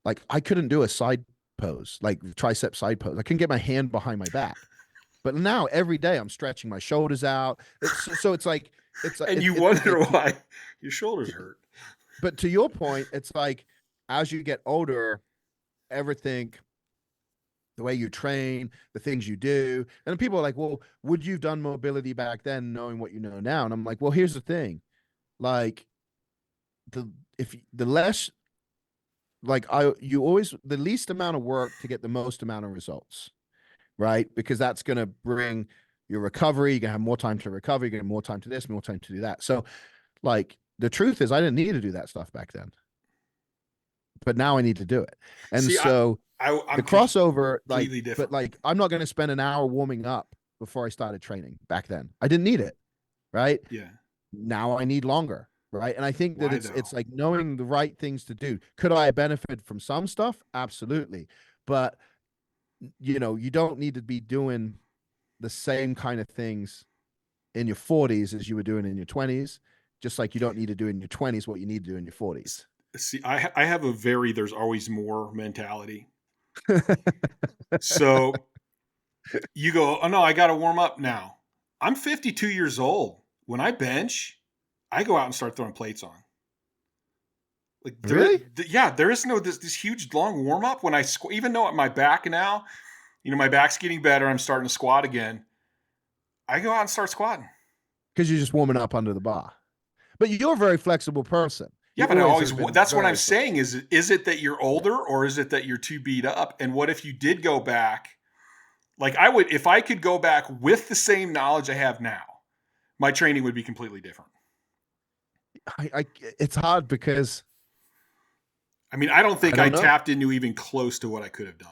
like I couldn't do a side pose, like tricep side pose. I couldn't get my hand behind my back. But now every day I'm stretching my shoulders out. So it's like, and you wonder why your shoulders hurt. But to your point, it's like as you get older, everything, the way you train, the things you do. And people are like, well, would you have done mobility back then knowing what you know now? And I'm like, well, here's the thing. Like the less, like the least amount of work to get the most amount of results, right? Because that's going to bring your recovery. You're going to have more time to recover. You're going to have more time to this, more time to do that. So like the truth is I didn't need to do that stuff back then, but now I need to do it. And so the crossover, like, different. But like, I'm not going to spend an hour warming up before I started training back then. I didn't need it. Right. Yeah. Now I need longer. Right. And I think that it's like knowing the right things to do. Could I have benefited from some stuff? Absolutely. But you don't need to be doing the same kind of things in your 40s as you were doing in your 20s, just like you don't need to do in your 20s what you need to do in your 40s. See, I have a there's always more mentality. So you go, oh no, I got to warm up now. I'm 52 years old. When I bench, I go out and start throwing plates on. Like really? There is no this huge long warm up when I even though at my back now, my back's getting better. I'm starting to squat again. I go out and start squatting because you're just warming up under the bar. But you're a very flexible person. Yeah, but that's what I'm saying is it that you're older or is it that you're too beat up? And what if you did go back? Like if I could go back with the same knowledge I have now, my training would be completely different. It's hard because I don't think I tapped into even close to what I could have done.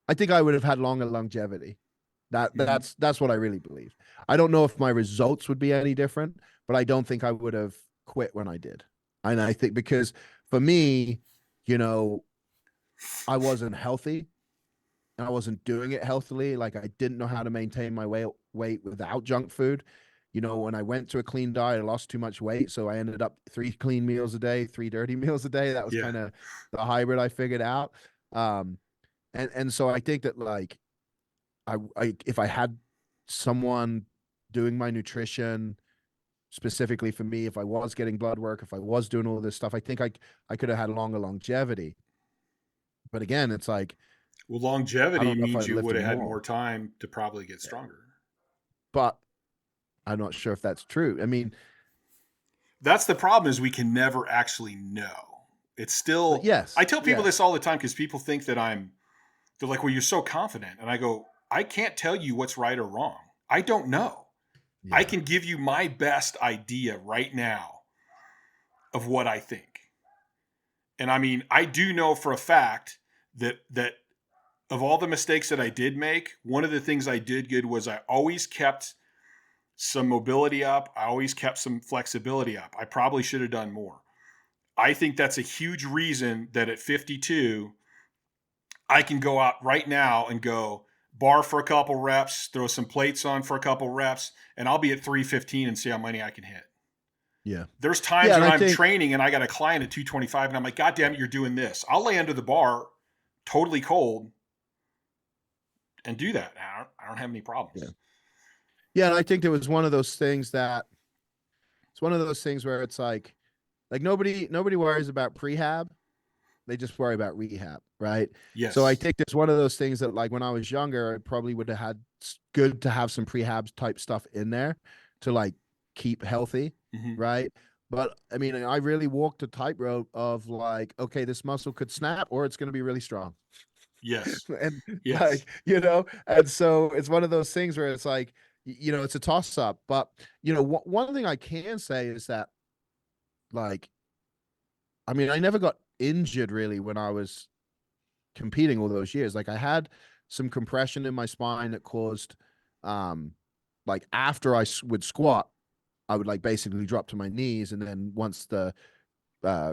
I think I would have had longer longevity. That's what I really believe. I don't know if my results would be any different, but I don't think I would have quit when I did. And I think because for me, you know, I wasn't healthy and I wasn't doing it healthily. Like I didn't know how to maintain my weight without junk food. You know, when I went to a clean diet, I lost too much weight. So I ended up 3 clean meals a day, 3 dirty meals a day. That was Yeah. kind of the hybrid I figured out. And so I think that like I if I had someone doing my nutrition specifically for me, if I was getting blood work, if I was doing all this stuff, I think I could have had longer longevity. But again, it's like Well, I longevity don't know if means I'd you would lifted have had more, more time to probably get stronger. but I'm not sure if that's true. I mean, That's the problem is we can never actually know. It's still, I yes, tell people this yes, all the time because people think that they're like, well, you're so confident. And I go, I can't tell you what's right or wrong. I don't know. I yeah, can give you my best idea right now of what I think. And I mean, I do know for a fact that of all the mistakes that I did make, one of the things I did good was I always kept some mobility up. I always kept some flexibility up. I probably should have done more. I think that's a huge reason that at 52, I can go out right now and go bar for a couple reps, throw some plates on for a couple reps, and I'll be at 315 and see how many I can hit. yeah, There's times yeah. And when I I'm think, training and I got a client at 225 and I'm like, God damn it, you're doing this. I'll lay under the bar totally cold and do that. I don't have any problems. yeah, yeah. And I think there was one of those things that it's one of those things where it's like nobody worries about prehab. They just worry about rehab, right? So I Yes. think it's one of those things that like when I was younger, I probably would have had good to have some prehab type stuff in there to like keep healthy, Mm-hmm. right? But I mean, I really walked a tightrope of like, okay, this muscle could snap or it's going to be really strong. Yes. And Yes. like, and so it's one of those things where it's like, it's a toss up. But, one thing I can say is that like, I mean, I never got injured really when I was competing all those years. Like I had some compression in my spine that caused, like after I would squat, I would like basically drop to my knees, and then once the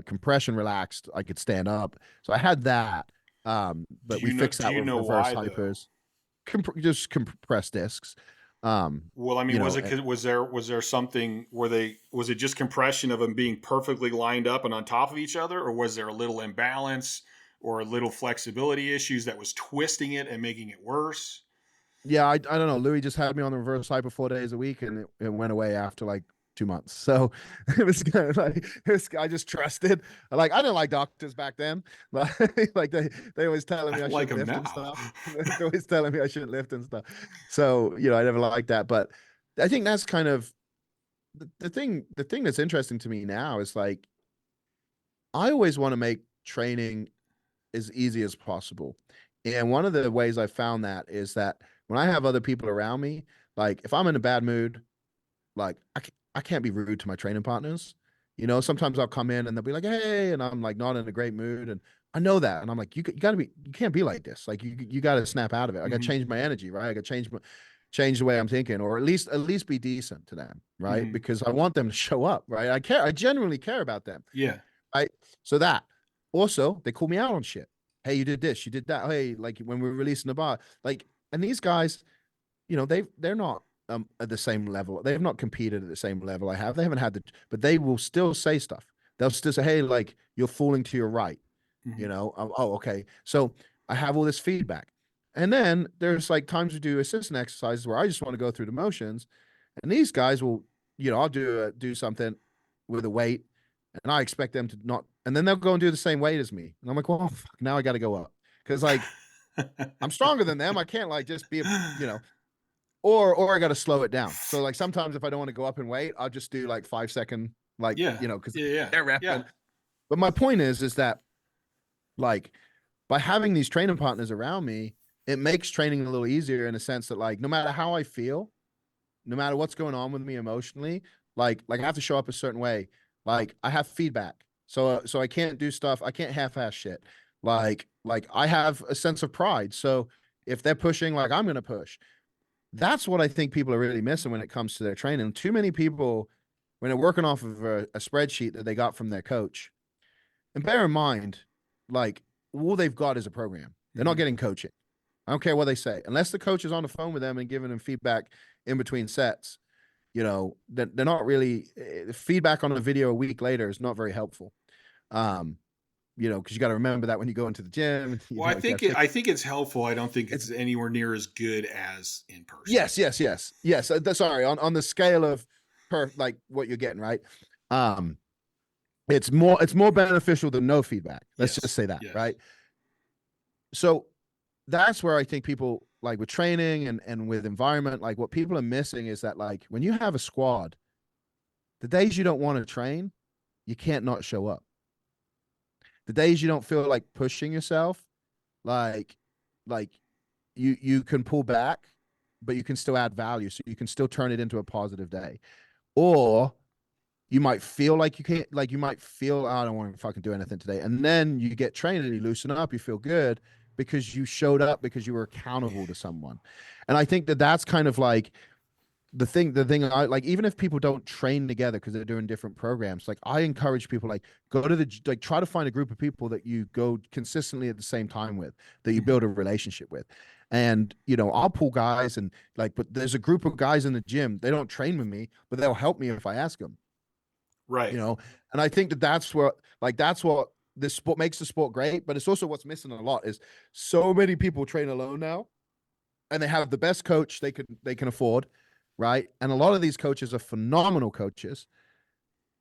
compression relaxed, I could stand up. So I had that, but we fixed Do that you with know reverse why though? hypers, just compressed discs. Well, I mean, You was know, it was there something was it just compression of them being perfectly lined up and on top of each other, or was there a little imbalance or a little flexibility issues that was twisting it and making it worse? yeah, I don't know. Louis just had me on the reverse hyper 4 days a week, and it went away after like 2 months. So it was kind of like I just trusted. Like I didn't like doctors back then. Like they always telling I me I don't like shouldn't them lift and now. stuff. They're always telling me I shouldn't lift and stuff. So I never liked that. But I think that's kind of the thing. The thing that's interesting to me now is like I always want to make training as easy as possible. And one of the ways I found that is that when I have other people around me, like if I'm in a bad mood, like I can't be rude to my training partners. Sometimes I'll come in and they'll be like, "Hey," and I'm like not in a great mood, and I know that, and I'm like, you got to be, you can't be like this. Like you got to snap out of it. I got to Mm-hmm. change my energy, right? I got to change the way I'm thinking, or at least be decent to them, right? Mm-hmm. Because I want them to show up, right? I care. I genuinely care about them, Yeah. right? So that also they call me out on shit. Hey, you did this, you did that. Hey, like when we're releasing the bar, like, and these guys, they're not at the same level. They have not competed at the same level I have. They haven't had but they will still say stuff. They'll still say, "Hey, like you're falling to your right." Mm-hmm. Oh, okay. So I have all this feedback, and then there's like times we do assistant exercises where I just want to go through the motions, and these guys will, I'll do something with a weight, and I expect them to not, and then they'll go and do the same weight as me, and I'm like, well, fuck, now I got to go up because like I'm stronger than them. I can't like just be or I got to slow it down. So like sometimes if I don't want to go up in weight, I'll just do like 5 second, like, Yeah. because Yeah. Yeah. they're Yeah. repping. But my point is that like by having these training partners around me, it makes training a little easier in a sense that like no matter how I feel, no matter what's going on with me emotionally, like I have to show up a certain way. Like I have feedback. So I can't do stuff, I can't half-ass shit. Like I have a sense of pride. So if they're pushing, like I'm gonna push. That's what I think people are really missing when it comes to their training. Too many people, when they're working off of a spreadsheet that they got from their coach. And bear in mind, like, all they've got is a program. They're not getting coaching. I don't care what they say, unless the coach is on the phone with them and giving them feedback in between sets. They're not really feedback on a video a week later is not very helpful. Because you got to remember that when you go into the gym. Well, I think it's helpful. I don't think it's anywhere near as good as in person. Yes. Sorry, on the scale of like what you're getting, right? It's more beneficial than no feedback. Let's just say that, right? So that's where I think people, like with training and with environment, like what people are missing is that, like, when you have a squad, the days you don't want to train, you can't not show up. The days you don't feel like pushing yourself, like you can pull back, but you can still add value. So you can still turn it into a positive day. Or you might feel like you can't, like you might feel, I don't want to fucking do anything today. And then you get trained and you loosen up, you feel good because you showed up, because you were accountable to someone. And I think that that's kind of like the thing I like, even if people don't train together because they're doing different programs, like I encourage people, like, go to try to find a group of people that you go consistently at the same time with, that you build a relationship with. And, I'll pull guys and but there's a group of guys in the gym, they don't train with me, but they'll help me if I ask them. Right. And I think that's what this sport makes the sport great, but it's also what's missing a lot is so many people train alone now, and they have the best coach they can afford. Right. And a lot of these coaches are phenomenal coaches,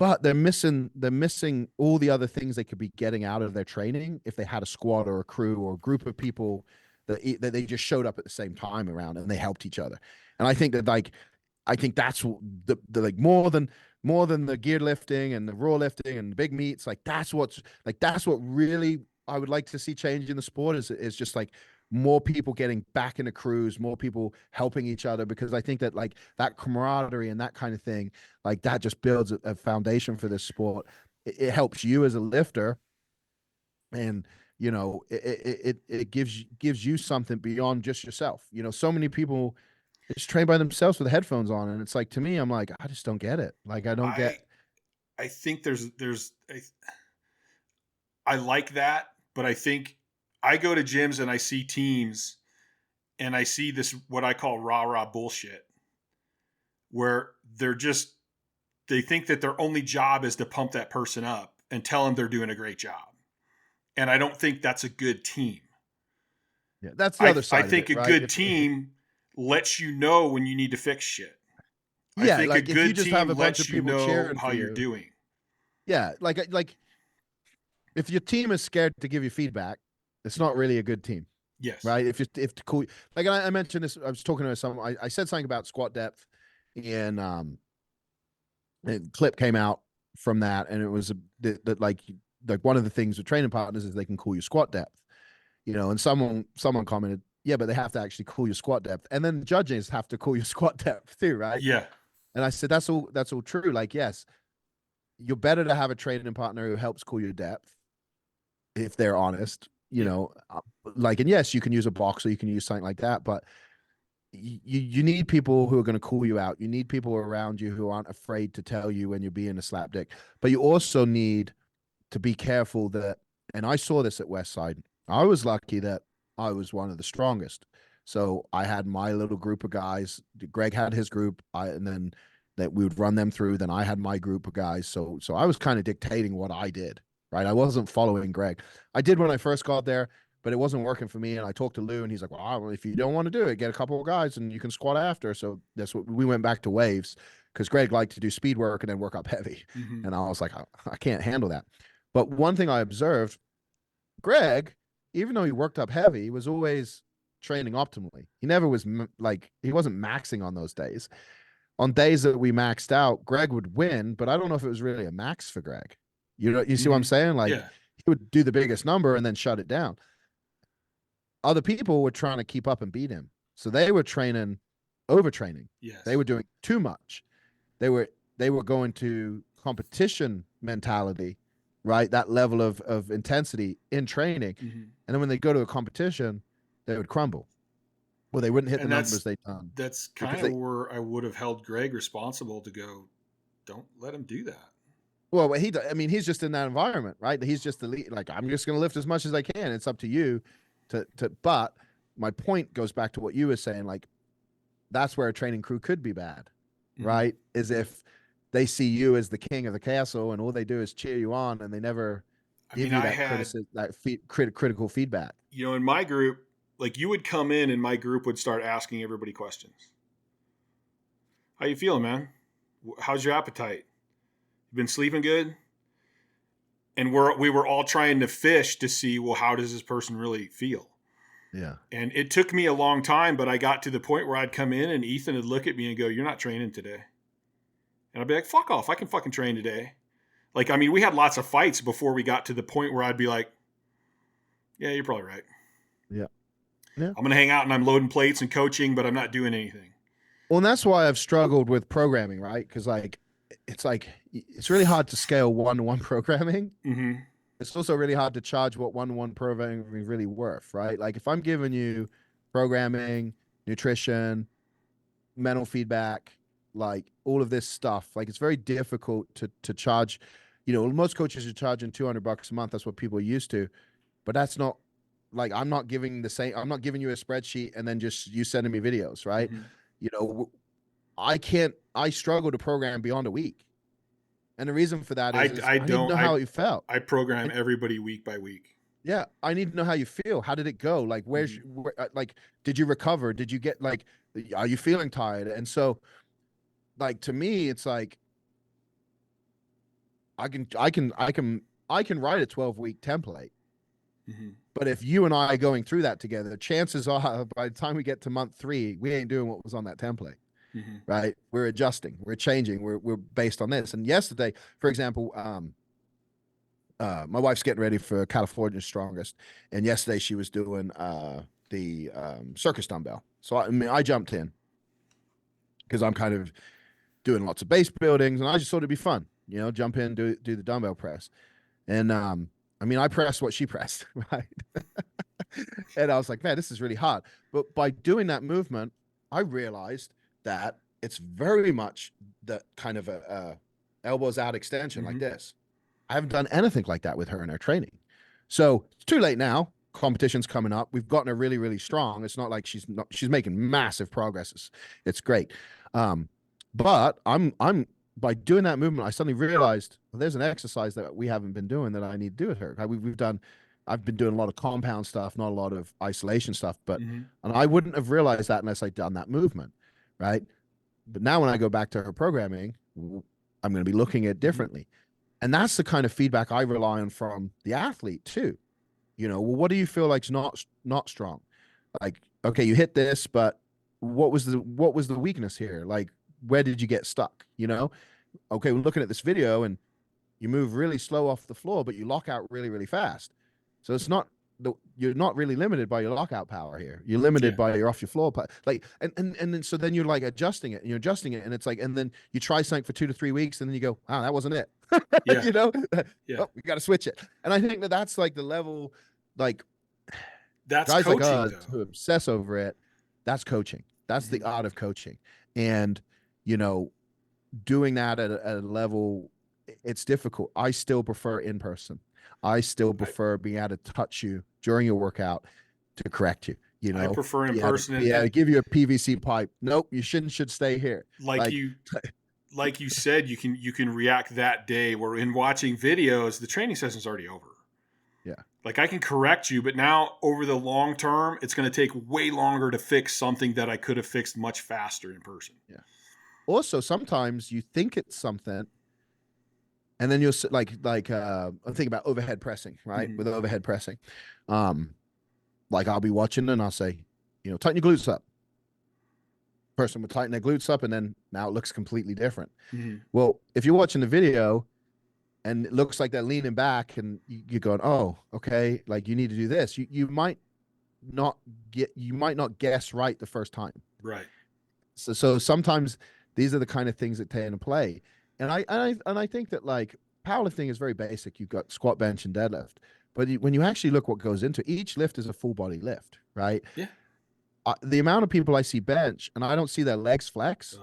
but they're missing all the other things they could be getting out of their training if they had a squad or a crew or a group of people that they just showed up at the same time around and they helped each other. And I think that, I think that's the like more than the gear lifting and the raw lifting and the big meets, that's what really I would like to see change in the sport is just like more people getting back into crews, more people helping each other, because I think that that camaraderie and that kind of thing, that just builds a foundation for this sport. It helps you as a lifter, and it gives you something beyond just yourself. So many people just train by themselves with headphones on, and it's like, to me, I'm like, I just don't get it. I don't get. I think I like that, but I think I go to gyms and I see teams and I see this, what I call rah-rah bullshit, where they think that their only job is to pump that person up and tell them they're doing a great job. And I don't think that's a good team. Yeah, that's the other side. I think a good team lets you know when you need to fix shit. Yeah, I think like a if you good just team have a bunch lets of you people know cheering how for you're you. doing. Yeah, like if your team is scared to give you feedback, it's not really a good team. Yes. Right. If cool, like I mentioned this, I was talking to someone. I said something about squat depth, and a clip came out from that, and it was that like one of the things with training partners is they can call you squat depth. And someone commented, yeah, but they have to actually call your squat depth, and then the judges have to call your squat depth too, right? Yeah. And I said that's all true. Like, yes, you're better to have a training partner who helps call your depth if they're honest. And yes, you can use a box or you can use something like that, but you need people who are going to call you out. You need people around you who aren't afraid to tell you when you're being a slapdick. But you also need to be careful that, and I saw this at Westside. I was lucky that I was one of the strongest. So I had my little group of guys. Greg had his group, and then that we would run them through. Then I had my group of guys. So I was kind of dictating what I did, right? I wasn't following Greg. I did when I first got there, but it wasn't working for me. And I talked to Lou, and he's like, well, if you don't want to do it, get a couple of guys and you can squat after. So that's what we went back to waves, because Greg liked to do speed work and then work up heavy. Mm-hmm. And I was like, I can't handle that. But one thing I observed, Greg, even though he worked up heavy, was always training optimally. He never was he wasn't maxing on those days. On days that we maxed out, Greg would win, but I don't know if it was really a max for Greg. You see what I'm saying? He would do the biggest number and then shut it down. Other people were trying to keep up and beat him. So they were overtraining. Yes. They were doing too much. They were going to competition mentality, right? That level of intensity in training. Mm-hmm. And then when they go to a competition, they would crumble. Well, they wouldn't hit the numbers they'd done. That's kind of where I would have held Greg responsible to go, don't let him do that. Well, he's just in that environment, right? He's just the lead. Like, I'm just going to lift as much as I can. It's up to you but my point goes back to what you were saying. Like, that's where a training crew could be bad, right? Is if they see you as the king of the castle and all they do is cheer you on and they never give you that critical feedback. You know, in my group, like, you would come in and my group would start asking everybody questions. How you feeling, man? How's your appetite? You been sleeping good? And we were all trying to fish to see, well, how does this person really feel? Yeah. And it took me a long time, but I got to the point where I'd come in and Ethan would look at me and go, "You're not training today." And I'd be like, "Fuck off. I can fucking train today." Like, I mean, we had lots of fights before we got to the point where I'd be like, "Yeah, you're probably right. Yeah. I'm going to hang out and I'm loading plates and coaching, but I'm not doing anything." Well, and that's why I've struggled with programming, right? Because it's really hard to scale one-to-one programming. Mm-hmm. It's also really hard to charge what one-to-one programming is really worth, right? Like, if I'm giving you programming, nutrition, mental feedback, like all of this stuff, like, it's very difficult to charge. You know, most coaches are charging $200 a month. That's what people are used to, but that's not, like, I'm not giving you a spreadsheet and then just you sending me videos, right? Mm-hmm. You know, I struggle to program beyond a week. And the reason for that is I need to know how you felt. I program everybody week by week. Yeah. I need to know how you feel. How did it go? Like, like, did you recover? Did you get, like, are you feeling tired? And so, like, to me, it's like, I can write a 12-week template. Mm-hmm. But if you and I are going through that together, chances are by the time we get to month 3, we ain't doing what was on that template. Mm-hmm. Right? We're adjusting, we're changing, we're based on this. And yesterday, for example, my wife's getting ready for California's Strongest, and yesterday she was doing the circus dumbbell. So I jumped in because I'm kind of doing lots of base buildings, and I just thought it'd be fun, you know, jump in, do the dumbbell press. And I pressed what she pressed, right? And I was like, man, this is really hard. But by doing that movement, I realized that it's very much the kind of a elbows out extension, like this. I haven't done anything like that with her in her training. So it's too late now. Competition's coming up. We've gotten her really, really strong. It's not like she's making massive progress. It's great. But I'm by doing that movement, I suddenly realized, well, there's an exercise that we haven't been doing that I need to do with her. I've been doing a lot of compound stuff, not a lot of isolation stuff, and I wouldn't have realized that unless I'd done that movement. Right. But now when I go back to her programming, I'm going to be looking at it differently. And that's the kind of feedback I rely on from the athlete too. You know, well, what do you feel like's not strong? Like, okay, you hit this, but what was the weakness here? Like, where did you get stuck? You know, okay, we're looking at this video and you move really slow off the floor, but you lock out really, really fast. So you're not really limited by your lockout power here. You're limited by your off your floor power. Like, and then so then you're like adjusting it, and it's like, and then you try something for 2 to 3 weeks, and then you go, oh, that wasn't it. You know, oh, we got to switch it. And I think that's like the level, like, that's guys coaching, like us who obsess over it. That's coaching. That's the art of coaching. And, you know, doing that at a level, it's difficult. I still prefer in person. I still prefer being able to touch you during your workout to correct you. You know, I prefer in person. To give you a PVC pipe. Nope, you should stay here. Like you said, you can react that day. Where in watching videos, the training session's already over. Yeah. Like, I can correct you, but now over the long term, it's going to take way longer to fix something that I could have fixed much faster in person. Yeah. Also, sometimes you think it's something, and then you'll like I'm thinking about overhead pressing, right? With overhead pressing, like, I'll be watching and I'll say, you know, tighten your glutes up. Person would tighten their glutes up, and then now it looks completely different. Well, if you're watching the video and it looks like they're leaning back, and you're going, oh, okay, like, you need to do this. You might not guess right the first time. Right. So sometimes these are the kind of things that take into play. And I think that, like, powerlifting is very basic. You've got squat, bench, and deadlift. But when you actually look what goes into each lift, is a full body lift, right? Yeah. The amount of people I see bench and I don't see their legs flex,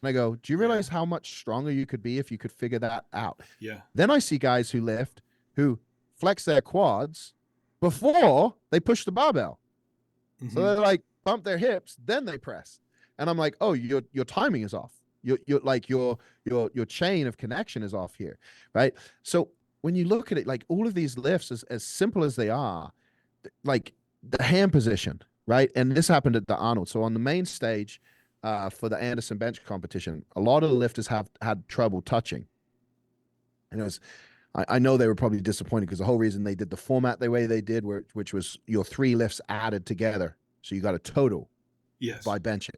And I go, do you Yeah. realize how much stronger you could be if you could figure that out? Yeah. Then I see guys who lift, who flex their quads before they push the barbell. So Mhm. they're like bump their hips, then they press. And I'm like, oh, your timing is off. You're like your chain of connection is off here, right? So when you look at it, like all of these lifts, as simple as they are, like the hand position, right? And this happened at the Arnold. So on the main stage for the Anderson bench competition, a lot of the lifters have had trouble touching. And it was, I know they were probably disappointed because the whole reason they did the format the way they did, which was your 3 lifts added together. So you got a total Yes. by benching.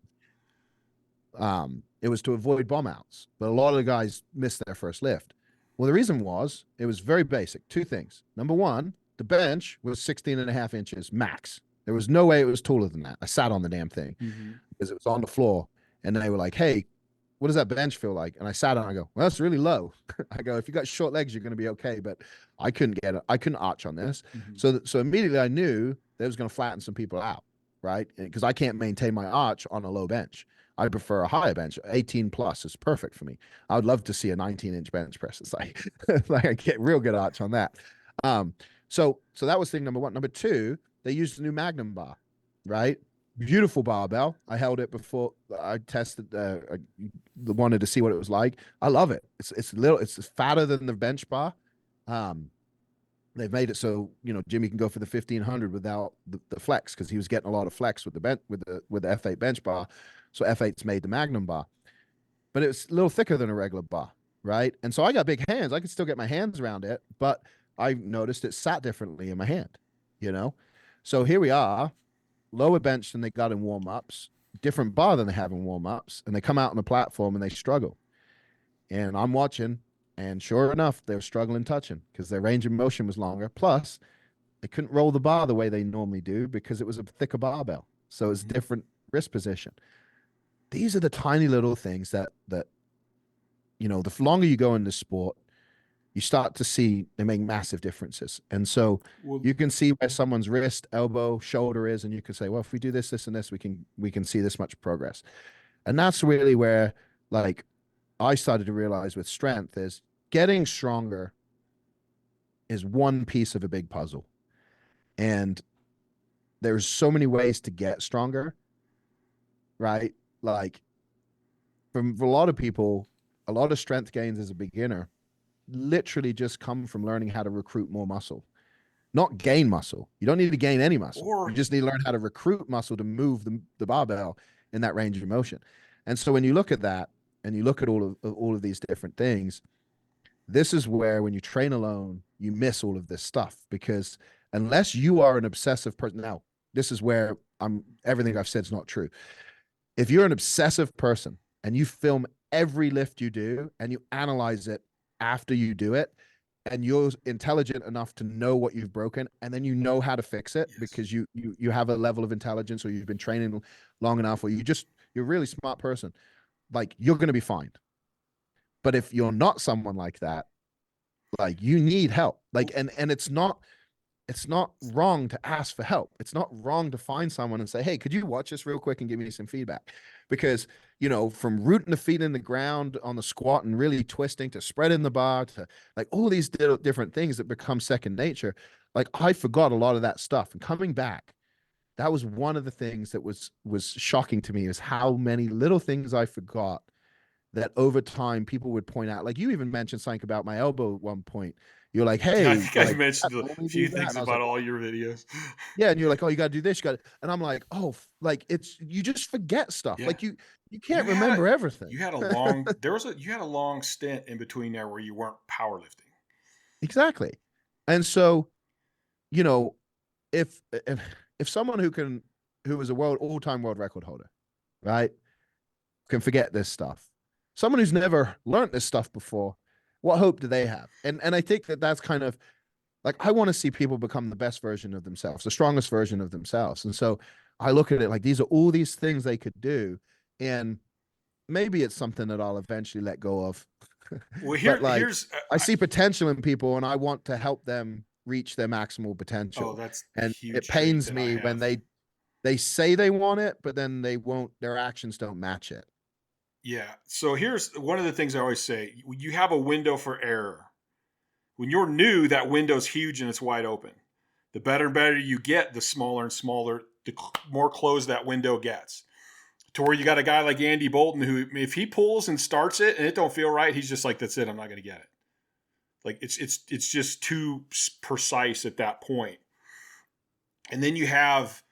It was to avoid bomb outs, but a lot of the guys missed their first lift. Well, the reason was it was very basic. 2 things. Number one, the bench was 16 and a half inches max. There was no way it was taller than that. I sat on the damn thing because it was on the floor. And they were like, hey, what does that bench feel like? And I sat on it. I go, well, that's really low. I go, if you got short legs, you're going to be okay. But I couldn't get it. I couldn't arch on this. So immediately I knew that it was going to flatten some people out, right? Because I can't maintain my arch on a low bench. I prefer a higher bench. 18 plus is perfect for me. I would love to see a 19-inch bench press. It's like, like I get real good arch on that. So that was thing number one. Number two, they used the new Magnum bar, right? Beautiful barbell. I held it before I tested. I wanted to see what it was like. I love it. It's fatter than the bench bar. They've made it so Jimmy can go for the 1500 without the flex because he was getting a lot of flex with the F8 bench bar. So F8's made the Magnum bar, but it's a little thicker than a regular bar, right? And so I got big hands. I could still get my hands around it, but I noticed it sat differently in my hand, So here we are, lower bench than they got in warm-ups, different bar than they have in warm-ups, and they come out on the platform and they struggle. And I'm watching, and sure enough, they're struggling touching because their range of motion was longer. Plus, they couldn't roll the bar the way they normally do because it was a thicker barbell. So it's different wrist position. These are the tiny little things that the longer you go in this sport, you start to see they make massive differences. And so you can see where someone's wrist, elbow, shoulder is, and you can say, well, if we do this, this, and this, we can see this much progress. And that's really where, like, I started to realize with strength is getting stronger is one piece of a big puzzle. And there's so many ways to get stronger, right? Like, for a lot of people, a lot of strength gains as a beginner literally just come from learning how to recruit more muscle, not gain muscle. You don't need to gain any muscle. You just need to learn how to recruit muscle to move the barbell in that range of motion. And so when you look at that and you look at all of these different things, this is where when you train alone, you miss all of this stuff because unless you are an obsessive person, now this is where everything I've said is not true. If you're an obsessive person and you film every lift you do and you analyze it after you do it, and you're intelligent enough to know what you've broken, and then you know how to fix it because you have a level of intelligence, or you've been training long enough, or you're a really smart person, like you're going to be fine. But if you're not someone like that, like you need help, like, and it's not wrong to ask for help. It's not wrong to find someone and say, hey, could you watch this real quick and give me some feedback? Because, from rooting the feet in the ground on the squat and really twisting to spreading the bar to like all these different things that become second nature. Like I forgot a lot of that stuff, and coming back, that was one of the things that was shocking to me is how many little things I forgot that over time people would point out. Like you even mentioned something about my elbow at one point. You're like, hey, I think like, I mentioned a only few do that. things And I was about like, all your videos. yeah, and you're like, oh, you got to do this, you got, and I'm like, oh, like it's you just forget stuff. Yeah. Like you can't remember everything. You had a long stint in between there where you weren't powerlifting. Exactly. And so, if someone who was a all-time world record holder, right, can forget this stuff, someone who's never learned this stuff before, what hope do they have? And I think that's kind of like, I want to see people become the best version of themselves, the strongest version of themselves. And so I look at it like these are all these things they could do. And maybe it's something that I'll eventually let go of. Well, I see potential in people and I want to help them reach their maximal potential. Oh, that's and huge it pains trait that me I when have. they say they want it, but then they won't, their actions don't match it. Yeah. So here's one of the things I always say: you have a window for error. When you're new, that window's huge and it's wide open. The better and better you get, the smaller and smaller, the more closed that window gets. To where you got a guy like Andy Bolton who, if he pulls and starts it and it don't feel right, he's just like, that's it, I'm not going to get it. Like it's just too precise at that point. And then you have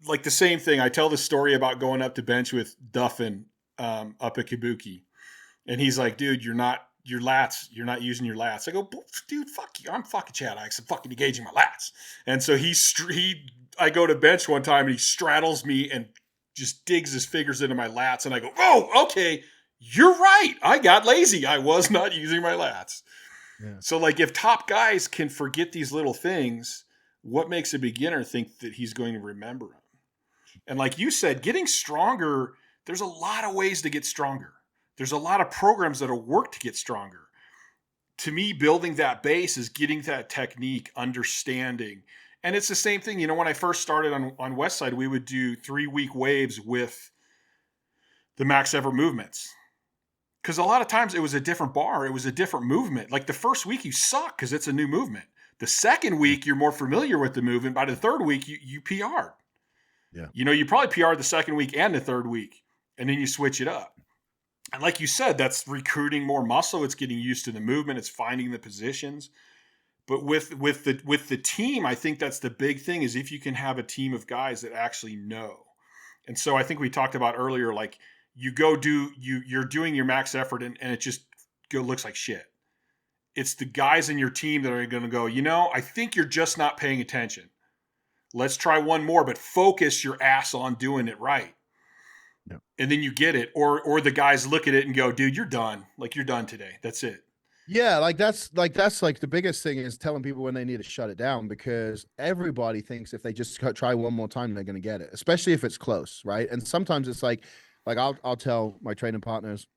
like the same thing. I tell the story about going up to bench with Duffin up at Kabuki, and he's like, "Dude, you're not using your lats." I go, "Dude, fuck you. I'm fucking Chad Ikes. I'm fucking engaging my lats." And so I go to bench one time and he straddles me and just digs his fingers into my lats, and I go, "Oh, okay, you're right. I got lazy. I was not using my lats." Yeah. So like, if top guys can forget these little things, what makes a beginner think that he's going to remember them? And like you said, getting stronger, there's a lot of ways to get stronger. There's a lot of programs that'll work to get stronger. To me, building that base is getting that technique, understanding. And it's the same thing. You know, when I first started on Westside, we would do 3-week waves with the max effort movements. Because a lot of times it was a different bar. It was a different movement. Like the first week you suck because it's a new movement. The second week you're more familiar with the movement. By the third week you PR'd. Yeah. You know, you probably PR'd the second week and the third week. And then you switch it up. And like you said, that's recruiting more muscle. It's getting used to the movement. It's finding the positions. But with the team, I think that's the big thing, is if you can have a team of guys that actually know. And so I think we talked about earlier, like you're doing your max effort and it just looks like shit. It's the guys in your team that are going to go, you know, I think you're just not paying attention. Let's try one more, but focus your ass on doing it right. No. And then you get it. Or the guys look at it and go, dude, you're done. Like, you're done today. That's it. Yeah, that's the biggest thing is telling people when they need to shut it down, because everybody thinks if they just try one more time, they're going to get it, especially if it's close, right? And sometimes it's like I'll tell my training partners,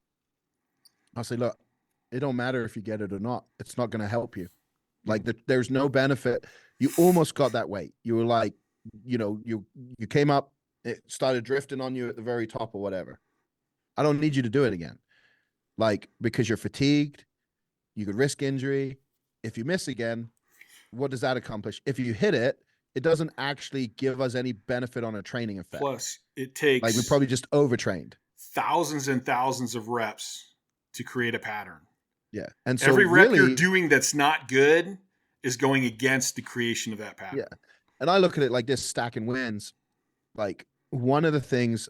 I'll say, look, it don't matter if you get it or not. It's not going to help you. Like there's no benefit. You almost got that weight. You were like, you know, you came up, it started drifting on you at the very top or whatever. I don't need you to do it again. Like, because you're fatigued, you could risk injury. If you miss again, what does that accomplish? If you hit it, it doesn't actually give us any benefit on a training effect. Plus, it takes, like, we probably just overtrained. Thousands and thousands of reps to create a pattern. Yeah. And so every rep you're doing that's not good is going against the creation of that pattern. Yeah. And I look at it like this, stacking wins. Like, one of the things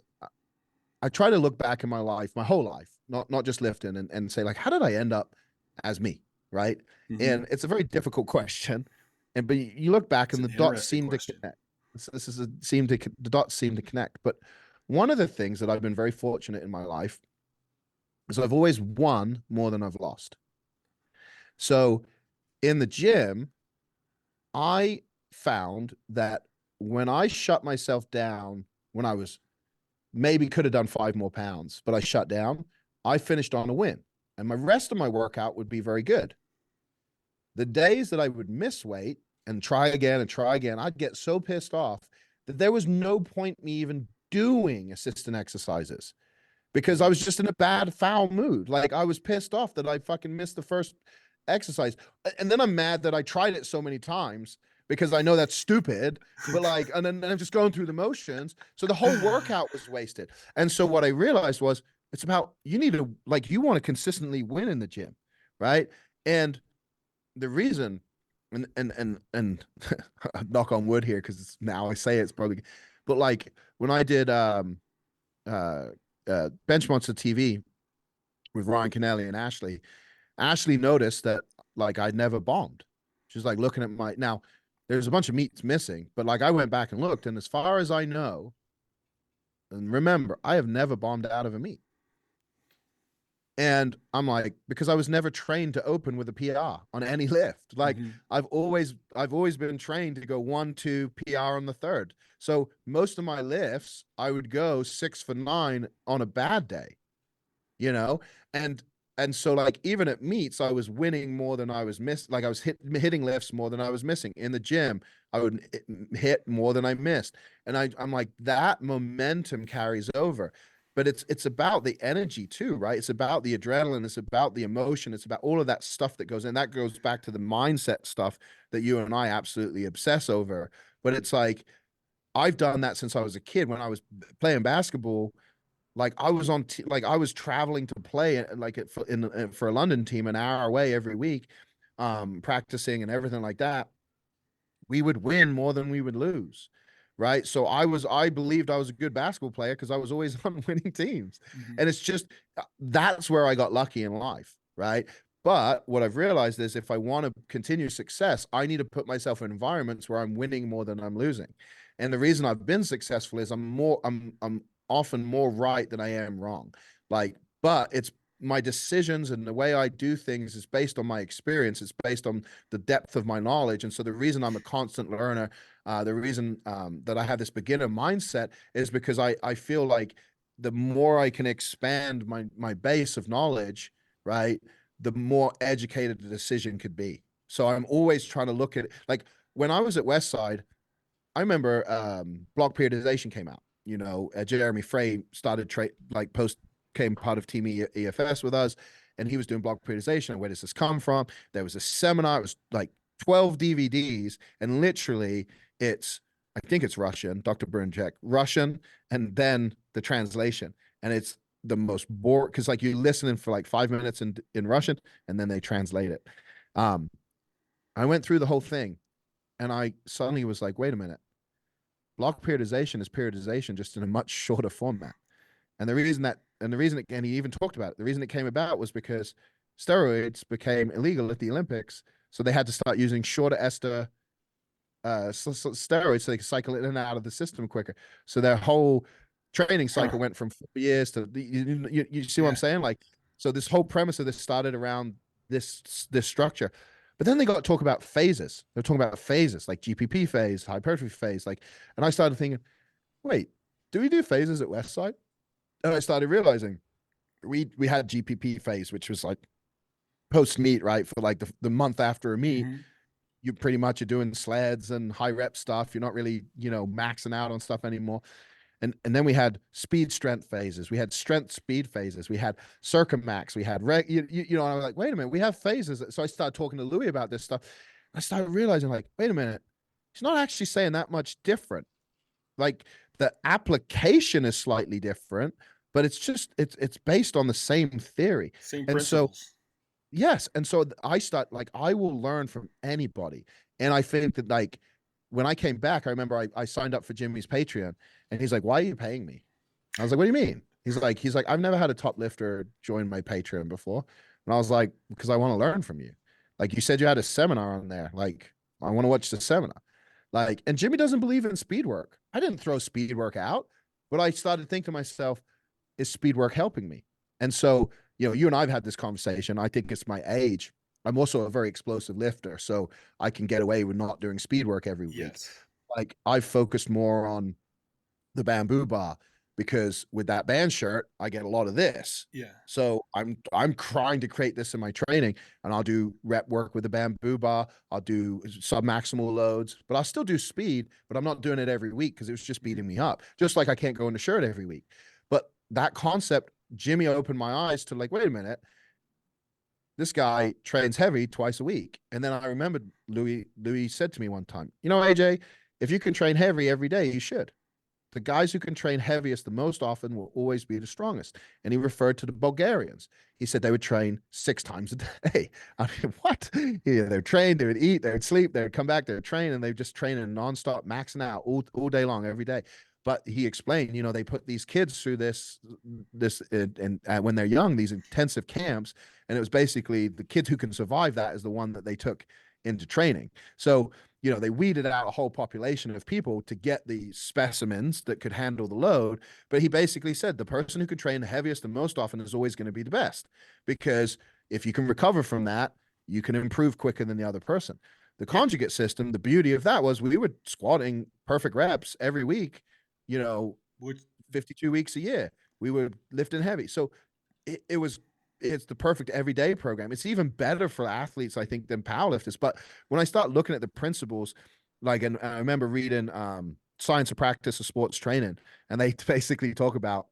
I try to look back in my life, my whole life, not just lifting, and say, like, how did I end up as me? Right. Mm-hmm. And it's a very difficult question. But you look back and the dots seem to connect. The dots seem to connect. But one of the things that I've been very fortunate in my life is I've always won more than I've lost. So in the gym, I found that when I shut myself down, when I was maybe could have done 5 more pounds, but I shut down, I finished on a win. And my rest of my workout would be very good. The days that I would miss weight and try again, I'd get so pissed off that there was no point me even doing assistant exercises, because I was just in a bad, foul mood. Like, I was pissed off that I fucking missed the first exercise. And then I'm mad that I tried it so many times, because I know that's stupid, but like, and then I'm just going through the motions. So the whole workout was wasted. And so what I realized was, it's about, you need to, like, you want to consistently win in the gym, right? And the reason, and knock on wood here, because now I say it's probably, but like when I did Bench Monster TV with Ryan Kennelly and Ashley noticed that, like, I'd never bombed. She's like looking at now there's a bunch of meats missing, but like, I went back and looked, and as far as I know, and remember, I have never bombed out of a meet. And I'm like, because I was never trained to open with a PR on any lift. Like, mm-hmm. I've always been trained to go 1-2 PR on the third. So most of my lifts, I would go 6 for 9 on a bad day, you know? And so, like, even at meets, I was winning more than I was missing. Like, I was hitting lifts more than I was missing. In the gym, I would hit more than I missed. And I'm like, that momentum carries over. but it's about the energy too, right? It's about the adrenaline, it's about the emotion, it's about all of that stuff that goes in. That goes back to the mindset stuff that you and I absolutely obsess over. But it's like I've done that since I was a kid. When I was playing basketball, like I was like I was traveling to play like for a London team an hour away every week, practicing and everything like that. We would win more than we would lose, right? So I believed I was a good basketball player because I was always on winning teams. Mm-hmm. And it's just that's where I got lucky in life, right? But what I've realized is if I want to continue success, I need to put myself in environments where I'm winning more than I'm losing. And the reason I've been successful is I'm often more right than I am wrong. Like, but it's my decisions and the way I do things is based on my experience. It's based on the depth of my knowledge. And so the reason I'm a constant learner, the reason that I have this beginner mindset is because I feel like the more I can expand my base of knowledge, right, the more educated the decision could be. So I'm always trying to look at it. Like when I was at Westside, I remember block periodization came out. You know, Jeremy Frey started came part of Team EFS with us, and he was doing block periodization. Where does this come from? There was a seminar. It was like 12 DVDs, and literally, I think it's Russian, Dr. Brunjek, Russian, and then the translation, and it's the most boring because like you're listening for like 5 minutes in Russian, and then they translate it. I went through the whole thing, and I suddenly was like, wait a minute. Block periodization is periodization just in a much shorter format. And the reason and he even talked about it, the reason it came about was because steroids became illegal at the Olympics. So they had to start using shorter ester steroids so they could cycle it in and out of the system quicker. So their whole training cycle went from 4 years to, you see what I'm saying? Like, so this whole premise of this started around this structure. But then they got to talk about phases. They're talking about phases like GPP phase, hypertrophy phase. Like, and I started thinking, wait, do we do phases at Westside? And I started realizing we had GPP phase, which was like post meet, right? For like the month after a meet, you pretty much are doing sleds and high rep stuff. You're not really, maxing out on stuff anymore. And then we had speed strength phases. We had strength speed phases. We had circummax. We had and I was like, wait a minute, we have phases. So I started talking to Louis about this stuff. I started realizing like, wait a minute, he's not actually saying that much different. Like the application is slightly different, but it's based on the same theory. Same principles. So yes. And so I will learn from anybody. And I think that like when I came back, I remember I signed up for Jimmy's Patreon, and he's like, why are you paying me? I was like, what do you mean? He's like, I've never had a top lifter join my Patreon before. And I was like, because I want to learn from you. Like you said, you had a seminar on there. Like, I want to watch the seminar. Like, and Jimmy doesn't believe in speed work. I didn't throw speed work out, but I started thinking to myself, is speed work helping me? And so, you and I've had this conversation. I think it's my age. I'm also a very explosive lifter, so I can get away with not doing speed work every week. Like I've focused more on the bamboo bar because with that band shirt, I get a lot of this. Yeah. So I'm trying to create this in my training, and I'll do rep work with the bamboo bar. I'll do sub-maximal loads, but I'll still do speed, but I'm not doing it every week because it was just beating me up. Just like I can't go in the shirt every week. But that concept, Jimmy opened my eyes to like, wait a minute, this guy trains heavy twice a week. And then I remembered Louis said to me one time, AJ, if you can train heavy every day, you should. The guys who can train heaviest the most often will always be the strongest. And he referred to the Bulgarians. He said they would train 6 times a day. I mean, what? Yeah, they would train, they would eat, they would sleep, they would come back, they would train, and they would just train in nonstop, maxing out all day long, every day. But he explained, they put these kids through this and when they're young, these intensive camps, and it was basically the kids who can survive that is the one that they took into training. So, they weeded out a whole population of people to get the specimens that could handle the load. But he basically said the person who could train the heaviest and most often is always going to be the best, because if you can recover from that, you can improve quicker than the other person. The conjugate system, the beauty of that was we were squatting perfect reps every week, 52 weeks a year. We were lifting heavy. So it's the perfect everyday program. It's even better for athletes, I think, than powerlifters. But when I start looking at the principles, like, and I remember reading Science of Practice of Sports Training, and they basically talk about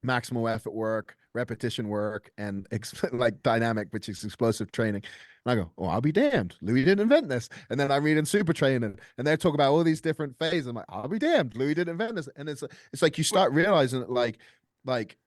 maximal effort work, repetition work, and like dynamic, which is explosive training. And I go, oh, I'll be damned. Louis didn't invent this. And then I read in Super Training, and they talk about all these different phases. I'm like, I'll be damned. Louis didn't invent this. And it's like you start realizing that like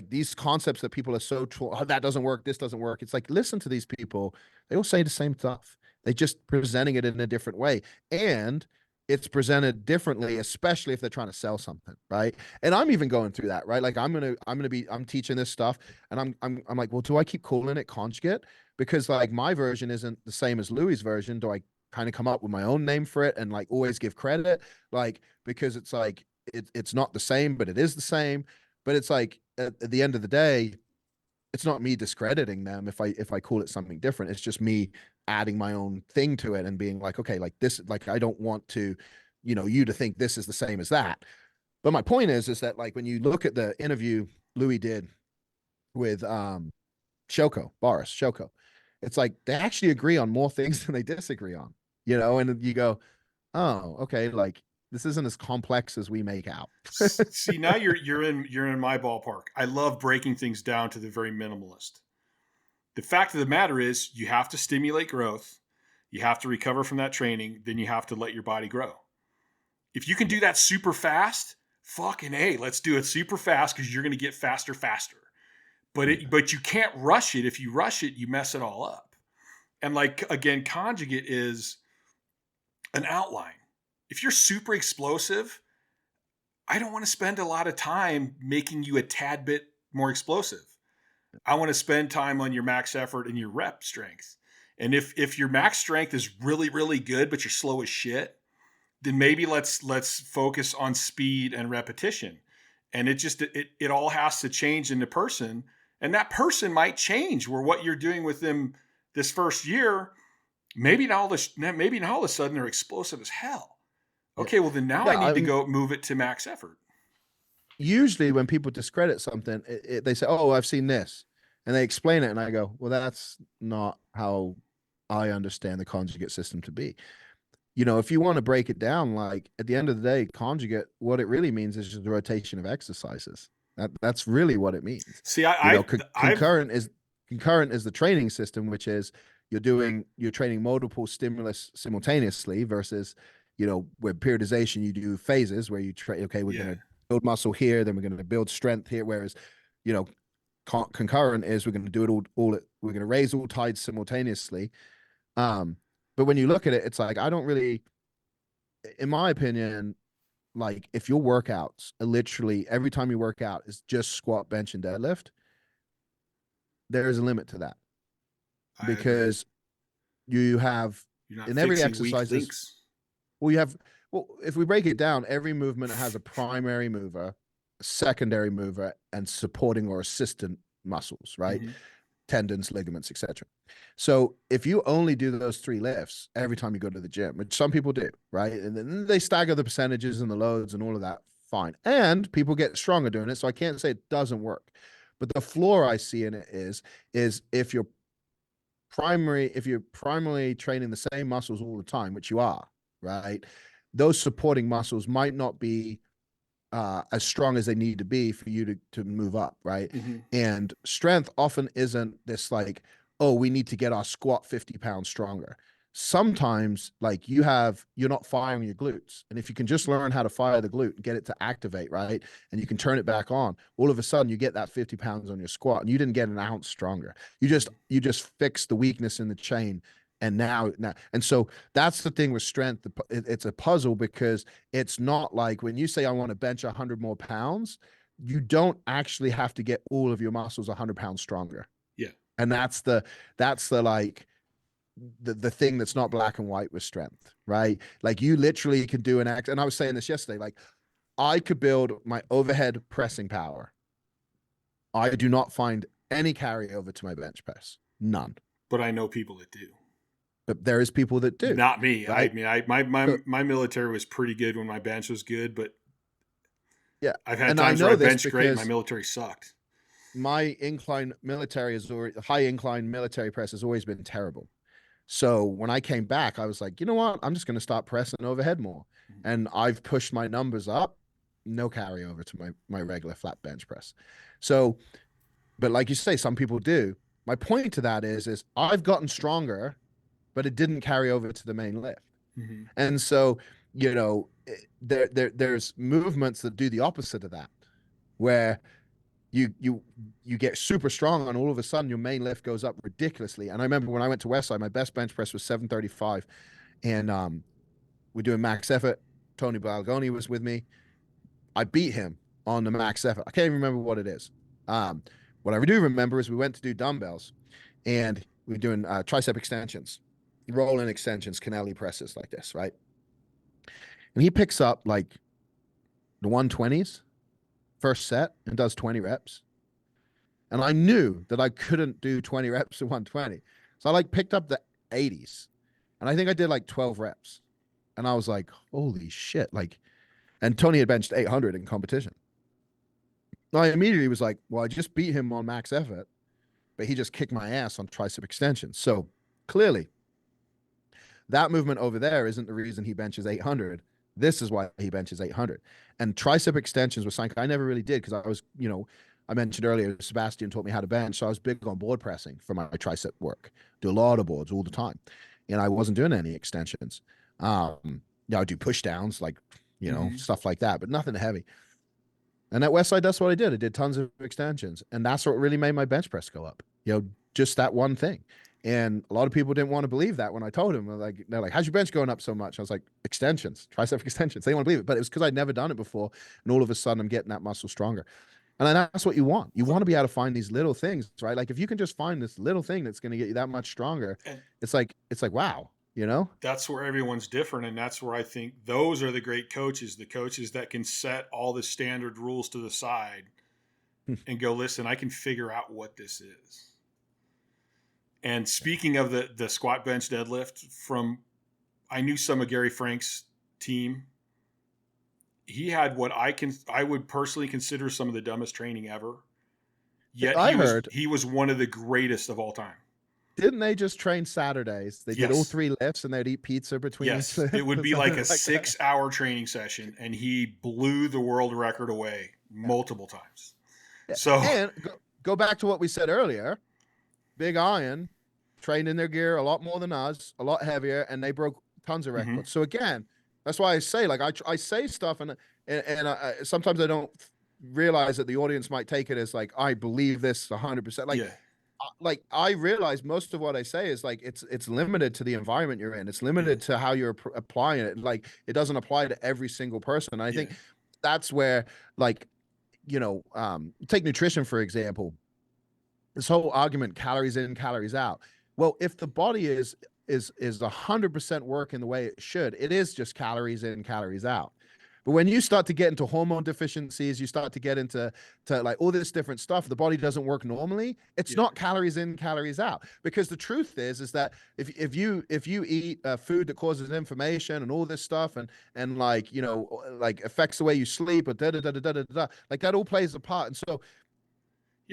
these concepts that people are so oh, that doesn't work, this doesn't work. It's like, listen to these people. They all say the same stuff. They just presenting it in a different way. And it's presented differently, especially if they're trying to sell something, right? And I'm even going through that, right? Like I'm teaching this stuff, and I'm like, well, do I keep calling it conjugate? Because like my version isn't the same as Louis's version. Do I kind of come up with my own name for it and like always give credit? Like, because it's like it's not the same, but it is the same. But it's like at the end of the day, it's not me discrediting them if I call it something different. It's just me adding my own thing to it and being like, okay, like this, like I don't want to, you to think this is the same as that. But my point is that like when you look at the interview Louis did with Boris Shoko, it's like they actually agree on more things than they disagree on, and you go, oh, okay, like this isn't as complex as we make out. See, now you're in my ballpark. I love breaking things down to the very minimalist. The fact of the matter is you have to stimulate growth. You have to recover from that training. Then you have to let your body grow. If you can do that super fast, fucking A, let's do it super fast because you're going to get faster. But you can't rush it. If you rush it, you mess it all up. And like, again, conjugate is an outline. If you're super explosive, I don't want to spend a lot of time making you a tad bit more explosive. I want to spend time on your max effort and your rep strength. And if your max strength is really, really good, but you're slow as shit, then maybe let's focus on speed and repetition. And it all has to change in the person. And that person might change where what you're doing with them this first year, maybe now all of a sudden they're explosive as hell. Okay, well then now I need to go move it to max effort. Usually when people discredit something, they say, oh, I've seen this. And they explain it. And I go, well, that's not how I understand the conjugate system to be. If you want to break it down, like at the end of the day, conjugate, what it really means is just the rotation of exercises. That's really what it means. See, concurrent is the training system, which is you're training multiple stimulus simultaneously versus, where periodization, you do phases where you train, okay, we're going to build muscle here, then we're going to build strength here. Whereas, concurrent is we're going to do it all we're going to raise all tides simultaneously. But when you look at it, it's like, I don't really, in my opinion, like if your workouts are literally every time you work out is just squat, bench, and deadlift, there is a limit to that. Because you have in every exercise, if we break it down, every movement has a primary mover, a secondary mover, and supporting or assistant muscles, right? Mm-hmm. Tendons, ligaments, etc. So if you only do those 3 lifts every time you go to the gym, which some people do, right? And then they stagger the percentages and the loads and all of that, fine. And people get stronger doing it. So I can't say it doesn't work. But the flaw I see in it is if you're primarily training the same muscles all the time, which you are, right? Those supporting muscles might not be as strong as they need to be for you to move up, right? Mm-hmm. And strength often isn't this like, oh, we need to get our squat 50 pounds stronger. Sometimes like you're not firing your glutes. And if you can just learn how to fire the glute and get it to activate, right? And you can turn it back on, all of a sudden you get that 50 pounds on your squat and you didn't get an ounce stronger. You just fix the weakness in the chain. And now, and so that's the thing with strength. It's a puzzle because it's not like when you say, I want to bench 100 more pounds, you don't actually have to get all of your muscles 100 pounds stronger. Yeah. And that's the like the thing that's not black and white with strength, right? Like you literally can do and I was saying this yesterday, like I could build my overhead pressing power. I do not find any carryover to my bench press. None. But I know people that do. But there is people that do. Not me. Right? I mean, my military was pretty good when my bench was good, but yeah, I've had times where I benched great and my military sucked. My high incline military press has always been terrible. So when I came back, I was like, you know what? I'm just going to start pressing overhead more. Mm-hmm. And I've pushed my numbers up no carryover to my regular flat bench press. So, but like you say, some people do. My point to that is I've gotten stronger, but it didn't carry over to the main lift. Mm-hmm. And so, there's movements that do the opposite of that, where you get super strong and all of a sudden your main lift goes up ridiculously. And I remember when I went to Westside, my best bench press was 735, and we're doing max effort. Tony Balgoni was with me. I beat him on the max effort. I can't even remember what it is. What I do remember is we went to do dumbbells, and we're doing tricep extensions, rolling extensions, Canelli presses like this, right? And he picks up like the 120s first set and does 20 reps. And I knew that I couldn't do 20 reps at 120. So I like picked up the 80s, and I think I did like 12 reps. And I was like, holy shit. Like, and Tony had benched 800 in competition. I immediately was like, well, I just beat him on max effort, but he just kicked my ass on tricep extensions. So clearly that movement over there isn't the reason he benches 800. This is why he benches 800. And tricep extensions was something I never really did because I was, I mentioned earlier, Sebastian taught me how to bench. So I was big on board pressing for my tricep work. Do a lot of boards all the time. And I wasn't doing any extensions. I do push downs, like, stuff like that, but nothing heavy. And at Westside, that's what I did. I did tons of extensions. And that's what really made my bench press go up. Just that one thing. And a lot of people didn't want to believe that when I told them. They're like, how's your bench going up so much? I was like, extensions, tricep extensions. They didn't want to believe it. But it was because I'd never done it before. And all of a sudden, I'm getting that muscle stronger. And that's what you want. You want to be able to find these little things, right? Like if you can just find this little thing that's going to get you that much stronger, it's like, wow, That's where everyone's different. And that's where I think those are the great coaches, the coaches that can set all the standard rules to the side and go, listen, I can figure out what this is. And speaking of the squat, bench, deadlift, I knew some of Gary Frank's team. He had what I would personally consider some of the dumbest training ever. Yet he was one of the greatest of all time. Didn't they just train Saturdays? They did all 3 lifts and they'd eat pizza between each lift. It would be like a 6-hour training session, and he blew the world record away multiple times. So, and go back to what we said earlier. Big Iron trained in their gear a lot more than us, a lot heavier, and they broke tons of records. So again, that's why I say, like, I say stuff, and I, sometimes I don't realize that the audience might take it as like I believe this 100%. Like I realize most of what I say is like it's limited to the environment you're in. It's limited to how you're applying it. Like it doesn't apply to every single person. And I think that's where, like, take nutrition for example. This whole argument, calories in, calories out. Well, if the body is 100% working the way it should, it is just calories in, calories out. But when you start to get into hormone deficiencies, you start to get into like all this different stuff, the body doesn't work normally. It's not calories in, calories out. Because the truth is that if you eat food that causes inflammation and all this stuff and like, like affects the way you sleep or like that all plays a part. And so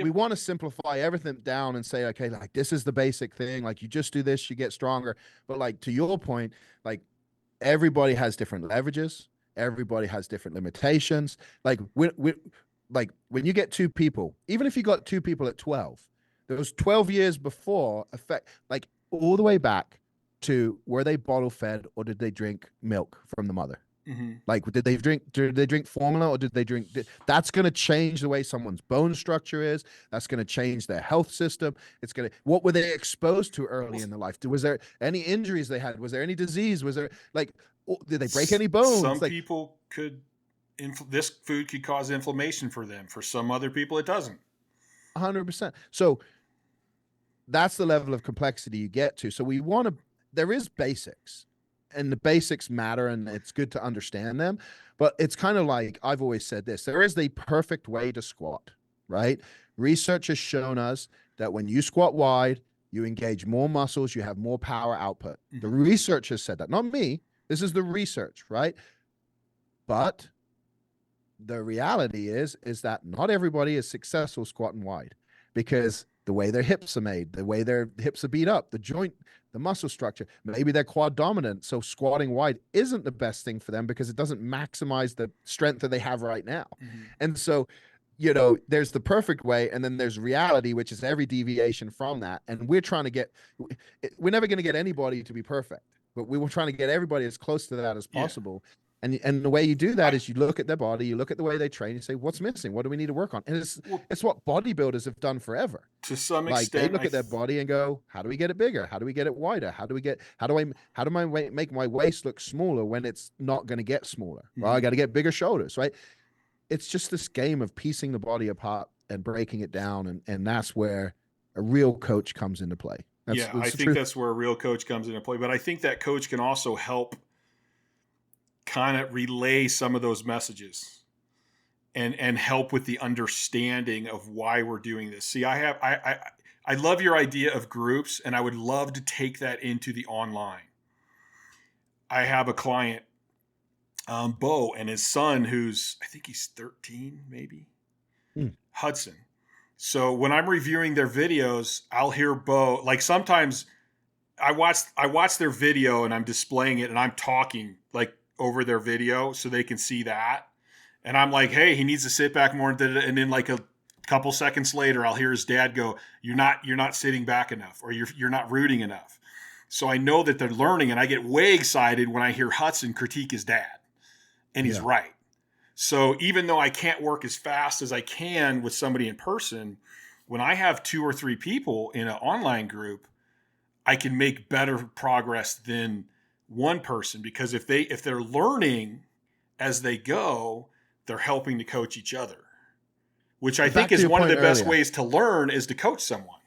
we want to simplify everything down and say, okay, like this is the basic thing. Like you just do this, you get stronger. But like to your point, like everybody has different leverages. Everybody has different limitations. Like when you get 2 people, even if you got 2 people at 12, those 12 years before affect like all the way back to were they bottle fed or did they drink milk from the mother? Like did they drink formula or did they drink? That's going to change the way someone's bone structure is. That's going to change their health system. What were they exposed to early in their life? Was there any injuries they had? Was there any disease? Was there like, did they break any bones? Some people this food could cause inflammation for them. For some other people, it doesn't. 100%. So that's the level of complexity you get to. So there is basics. And the basics matter, and it's good to understand them. But it's kind of like, I've always said this, there is the perfect way to squat, right? Research has shown us that when you squat wide, you engage more muscles, you have more power output. The research has said that, not me. This is the research, right? But the reality is that not everybody is successful squatting wide because the way their hips are made, the way their hips are beat up, the the muscle structure. Maybe they're quad dominant, so squatting wide isn't the best thing for them because it doesn't maximize the strength that they have right now. And so, there's the perfect way, and then there's reality, which is every deviation from that. And we're never going to get anybody to be perfect, but we were trying to get everybody as close to that as possible. And the way you do that is you look at their body, you look at the way they train, you say, what's missing? What do we need to work on? And it's what bodybuilders have done forever. To some extent, they look at their body and go, how do we get it bigger? How do we get it wider? How do I make my waist look smaller when it's not going to get smaller? Well, I got to get bigger shoulders, right? It's just this game of piecing the body apart and breaking it down. And that's where a real coach comes into play. I think that's where a real coach comes into play. But I think that coach can also help kind of relay some of those messages and help with the understanding of why we're doing this. See, I love your idea of groups, and I would love to take that into the online. I have a client, Bo, and his son, I think he's 13, maybe, Hudson. So when I'm reviewing their videos, I'll hear Bo, like sometimes I watch their video and I'm displaying it and I'm talking like over their video so they can see that. And I'm like, hey, he needs to sit back more. And then like a couple seconds later, I'll hear his dad go, you're not sitting back enough, or you're not rooting enough. So I know that they're learning, and I get way excited when I hear Hudson critique his dad. And he's right. So even though I can't work as fast as I can with somebody in person, when I have 2 or 3 people in an online group, I can make better progress than one person, because if they're learning as they go, they're helping to coach each other, which I think is one of the best ways to learn, is to coach someone.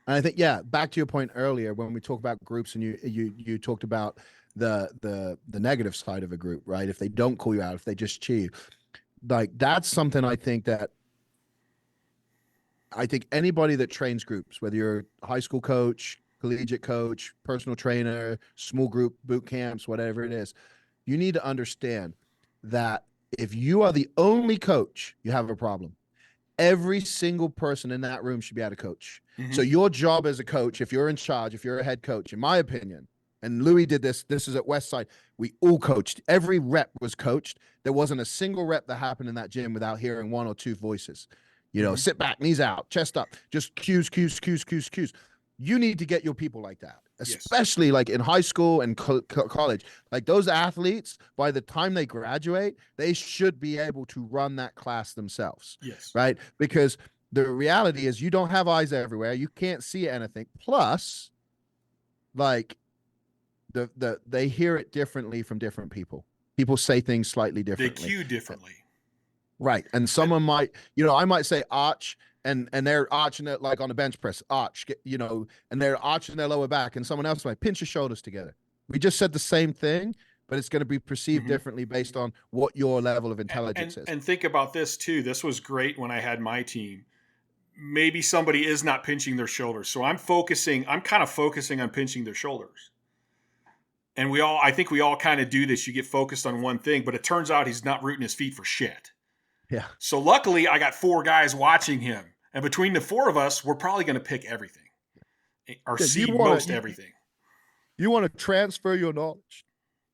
And I think, back to your point earlier, when we talk about groups, and you talked about the negative side of a group, right? If they don't call you out, if they just cheer you, like that's something I think anybody that trains groups, whether you're a high school coach, collegiate coach, personal trainer, small group boot camps, whatever it is, you need to understand that if you are the only coach, you have a problem. Every single person in that room should be able to coach. So your job as a coach, if you're in charge, if you're a head coach, in my opinion, and Louis did this is at Westside, we all coached. Every rep was coached. There wasn't a single rep that happened in that gym without hearing 1 or 2 voices. Sit back, knees out, chest up, just cues. You need to get your people like that, especially like in high school and college. Like those athletes, by the time they graduate, they should be able to run that class themselves. Right? Because the reality is you don't have eyes everywhere. You can't see anything. Plus, like they hear it differently from different people. People say things slightly differently. They cue differently. Right. And someone might, I might say arch, and they're arching it like on a bench press, arch, and they're arching their lower back, and someone else might pinch your shoulders together. We just said the same thing, but it's going to be perceived differently based on what your level of intelligence is. And think about this too. This was great when I had my team. Maybe somebody is not pinching their shoulders. So I'm kind of focusing on pinching their shoulders. And I think we all kind of do this. You get focused on one thing, but it turns out he's not rooting his feet for shit. Yeah. So luckily I got 4 guys watching him. And between the 4 of us, we're probably going to pick everything or see most everything. You want to transfer your knowledge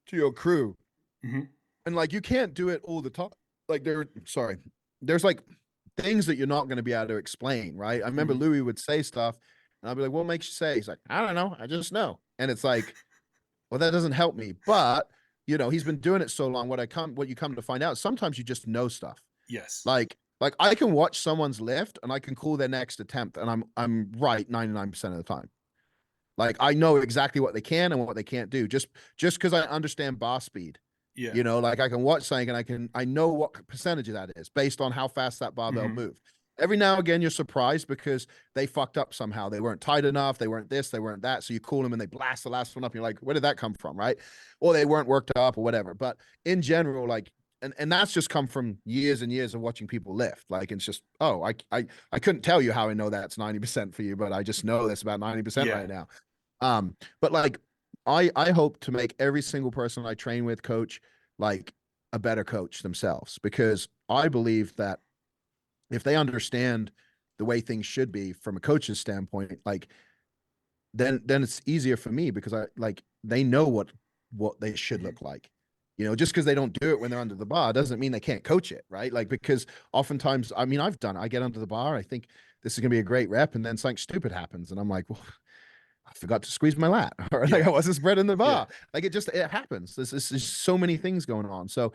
to your crew. And like, you can't do it all the time. Like there's like things that you're not going to be able to explain. Right. I remember Louis would say stuff and I'd be like, what makes you say? He's like, I don't know. I just know. And it's like, well, that doesn't help me. But he's been doing it so long. What you come to find out, sometimes you just know stuff. Yes. Like I can watch someone's lift and I can call their next attempt and I'm right 99% of the time. Like I know exactly what they can and what they can't do just because I understand bar speed. Yeah. Like I can watch something and I know what percentage of that is based on how fast that barbell moved. Every now and again, you're surprised because they fucked up somehow. They weren't tight enough. They weren't this, they weren't that. So you call them and they blast the last one up. And you're like, where did that come from? Right. Or they weren't worked up or whatever. But in general, like, and that's just come from years and years of watching people lift. Like, it's just, I couldn't tell you how I know that's 90% for you, but I just know that's about 90% right now. But like, I hope to make every single person I train with coach, like a better coach themselves, because I believe that if they understand the way things should be from a coach's standpoint, like then it's easier for me because I like they know what they should Mhm. look like. You know, just because they don't do it when they're under the bar doesn't mean they can't coach it, right? Like because oftentimes, I mean, I've done it. I get under the bar, I think this is gonna be a great rep, and then something stupid happens, and I'm like, well, I forgot to squeeze my lat, or like Yeah. I wasn't spreading the Yeah. bar. Like it happens. There's so many things going on. So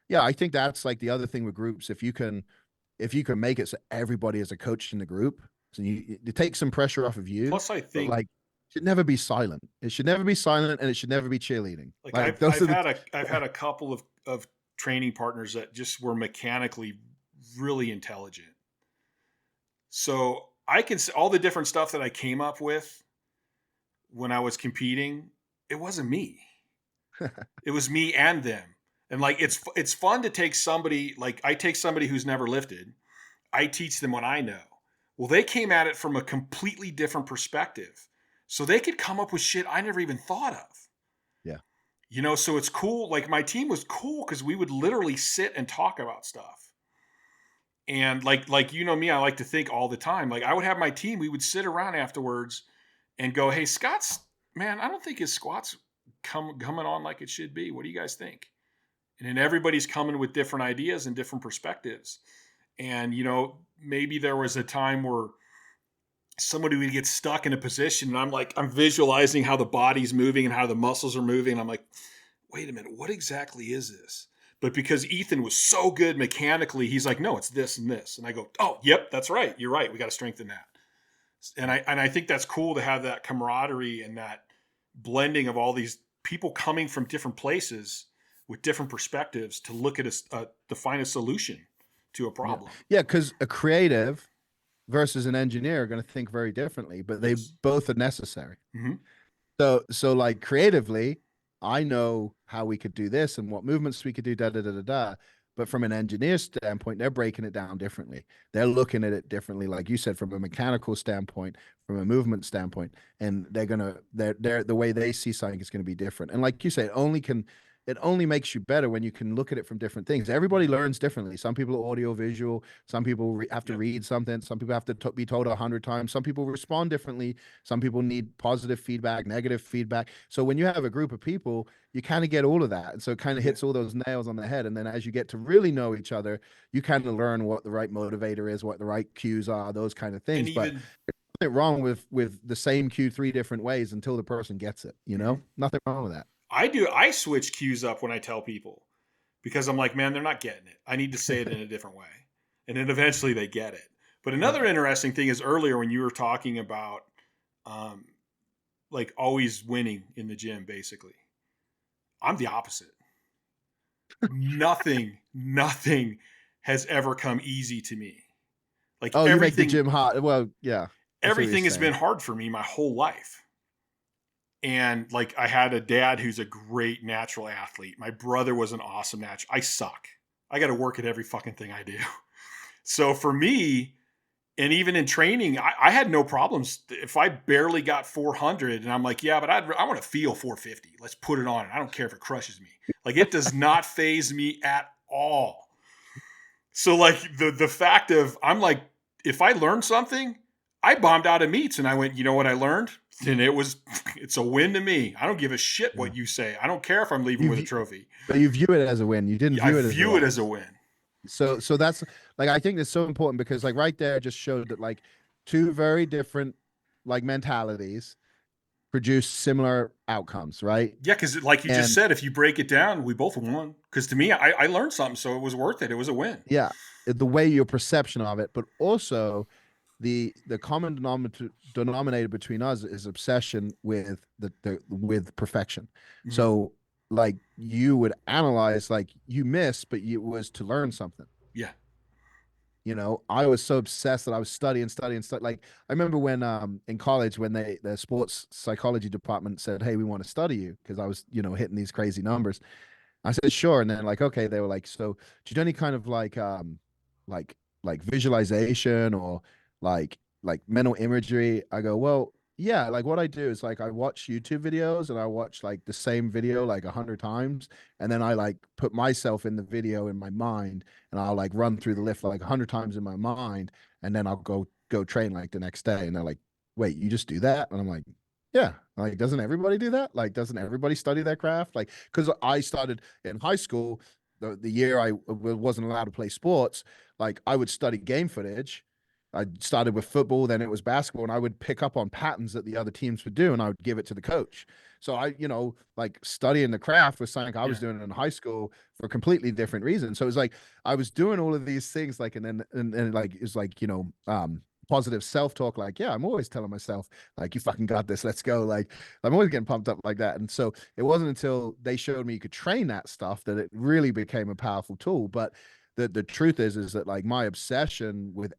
yeah, I think that's like the other thing with groups. If you can make it so everybody is a coach in the group, so you take some pressure off of you, Plus, I but think like it should never be silent. It should never be silent, and it should never be cheerleading. like Like those are the I've had a couple of training partners that just were mechanically really intelligent. So I can see all the different stuff that I came up with when I was competing. It wasn't me. It was me and them. And like it's fun to take somebody like I take somebody who's never lifted. I teach them what I know. Well, they came at it from a completely different perspective. So they could come up with shit I never even thought of. yeah. You know, so it's cool. Like my team was cool because we would literally sit and talk about stuff. And like you know me, I like to think all the time. Like I would have my team, we would sit around afterwards and go, "Hey, Scott's man, I don't think his squats coming on like it should be. What do you guys think?" And then everybody's coming with different ideas and different perspectives. And you know, maybe there was a time where somebody would get stuck in a position, and I'm visualizing how the body's moving and how the muscles are moving. And I'm like, wait a minute, what exactly is this? But because Ethan was so good mechanically, he's like, no, it's this and this. And I go, oh, yep, that's right. You're right. We got to strengthen that. And I think that's cool to have that camaraderie and that blending of all these people coming from different places with different perspectives to look at to find a solution to a Yeah. problem. Yeah, because a creative versus an engineer are going to think very differently, but they Yes. both are necessary. Mm-hmm. So like creatively, I know how we could do this and what movements we could do, da da da da da. But from an engineer standpoint, they're breaking it down differently. They're looking at it differently, like you said, from a mechanical standpoint, from a movement standpoint, and they're the way they see something is going to be different. And like you say, it only makes you better when you can look at it from different things. Everybody learns differently. Some people are audio visual. Some people have to Yep. read something. Some people have to be told 100 times. Some people respond differently. Some people need positive feedback, negative feedback. So when you have a group of people, you kind of get all of that. And so it kind of Yeah. hits all those nails on the head. And then as you get to really know each other, you kind of learn what the right motivator is, what the right cues are, those kind of And things. But even nothing wrong with the same cue three different ways until the person gets it, mhm. Nothing wrong with that. I switch cues up when I tell people because I'm like, man, they're not getting it. I need to say it in a different way. And then eventually they get it. But Yeah. another interesting thing is earlier when you were talking about um, like always winning in the gym, basically. I'm the opposite. Nothing has ever come easy to me. Like Oh, you make the gym hot. Well, yeah, I see what you're everything has been saying. hard for me my whole life. And like I had a dad who's a great natural athlete. My brother was an awesome natural. I suck. I got to work at every fucking thing I do. So for me, and even in training, I had no problems. If I barely got 400 and I'm like, yeah, but I want to feel 450. Let's put it on. I don't care if it crushes me. Like it does not phase me at all. So like the fact of I'm like, if I learned something, I bombed out of meets and I went, you know what I learned? And it's a win to me. I don't give a shit Yeah. what you say. I don't care if I'm leaving You with a view, trophy. but you view it as a win. You didn't I view it as a view it as a loss. win. So that's like I think it's so important because like right there just showed that like two very different like mentalities produce similar outcomes, right? Yeah, because like you just And said, if you break it down, we both won. Because to me, I learned something, so it was worth it. It was a win. yeah, the way your perception of it, but also the common denominator between us is obsession with the with perfection. Mhm. So like you would analyze like you missed, but it was to learn something. Yeah. I was so obsessed that I was studying. Like I remember when in college when the sports psychology department said, "Hey, we want to study you," because I was hitting these crazy numbers. I said, "Sure," and then like, okay, they were like, "So, do you do any kind of like like visualization or like mental imagery?" I go, "Well, yeah, like what I do is like I watch YouTube videos and I watch like the same video like 100 times, and then I like put myself in the video in my mind, and I'll like run through the lift like 100 times in my mind, and then I'll go train like the next day." And they're like, "Wait, you just do that?" And I'm like, Yeah. Like, doesn't everybody do that? Like, doesn't everybody study their craft? Like, because I started in high school, the year I wasn't allowed to play sports, like, I would study game footage. I started with football, then it was basketball, and I would pick up on patterns that the other teams would do, and I would give it to the coach. So I, like, studying the craft was something I was doing in high school for a completely different reason. So it was like I was doing all of these things, like, and then and like it's like, positive self-talk, like, yeah, I'm always telling myself, like, you fucking got this, let's go. Like, I'm always getting pumped up like that. And so it wasn't until they showed me you could train that stuff that it really became a powerful tool. But the truth is that, like, my obsession with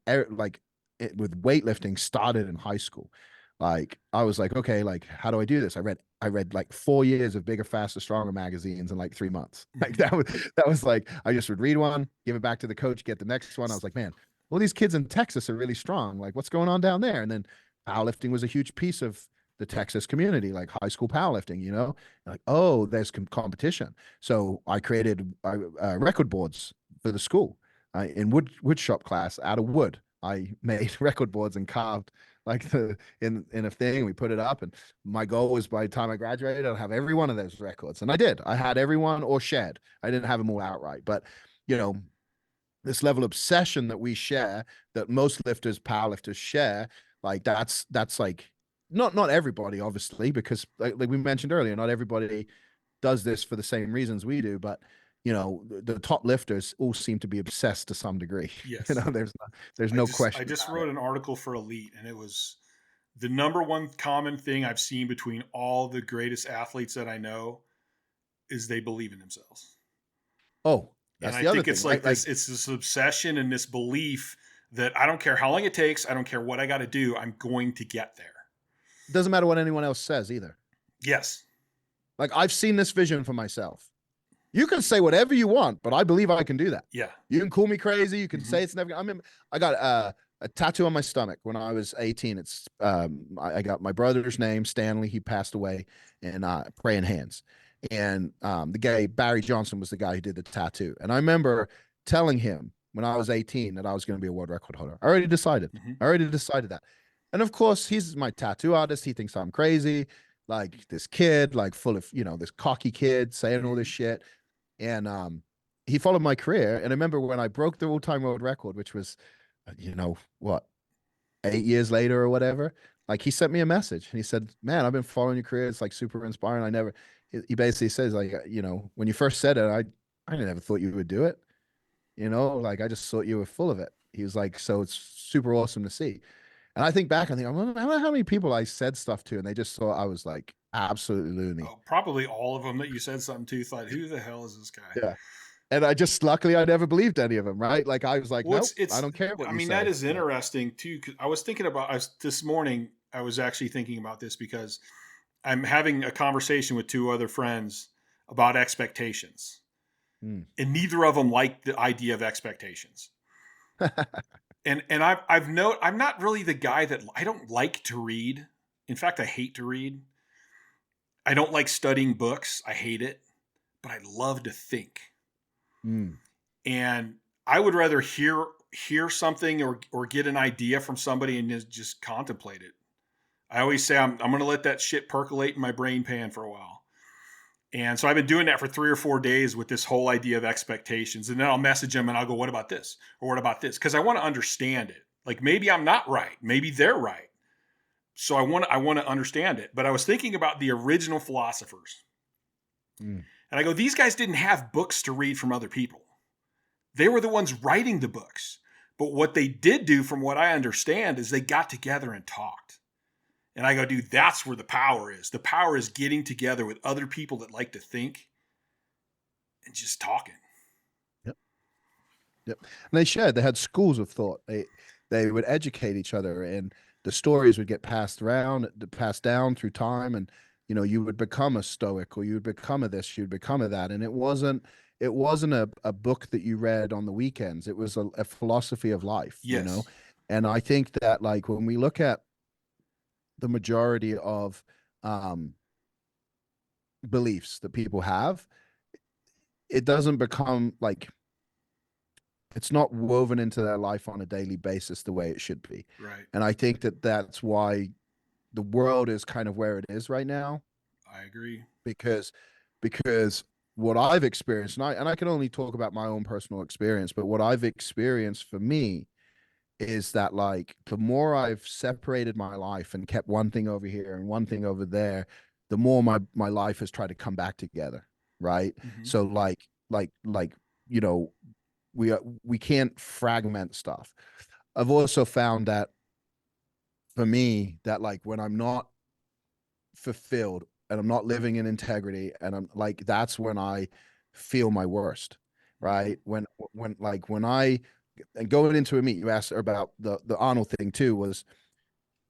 with weightlifting started in high school. Like, I was like, okay, like, how do I do this? I read like 4 years of Bigger, Faster, Stronger magazines in like 3 months. Like, that was like, I just would read one, give it back to the coach, get the next one. I was like, man, all these kids in Texas are really strong. Like, what's going on down there? And then powerlifting was a huge piece of the Texas community, like high school powerlifting, like, oh, there's competition. So I created record boards for the school in wood shop class out of wood. I made record boards and carved like in a thing. We put it up, and my goal was by the time I graduated, I'll have every one of those records. And I did. I had every one, or shared. I didn't have them all outright, but you know, this level of obsession that we share, that most lifters, powerlifters share, like that's like not everybody, obviously, because like we mentioned earlier, not everybody does this for the same reasons we do, but the top lifters all seem to be obsessed to some degree. Yes. There's no question. I just wrote an article for Elite, and it was the number one common thing I've seen between all the greatest athletes that I know is they believe in themselves. Oh, and that's I the other think thing. it's like this. It's this obsession and this belief that I don't care how long it takes. I don't care what I got to do. I'm going to get there. It doesn't matter what anyone else says either. Yes. Like, I've seen this vision for myself. You can say whatever you want, but I believe I can do that. Yeah. You can call me crazy. You can say it's never. I got a tattoo on my stomach when I was 18. It's I got my brother's name, Stanley. He passed away, and praying hands. And the guy Barry Johnson was the guy who did the tattoo. And I remember telling him when I was 18 that I was going to be a world record holder. I already decided. I already decided that. And of course, he's my tattoo artist. He thinks I'm crazy, like this kid, like full of this cocky kid saying all this shit. And he followed my career. And I remember when I broke the all-time world record, which was, what, 8 years later or whatever, like, he sent me a message and he said, man, I've been following your career. It's like super inspiring. He basically says, like, when you first said it, I never thought you would do it. Like, I just thought you were full of it. He was like, so it's super awesome to see. And I think back, I don't know how many people I said stuff to, and they just thought I was like absolutely loony. Oh, probably all of them that you said something to thought, who the hell is this guy? Yeah. And luckily, I never believed any of them, right? Like, I was like, nope, I don't care what you say. That is interesting too. Cause I was thinking about, this morning, I was actually thinking about this because I'm having a conversation with two other friends about expectations. And neither of them like the idea of expectations. And I'm not really the guy that I don't like to read. In fact, I hate to read. I don't like studying books. I hate it, but I love to think. And I would rather hear something or get an idea from somebody and just contemplate it. I always say I'm going to let that shit percolate in my brain pan for a while. And so I've been doing that for 3 or 4 days with this whole idea of expectations. And then I'll message them and I'll go, what about this? Or what about this? Because I want to understand it. Like, maybe I'm not right. Maybe they're right. So I want to understand it. But I was thinking about the original philosophers. And I go, these guys didn't have books to read from other people. They were the ones writing the books. But what they did do, from what I understand, is they got together and talked. And I go, dude, that's where the power is. The power is getting together with other people that like to think and just talking. Yep. And they had schools of thought. They would educate each other, and the stories would get passed down through time. And, you would become a stoic, or you would become a this, you'd become a that. And it wasn't a book that you read on the weekends. It was a philosophy of life, yes. And I think that, like, when we look at the majority of beliefs that people have, it doesn't become like, it's not woven into their life on a daily basis the way it should be. Right. And I think that that's why the world is kind of where it is right now, I agree. because what I've experienced, and I can only talk about my own personal experience, but what I've experienced for me is that, like, the more I've separated my life and kept one thing over here and one thing over there, the more my life has tried to come back together, right? Mm-hmm. So like you know, we can't fragment stuff. I've also found that for me, that like when I'm not fulfilled and I'm not living in integrity, and I'm like, that's when I feel my worst, Mm-hmm. right? When I, and going into a meet, you asked about the Arnold thing too, was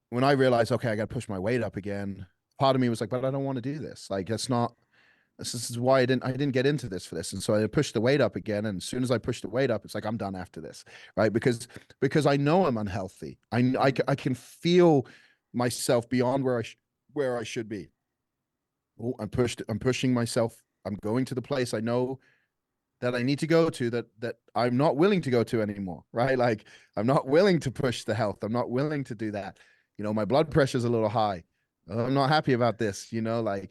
when I realized, okay, I got to push my weight up again. Part of me was like, but I don't want to do this. Like, that's not, this is why I didn't get into this for this. And so I pushed the weight up again. And as soon as I pushed the weight up, it's like, I'm done after this. Right. Because I know I'm unhealthy. I can feel myself beyond where I should be. Oh, I'm pushing myself. I'm going to the place I know that I need to go to, that I'm not willing to go to anymore. Right. Like, I'm not willing to push the health. I'm not willing to do that. My blood pressure's a little high. I'm not happy about this, like,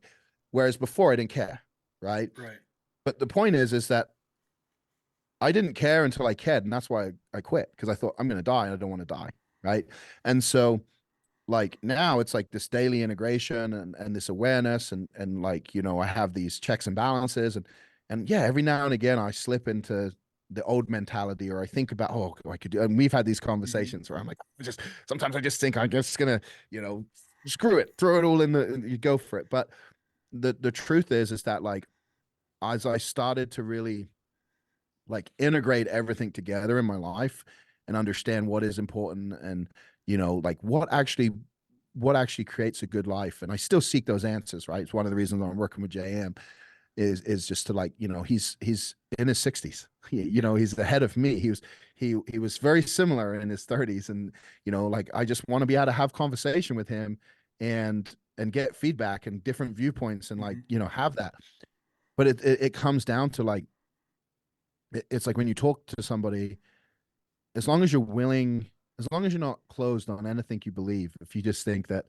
whereas before I didn't care. Right. Right. But the point is that I didn't care until I cared. And that's why I quit, because I thought, I'm going to die and I don't want to die. Right. And so, like, now it's like this daily integration and this awareness, and like, I have these checks and balances, and yeah, every now and again I slip into the old mentality, or I think about, oh, I could do, and we've had these Mm-hmm. conversations where I'm like, sometimes I just think I'm just gonna, screw it, throw it all in you go for it. But the truth is that, like, as I started to really, like, integrate everything together in my life and understand what is important, and like, what actually creates a good life, and I still seek those answers, right? It's one of the reasons I'm working with JM, is just to, like, he's in his 60s. Yeah. He's ahead of me. He was very similar in his 30s, and like, I just want to be able to have conversation with him, and get feedback and different viewpoints, and, like, Mm-hmm. have that. But it comes down to, like, it's like when you talk to somebody, as long as you're willing, as long as you're not closed on anything you believe, if you just think that,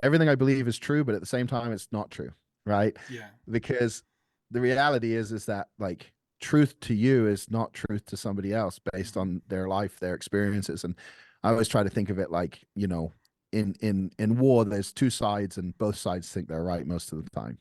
everything I believe is true, but at the same time, it's not true, right? Yeah. Because the reality is that, like, truth to you is not truth to somebody else based Mm-hmm. on their life, their experiences. And I always try to think of it like, in war, there's two sides, and both sides think they're right most of the time,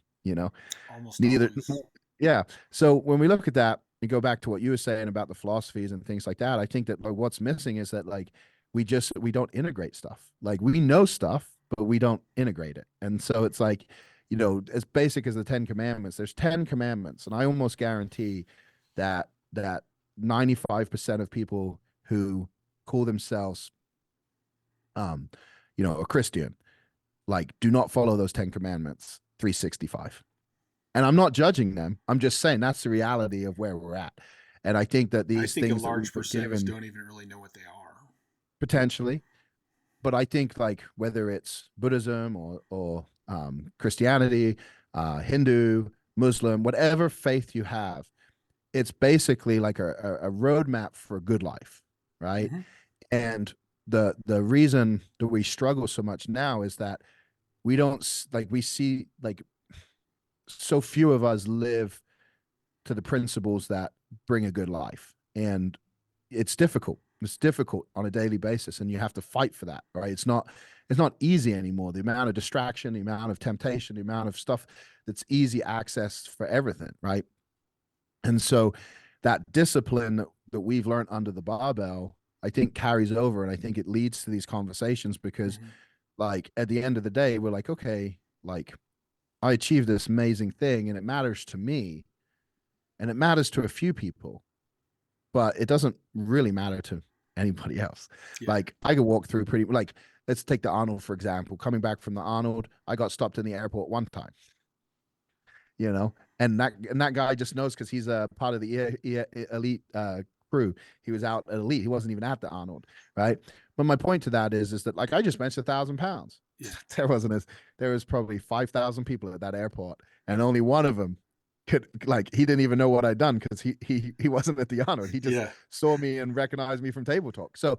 Almost neither. always. Yeah. So when we look at that, you go back to what you were saying about the philosophies and things like that. I think that, like, what's missing is that, like, we don't integrate stuff. Like, we know stuff, but we don't integrate it. And so it's like, as basic as the 10 commandments, there's 10 commandments. And I almost guarantee that 95% of people who call themselves, a Christian, like, do not follow those 10 commandments 365. And I'm not judging them. I'm just saying that's the reality of where we're at. And I think that I these think a things that large we've been percentage given, don't even really know what they are. potentially, but I think, like, whether it's Buddhism or Christianity, Hindu, Muslim, whatever faith you have, it's basically like a roadmap for a good life, right? Mm-hmm. And the reason that we struggle so much now is that we don't like, we see, like, so few of us live to the principles that bring a good life. And it's difficult. It's difficult on a daily basis, and you have to fight for that, right? It's not easy anymore. The amount of distraction, the amount of temptation, the amount of stuff that's easy access for everything, right? And so that discipline that we've learned under the barbell, I think, carries over, and I think it leads to these conversations because, Mm-hmm. like, at the end of the day, we're like, okay, like, I achieved this amazing thing, and it matters to me, and it matters to a few people, but it doesn't really matter to anybody else. Yeah. Like, I could walk through pretty, like, let's take the Arnold, for example. Coming back from the Arnold, I got stopped in the airport one time, and that guy just knows, because he's a part of the elite crew. He was out at elite. He wasn't even at the Arnold, right? But my point to that is that, like, I just benched 1,000 pounds. Yeah. There was probably 5,000 people at that airport, and only one of them could, like, he didn't even know what I'd done, because he wasn't at the Arnold. He just Yeah. saw me and recognized me from table talk. So,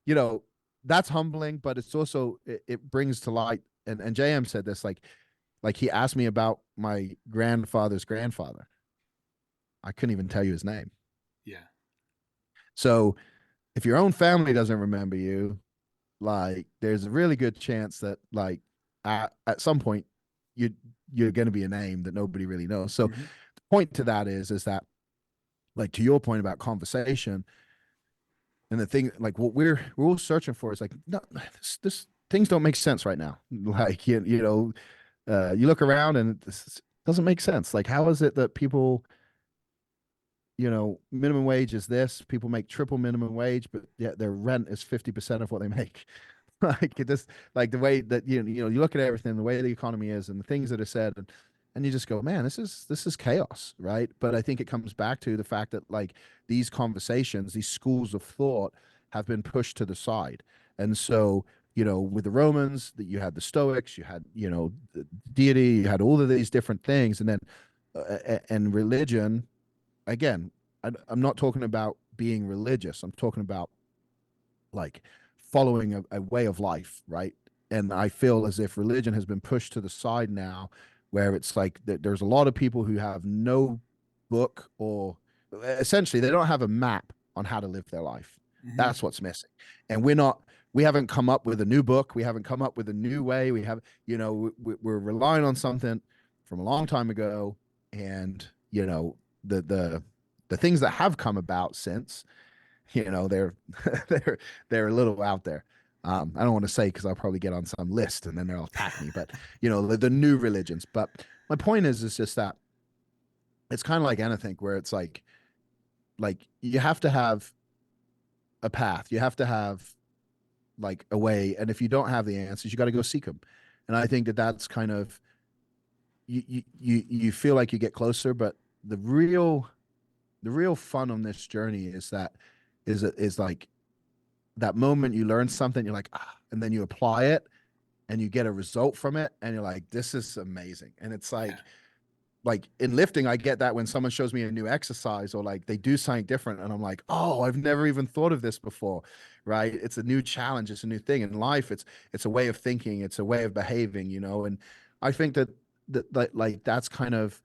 you know that's humbling, but it's also it brings to light. And JM said this, like he asked me about my grandfather's grandfather. I couldn't even tell you his name. Yeah. So if your own family doesn't remember you, like there's a really good chance that like at some point you you're going to be a name that nobody really knows. So Mm-hmm. the point to that is that, like, to your point about conversation, and the thing, like what we're all searching for is like, no, this things don't make sense right now. Like you know, you look around and this doesn't make sense. Like, how is it that people, minimum wage is this, people make triple minimum wage, but yeah, their rent is 50% of what they make. Like it just, like the way that you look at everything, the way the economy is, and the things that are said, and you just go, man, this is chaos, right? But I think it comes back to the fact that like these conversations, these schools of thought have been pushed to the side. And so with the Romans, that you had the Stoics, you had the deity, you had all of these different things, and then and religion, again, I'm not talking about being religious, I'm talking about like following a way of life, right? And I feel as if religion has been pushed to the side now, where it's like there's a lot of people who have no book, or essentially they don't have a map on how to live their life. Mm-hmm. That's what's missing. And we haven't come up with a new book. We haven't come up with a new way. We have, we're relying on something from a long time ago. And, the things that have come about since, they're they're they're a little out there. I don't want to say because I'll probably get on some list and then they'll attack me. But the new religions. But my point is just that it's kind of like anything where it's like you have to have a path. You have to have like a way, and if you don't have the answers, you got to go seek them. And I think that that's kind of you feel like you get closer, but the real fun on this journey is like that moment you learn something, you're like, and then you apply it and you get a result from it, and you're like, this is amazing. And it's Yeah. like in lifting, I get that when someone shows me a new exercise or like they do something different, and I'm like, oh, I've never even thought of this before, right? It's a new challenge, it's a new thing in life. It's a way of thinking, it's a way of behaving, and I think that like that's kind of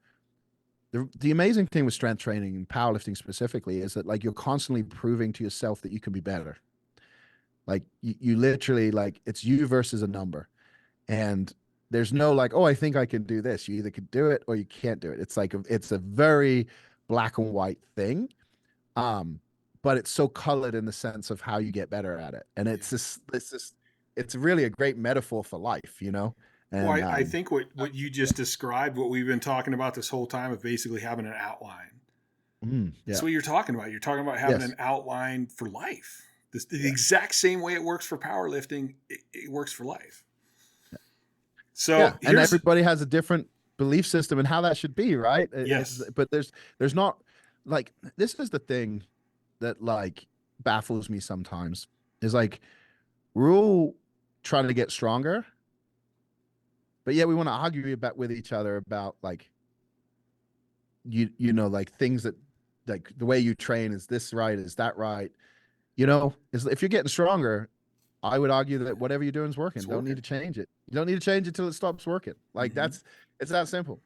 the amazing thing with strength training and powerlifting specifically is that like you're constantly proving to yourself that you can be better. Like you literally, like it's you versus a number. And there's no like, oh, I think I can do this. You either can do it or you can't do it. It's like it's a very black and white thing. Um, but it's so colored in the sense of how you get better at it. And Yeah. it's really a great metaphor for life, Well, And I think what you just described, what we've been talking about this whole time, of basically having an outline. That's yeah. what you're talking about. You're talking about having Yes. an outline for life. The Yeah. exact same way it works for powerlifting, it works for life. So Yeah. And here's, everybody has a different belief system and how that should be, right? yes. But there's not, like, this is the thing that like baffles me sometimes, is like we're all trying to get stronger, but yet we want to argue about with each other about like like things that, like, the way you train, is this right, is that right, is if you're getting stronger, I would argue that whatever you're doing is working. It's Don't need working. to change it. You don't need to change it till it stops working. Like Mm-hmm. it's that simple.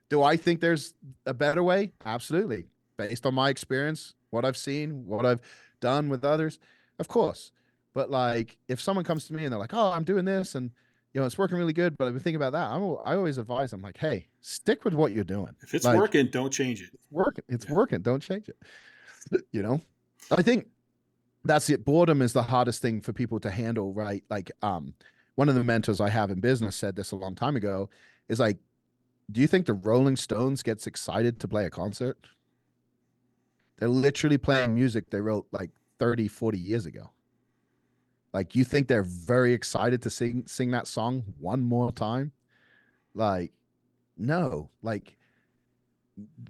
Do I think there's a better way? Absolutely. Based on my experience, what I've seen, what I've done with others, of course. But like if someone comes to me and they're like, "Oh, I'm doing this and it's working really good, but I've been thinking about that." I always advise them like, "Hey, stick with what you're doing. If it's Like working, don't change it. it's working. It's Yeah. working. Don't change it." You know? I think that's it. Boredom is the hardest thing for people to handle, right? Like, one of the mentors I have in business said this a long time ago, is like, do you think the Rolling Stones gets excited to play a concert? They're literally playing music they wrote like 30, 40 years ago. Like, you think they're very excited to sing that song one more time? Like, no. Like,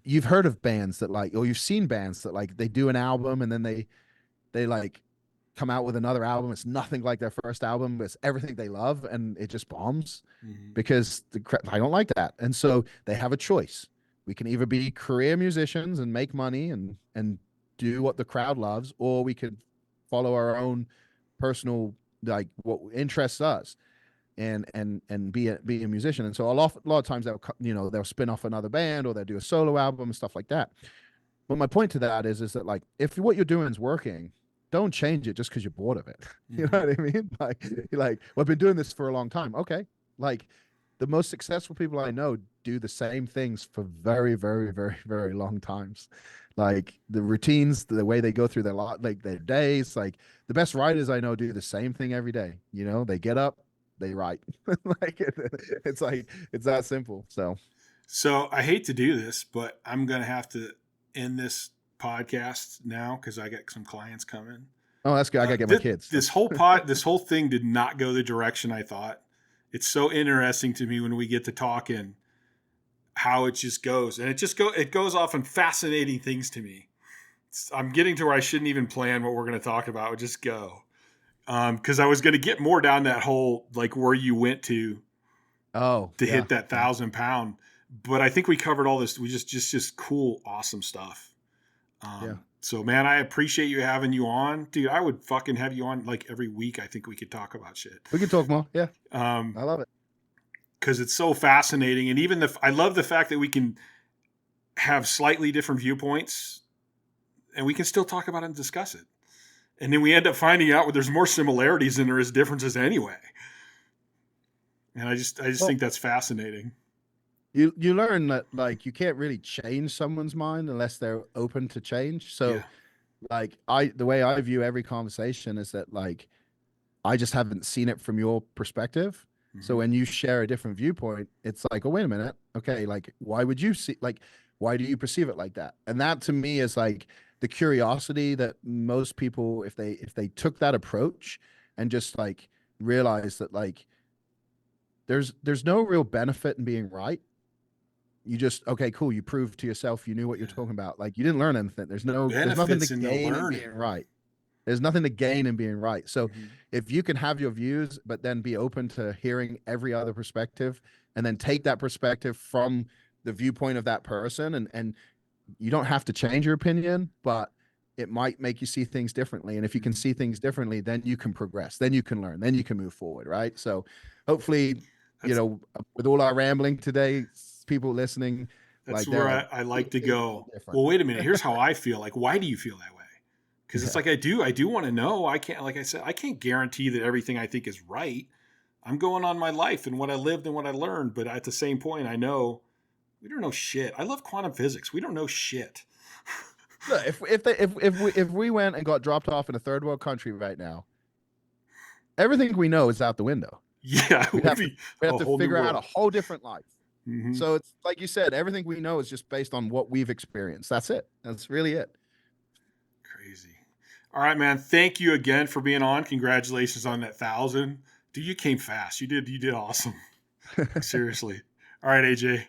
you've heard of bands that like, or you've seen bands that like they do an album and then they like come out with another album. It's nothing like their first album, but it's everything they love, and it just bombs Mm-hmm. because I don't like that. And so they have a choice. We can either be career musicians and make money and do what the crowd loves, or we could follow our own personal like what interests us, and be a musician. And so a lot of times they'll spin off another band, or they'll do a solo album and stuff like that. But my point to that is that, like, if what you're doing is working, don't change it just because you're bored of it. You know what I mean? Well, I've been doing this for a long time. Okay. Like, the most successful people I know do the same things for very, very, very, very long times. Like, the routines, the way they go through their days, like the best writers I know do the same thing every day. You know, they get up, they write. It's that simple. So I hate to do this, but I'm going to have to end this podcast now because I got some clients coming. Oh, that's good. I got to get my kids. This whole thing did not go the direction I thought. It's so interesting to me when we get to talking how it just goes, and it goes off on fascinating things to me. I'm getting to where I shouldn't even plan what we're going to talk about. It would just go. Because I was going to get more down that whole, like, where you went to hit that 1,000 pound, but I think we covered all this. We just cool, awesome stuff. So, man, I appreciate having you on, dude. I would fucking have you on like every week. I think we could talk about shit. We could talk more. Yeah. I love it. Because it's so fascinating. And even I love the fact that we can have slightly different viewpoints and we can still talk about it and discuss it. And then we end up finding out there's more similarities than there is differences anyway. And I just think that's fascinating. You learn that, like, you can't really change someone's mind unless they're open to change. So like, the way I view every conversation is that, like, I just haven't seen it from your perspective. Mm-hmm. So when you share a different viewpoint, it's like, oh, wait a minute. Okay. Like, why do you perceive it like that? And that to me is like the curiosity that most people, if they took that approach and just like realized that, like, there's no real benefit in being right. You just, okay, cool. You proved to yourself you knew what you're talking about. Like, you didn't learn anything. There's nothing to gain in being right. There's nothing to gain in being right. So if you can have your views, but then be open to hearing every other perspective, and then take that perspective from the viewpoint of that person, and you don't have to change your opinion, but it might make you see things differently. And if you can see things differently, then you can progress, then you can learn, then you can move forward. Right. So hopefully, with all our rambling today, people listening, that's like, where I like to go. Well, wait a minute. Here's how I feel. Like, why do you feel that way? Because it's like, I do want to know. I can't, like I said, I can't guarantee that everything I think is right. I'm going on my life and what I lived and what I learned. But at the same point, I know we don't know shit. I love quantum physics. We don't know shit. Look, if we went and got dropped off in a third world country right now, everything we know is out the window. Yeah, we have to figure out a whole different life. Mm-hmm. So it's like you said, everything we know is just based on what we've experienced. That's it. That's really it. Crazy. All right, man. Thank you again for being on. Congratulations on that 1,000. Dude, you came fast. You did awesome. Seriously. All right, AJ.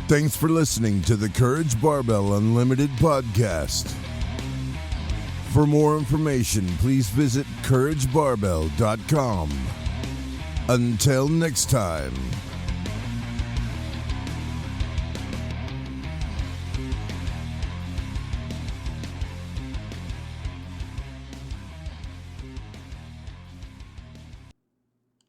Thanks for listening to the Courage Barbell Unlimited podcast. For more information, please visit couragebarbell.com. Until next time.